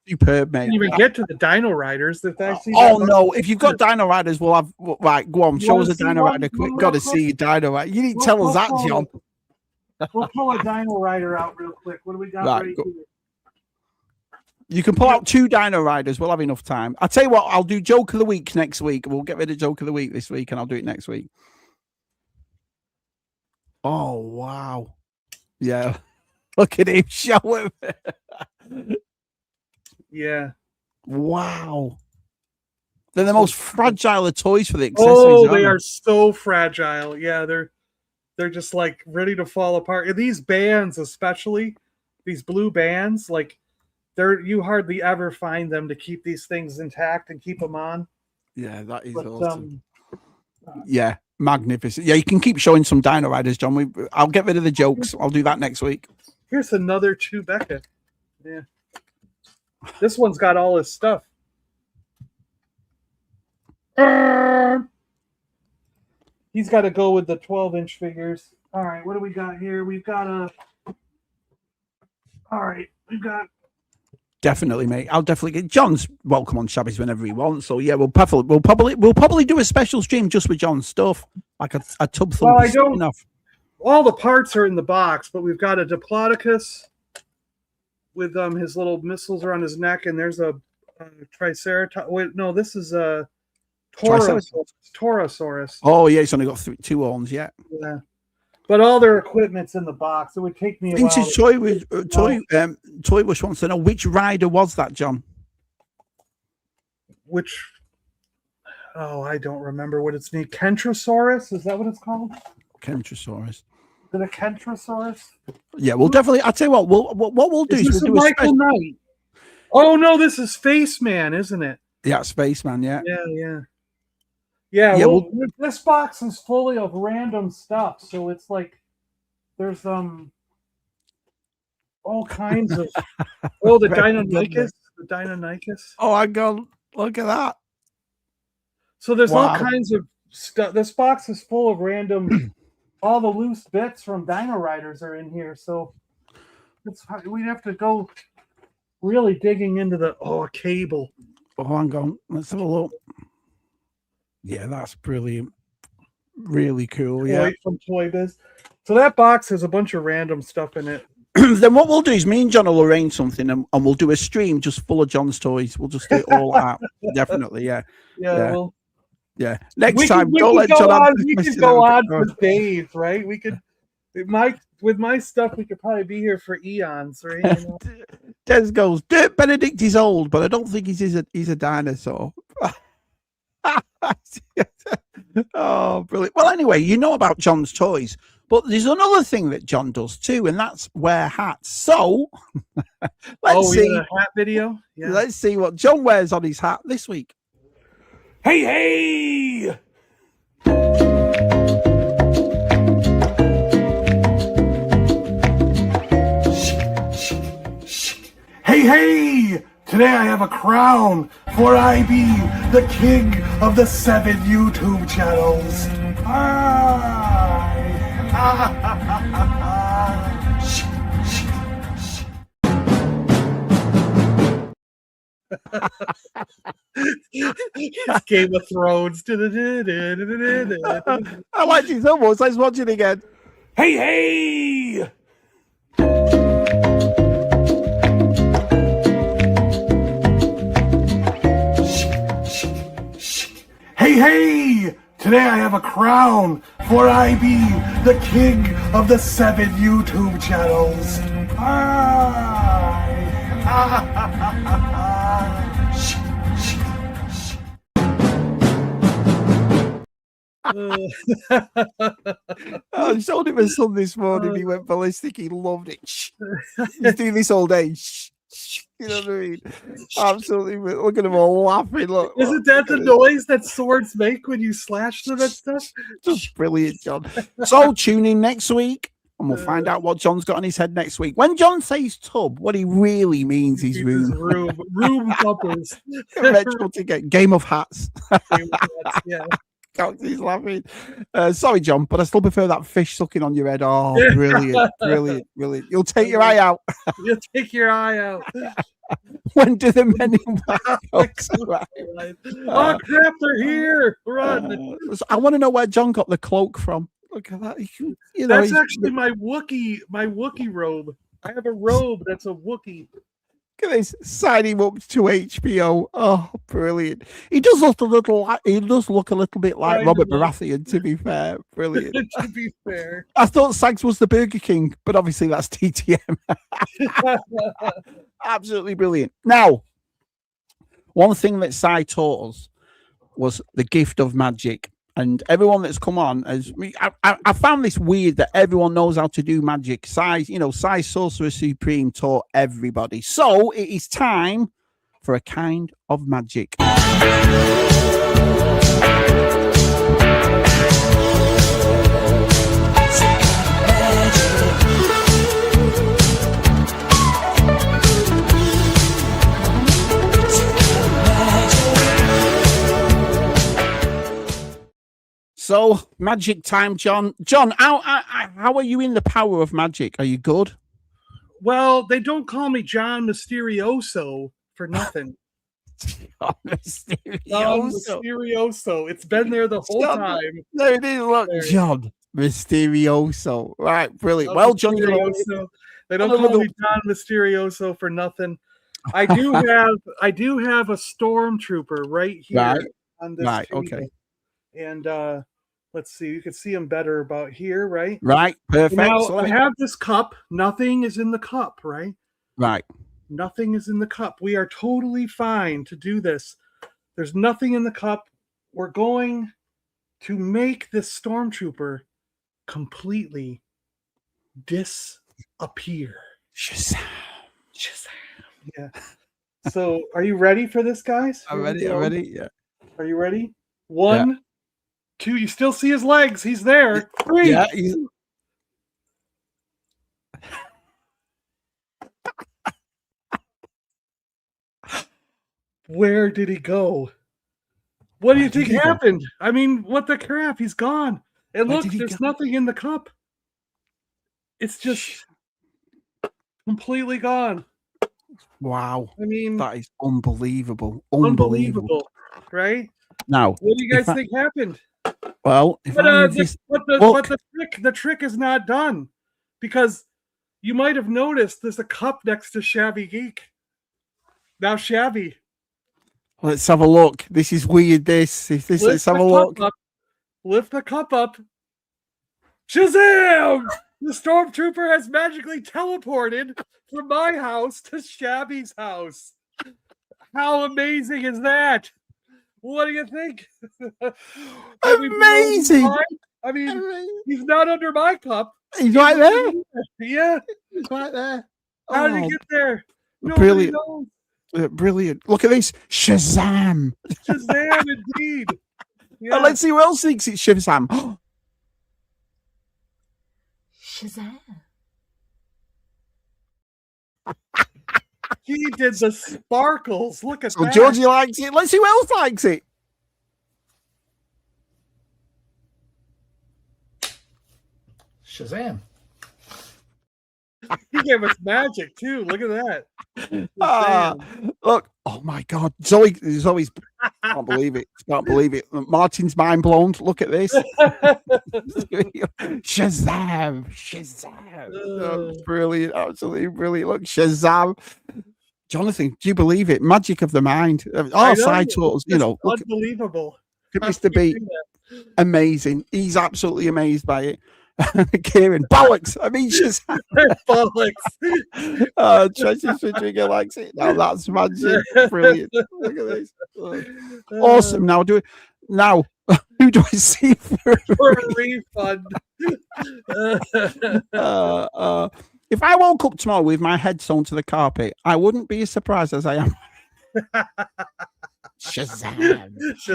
Superb, mate. You didn't even get to the Dino Riders. No! If you've got Dino Riders, we'll have. Right, go on. Show us a Dino Rider quick. Got to see a Dino Rider. You didn't tell us that, John. We'll pull a Dino Rider out real quick. What do we got right here? You can pull out 2 Dino Riders. We'll have enough time. I'll tell you what, I'll do Joke of the Week next week. We'll get rid of Joke of the Week this week, and I'll do it next week. Oh, wow. Yeah. Look at him. Show him. Yeah. Wow. They're the most fragile of toys for the accessories. Oh, they are so fragile. Yeah, they're just like ready to fall apart. And these bands, especially these blue bands, like you hardly ever find them to keep these things intact and keep them on. Yeah, that is awesome. Yeah, magnificent. Yeah, you can keep showing some Dino Riders, John. I'll get rid of the jokes. I'll do that next week. Here's another Chewbacca. Yeah. This one's got all his stuff. He's got to go with the 12-inch figures. All right, what do we got here? We've got Definitely, mate. I'll definitely get John's welcome on Shabby's whenever he wants. So yeah, we'll probably do a special stream just with John's stuff, like a Tub Thumpers. Well, I don't. All the parts are in the box, but we've got a Diplodocus with his little missiles around his neck, and there's a Triceratops. Wait, no, this is a Torosaurus. Oh yeah, it's only got 2 horns. Yeah. Yeah. But all their equipment's in the box. It would take me a while. Toy Wish wants to know which rider was that, John? Which? Oh, I don't remember what it's named. Kentrosaurus? Is that what it's called? Kentrosaurus. Is it a Kentrosaurus? Yeah, we'll definitely. I'll tell you what we'll do is we'll do Michael Knight. Oh no, this is Spaceman, isn't it? Yeah, Spaceman. Yeah. Yeah. Well, this box is fully of random stuff, so it's like there's all kinds of the Deinonychus. Oh, I go look at that. So there's all kinds of stuff. This box is full of random. All the loose bits from Dino Riders are in here, so we'd have to go really digging into a cable. Oh, hang on. Let's have a look. Yeah, that's brilliant. Really cool. Yeah. From Toy Biz. So that box has a bunch of random stuff in it. Then what we'll do is me and John will arrange something and we'll do a stream just full of John's toys. We'll just do it all out. Definitely. Yeah. Yeah. Well, yeah. Next time, don't let John. We could go on for days, right? We could. With my stuff, we could probably be here for eons, right? You know? Des goes, Dirt Benedict is old, but I don't think he's a dinosaur. Oh, brilliant. Well, anyway, you know about John's toys, but there's another thing that John does too, and that's wear hats. So let's see a hat video. Yeah. Let's see what John wears on his hat this week. Hey, hey! Hey, hey! Today I have a crown, for I be the king of the 7 YouTube channels. Game of Thrones. I like it almost. Let's watch it again. Hey, hey! Hey, hey! Today I have a crown, for I be the king of the 7 YouTube channels. I showed him a son this morning. He went ballistic. He loved it. He's doing this all day. You know what I mean? Absolutely. Look at them all laughing. Look, isn't that the noise that swords make when you slash them and stuff? Just brilliant, John. So tune in next week and we'll find out what John's got on his head next week. When John says tub, what he really means is room. Room thumpers. Retro ticket. Game of hats. Yeah. He's laughing. Sorry, John, but I still prefer that fish sucking on your head. Oh, brilliant, brilliant, brilliant. You'll take your eye out. You'll take your eye out. When do the men in black arrive? Oh, crap, they're here. Run. I want to know where John got the cloak from. Look at that. You know, that's actually my Wookiee robe. I have a robe that's a Wookiee. Look at this. Sign him up to HBO. Oh, brilliant. He does look a little bit like Robert Baratheon, to be fair. Brilliant. To be fair. I thought SAGS was the Burger King, but obviously that's TTM. Absolutely brilliant. Now, one thing that Si taught us was the gift of magic. And everyone that's come on, I found this weird that everyone knows how to do magic. Si Sorcerer Supreme taught everybody. So it is time for a kind of magic. So, magic time, John. John, how are you in the power of magic? Are you good? Well, they don't call me John Mysterioso for nothing. John Mysterioso. John Mysterioso. It's been there the whole time. There it is. Look, there. John Mysterioso. Right, brilliant. Well, John, they don't call me John Mysterioso for nothing. I do have a stormtrooper right here on this table. Okay. And let's see, you can see him better about here, right? Right, perfect. Now, I have this cup. Nothing is in the cup, right? Right. Nothing is in the cup. We are totally fine to do this. There's nothing in the cup. We're going to make this stormtrooper completely disappear. Shazam. Yeah. So, are you ready for this, guys? I'm ready. Yeah. Are you ready? 1, 2. You still see his legs. He's there. 3. Yeah. Where did he go? What do you think happened? I mean, what the crap? He's gone. And look, there's nothing in the cup. It's just completely gone. Wow. I mean, that is unbelievable. Right? Now, what do you guys think happened? Well, the trick is not done, because you might have noticed there's a cup next to Shabby Geek. Now, Shabby, let's have a look. This is weird. Let's have a look. Lift the cup up. Shazam! The stormtrooper has magically teleported from my house to Shabby's house. How amazing is that? What do you think? Amazing! I mean, he's not under my cup. He's right there. Yeah, he's right there. How did he get there? Brilliant. Brilliant. Look at this. Shazam. Shazam, indeed. Yeah. Let's see who else thinks it's Shazam. Shazam. He did the sparkles. Look at that. So Georgie likes it. Let's see who else likes it. Shazam. He gave us magic too. Look at that. Look. Oh my God. Zoe's can't believe it. Can't believe it. Martin's mind blown. Look at this. Shazam. Brilliant. Absolutely brilliant. Look, Shazam. Jonathan, do you believe it? Magic of the mind. Side totals, look, unbelievable. Mr. B, amazing. He's absolutely amazed by it. Kieran, bollocks. I mean, Shazam. Bollocks. Treasure Trigger likes it. Now that's magic. Brilliant. Look at this. Awesome. Now who do I see for a refund? If I woke up tomorrow with my head sewn to the carpet, I wouldn't be as surprised as I am. Shazam. Yes.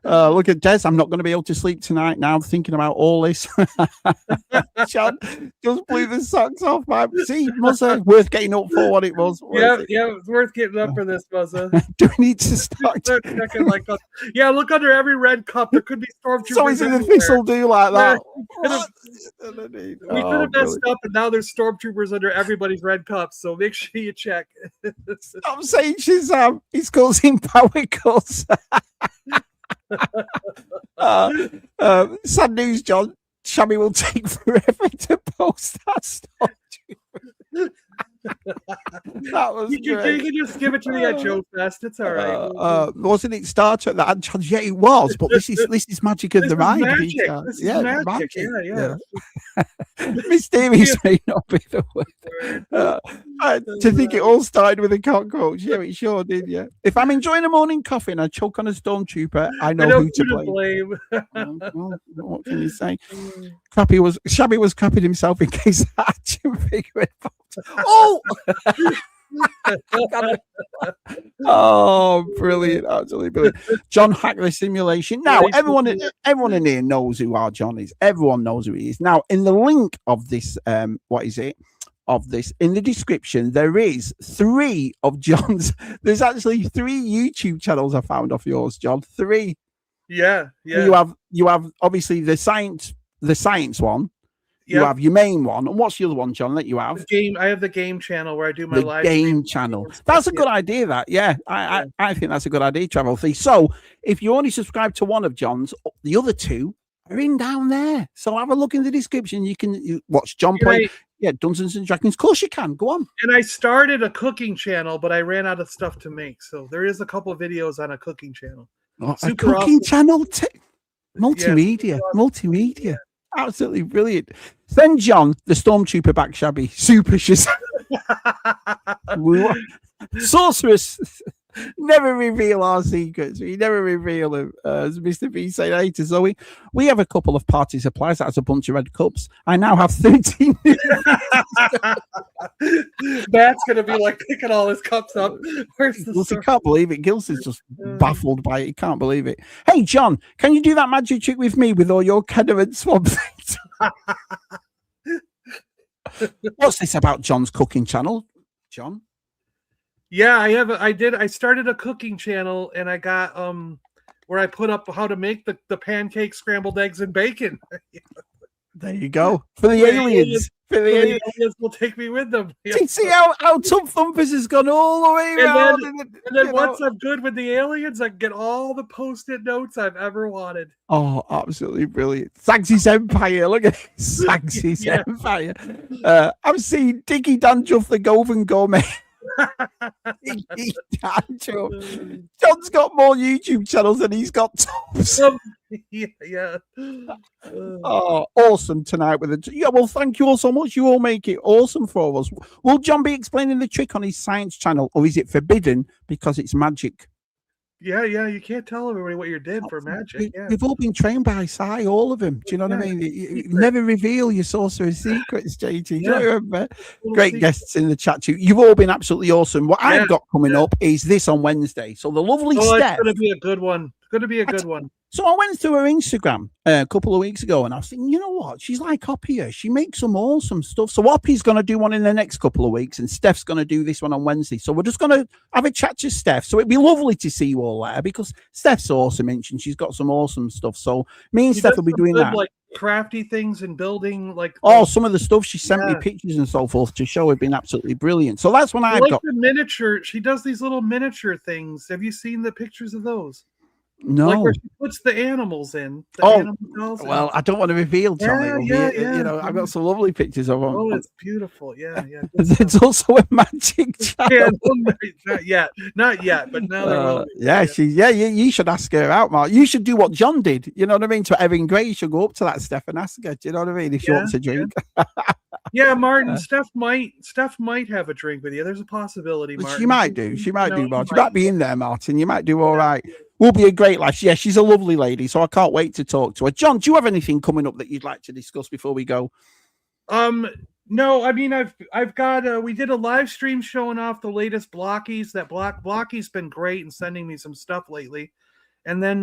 Look at Des. I'm not going to be able to sleep tonight now thinking about all this. John just blew the socks off my Muzza. Worth getting up for what it was. Yeah, it's worth getting up for this, Muzza. Do we need to start checking yeah, look under every red cup. There could be stormtroopers. So is it a thistle do like that? We could have messed up, and now there's stormtroopers under everybody's red cups. So make sure you check. I'm saying Shazam. He's causing power calls. Sad news, John. Shabby will take forever to post that stuff. That was You great. can just give it to me at Joe Fest. It's all right. Wasn't it Star Trek that had John? Yeah, it was. But this is magic of This the is ride. magic. This is magic. Yeah. Mysterious may not be the word. To think it all started with a cockroach. Yeah, it sure did. Yeah. If I'm enjoying a morning coffee and I choke on a stormtrooper, I know who to blame. Well, what can you say? Shabby was crapping himself in case that action figure involved. Oh! Oh, brilliant! Absolutely brilliant. John hacked the simulation. Now, everyone in here knows who our John is. Everyone knows who he is. Now, in the link of this, what is it? Of this in the description, there is 3 of John's. There's actually 3 YouTube channels I found off yours, John. 3. Yeah. You have obviously the science one. You have your main one, and what's the other one, John? That you have I have the game channel where I do my live game channel. That's a good idea. That I think that's a good idea. Travel Thief. So if you only subscribe to one of John's, the other 2 are in down there. So have a look in the description. You can watch John play. Dungeons and Dragons. Of course you can. Go on. And I started a cooking channel, but I ran out of stuff to make. So there is a couple of videos on a cooking channel. A cooking channel. Multimedia. Multimedia. Absolutely brilliant. Send John the Stormtrooper back, Shabby. Super Shazam. Sorceress. Never reveal our secrets. We never reveal them. As Mr. B said later. So we have a couple of party supplies. That's a bunch of red cups. I now have 13. Matt's gonna be like picking all his cups up. Where's the He can't believe it. Gils is just baffled by it. He can't believe it. Hey John, can you do that magic trick with me with all your Kedder and swamp things? What's this about John's cooking channel, John? Yeah, I started a cooking channel, and I got where I put up how to make the pancake, scrambled eggs, and bacon. There you go. For the aliens. For the aliens will take me with them. See how Tub Thumpers has gone all the way around. And then once I'm good with the aliens, I can get all the post-it notes I've ever wanted. Oh, absolutely brilliant. SAGS' Empire. Look at this. SAGS' Empire. I've seen Diggy Dandruff, the Golden Gourmet. John's got more YouTube channels than he's got tubs. Yeah. Oh, awesome tonight with it. Yeah, well, thank you all so much. You all make it awesome for us. Will John be explaining the trick on his science channel, or is it forbidden because it's magic? Yeah, you can't tell everybody what you did for magic. Yeah. We've all been trained by Sai, all of them. Do you know what I mean? You never reveal your sorcerer's secrets, JT. Do you remember? Great guests in the chat too. You've all been absolutely awesome. What I've got coming up is this on Wednesday. So the lovely Steph. It's going to be a good one. It's going to be a good one. So I went through her Instagram a couple of weeks ago, and I was thinking, you know what? She's like Hoppy here. She makes some awesome stuff. So Hoppy's going to do one in the next couple of weeks, and Steph's going to do this one on Wednesday. So we're just going to have a chat to Steph. So it'd be lovely to see you all there, because Steph's awesome, and she's got some awesome stuff. So me and Steph will be doing that. Like crafty things and building, like some of the stuff she sent me pictures and so forth to show have been absolutely brilliant. So that's when I've got the miniature. She does these little miniature things. Have you seen the pictures of those? No. Like where she puts the animals in. Well, I don't want to reveal, Johnny. You know, I've got some lovely pictures of them. Oh, it's beautiful. Yeah. It's also a magic channel. Not yet, but now there will be. You should ask her out, Mark. You should do what John did. You know what I mean? To Evan Gray, you should go up to that Steph and ask her. Do you know what I mean? If she wants a drink. Yeah, Martin, Steph might have a drink with you. There's a possibility, Martin. She might do, Martin. You might be in there, Martin. You might do all right. Will be a great lash. Yeah, she's a lovely lady, so I can't wait to talk to her. John, do you have anything coming up that you'd like to discuss before we go? No, I mean I've got we did a live stream showing off the latest blockies. That blockie's been great and sending me some stuff lately. And then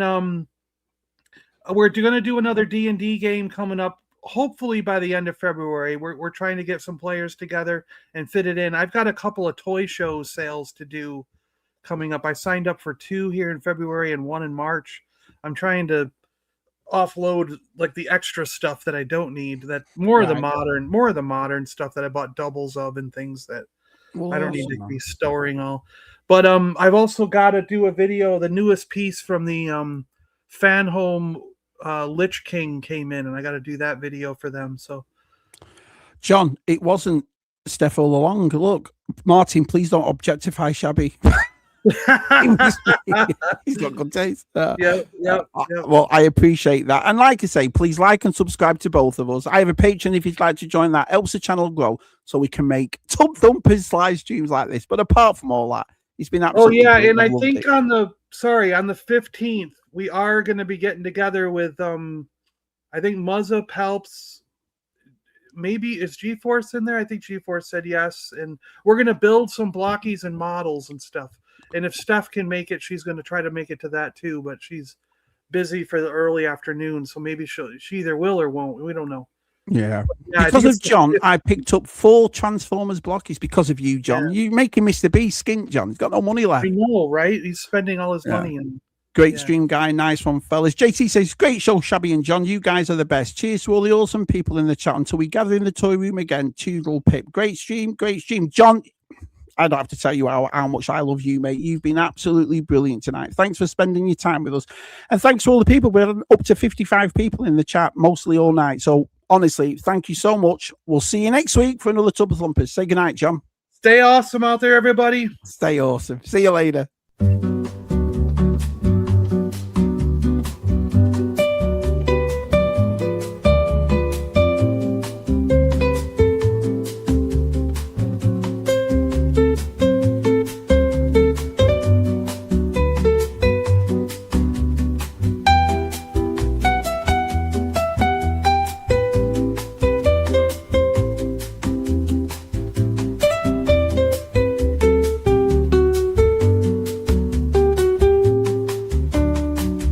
we're going to do another D&D game coming up, hopefully by the end of February. We're trying to get some players together and fit it in. I've got a couple of toy show sales to do coming up. I signed up for 2 here in February and 1 in March. I'm trying to offload like the extra stuff that I don't need, that more of the modern stuff that I bought doubles of and things that I don't need to be storing all. But I've also got to do a video. The newest piece from the fan home Lich King came in, and I got to do that video for them. So John, it wasn't Steph all along. Look, Martin, please don't objectify Shabby. He's got good taste. Well, I appreciate that. And like I say, please like and subscribe to both of us. I have a Patreon if you'd like to join that. Helps the channel grow so we can make Tub Thumpers live streams like this. But apart from all that, it's been absolutely great. And I think on the 15th, we are going to be getting together with I think Muzza, Palps, maybe is G-Force in there? I think G-Force said yes. And we're going to build some blockies and models and stuff. And if Steph can make it, she's going to try to make it to that too. But she's busy for the early afternoon. So maybe she either will or won't. We don't know. Yeah. Because of John, I picked up 4 Transformers blockies because of you, John. You making Mr. B skint, John. He's got no money left. I know, right? He's spending all his money. And great stream, guy. Nice one, fellas. JT says, great show, Shabby and John. You guys are the best. Cheers to all the awesome people in the chat. Until we gather in the toy room again. Toodle pip. Great stream. John, I don't have to tell you how much I love you, mate. You've been absolutely brilliant tonight. Thanks for spending your time with us. And thanks to all the people. We're up to 55 people in the chat, mostly all night. So honestly, thank you so much. We'll see you next week for another Tub Thumpers. Say goodnight, John. Stay awesome out there, everybody. Stay awesome. See you later.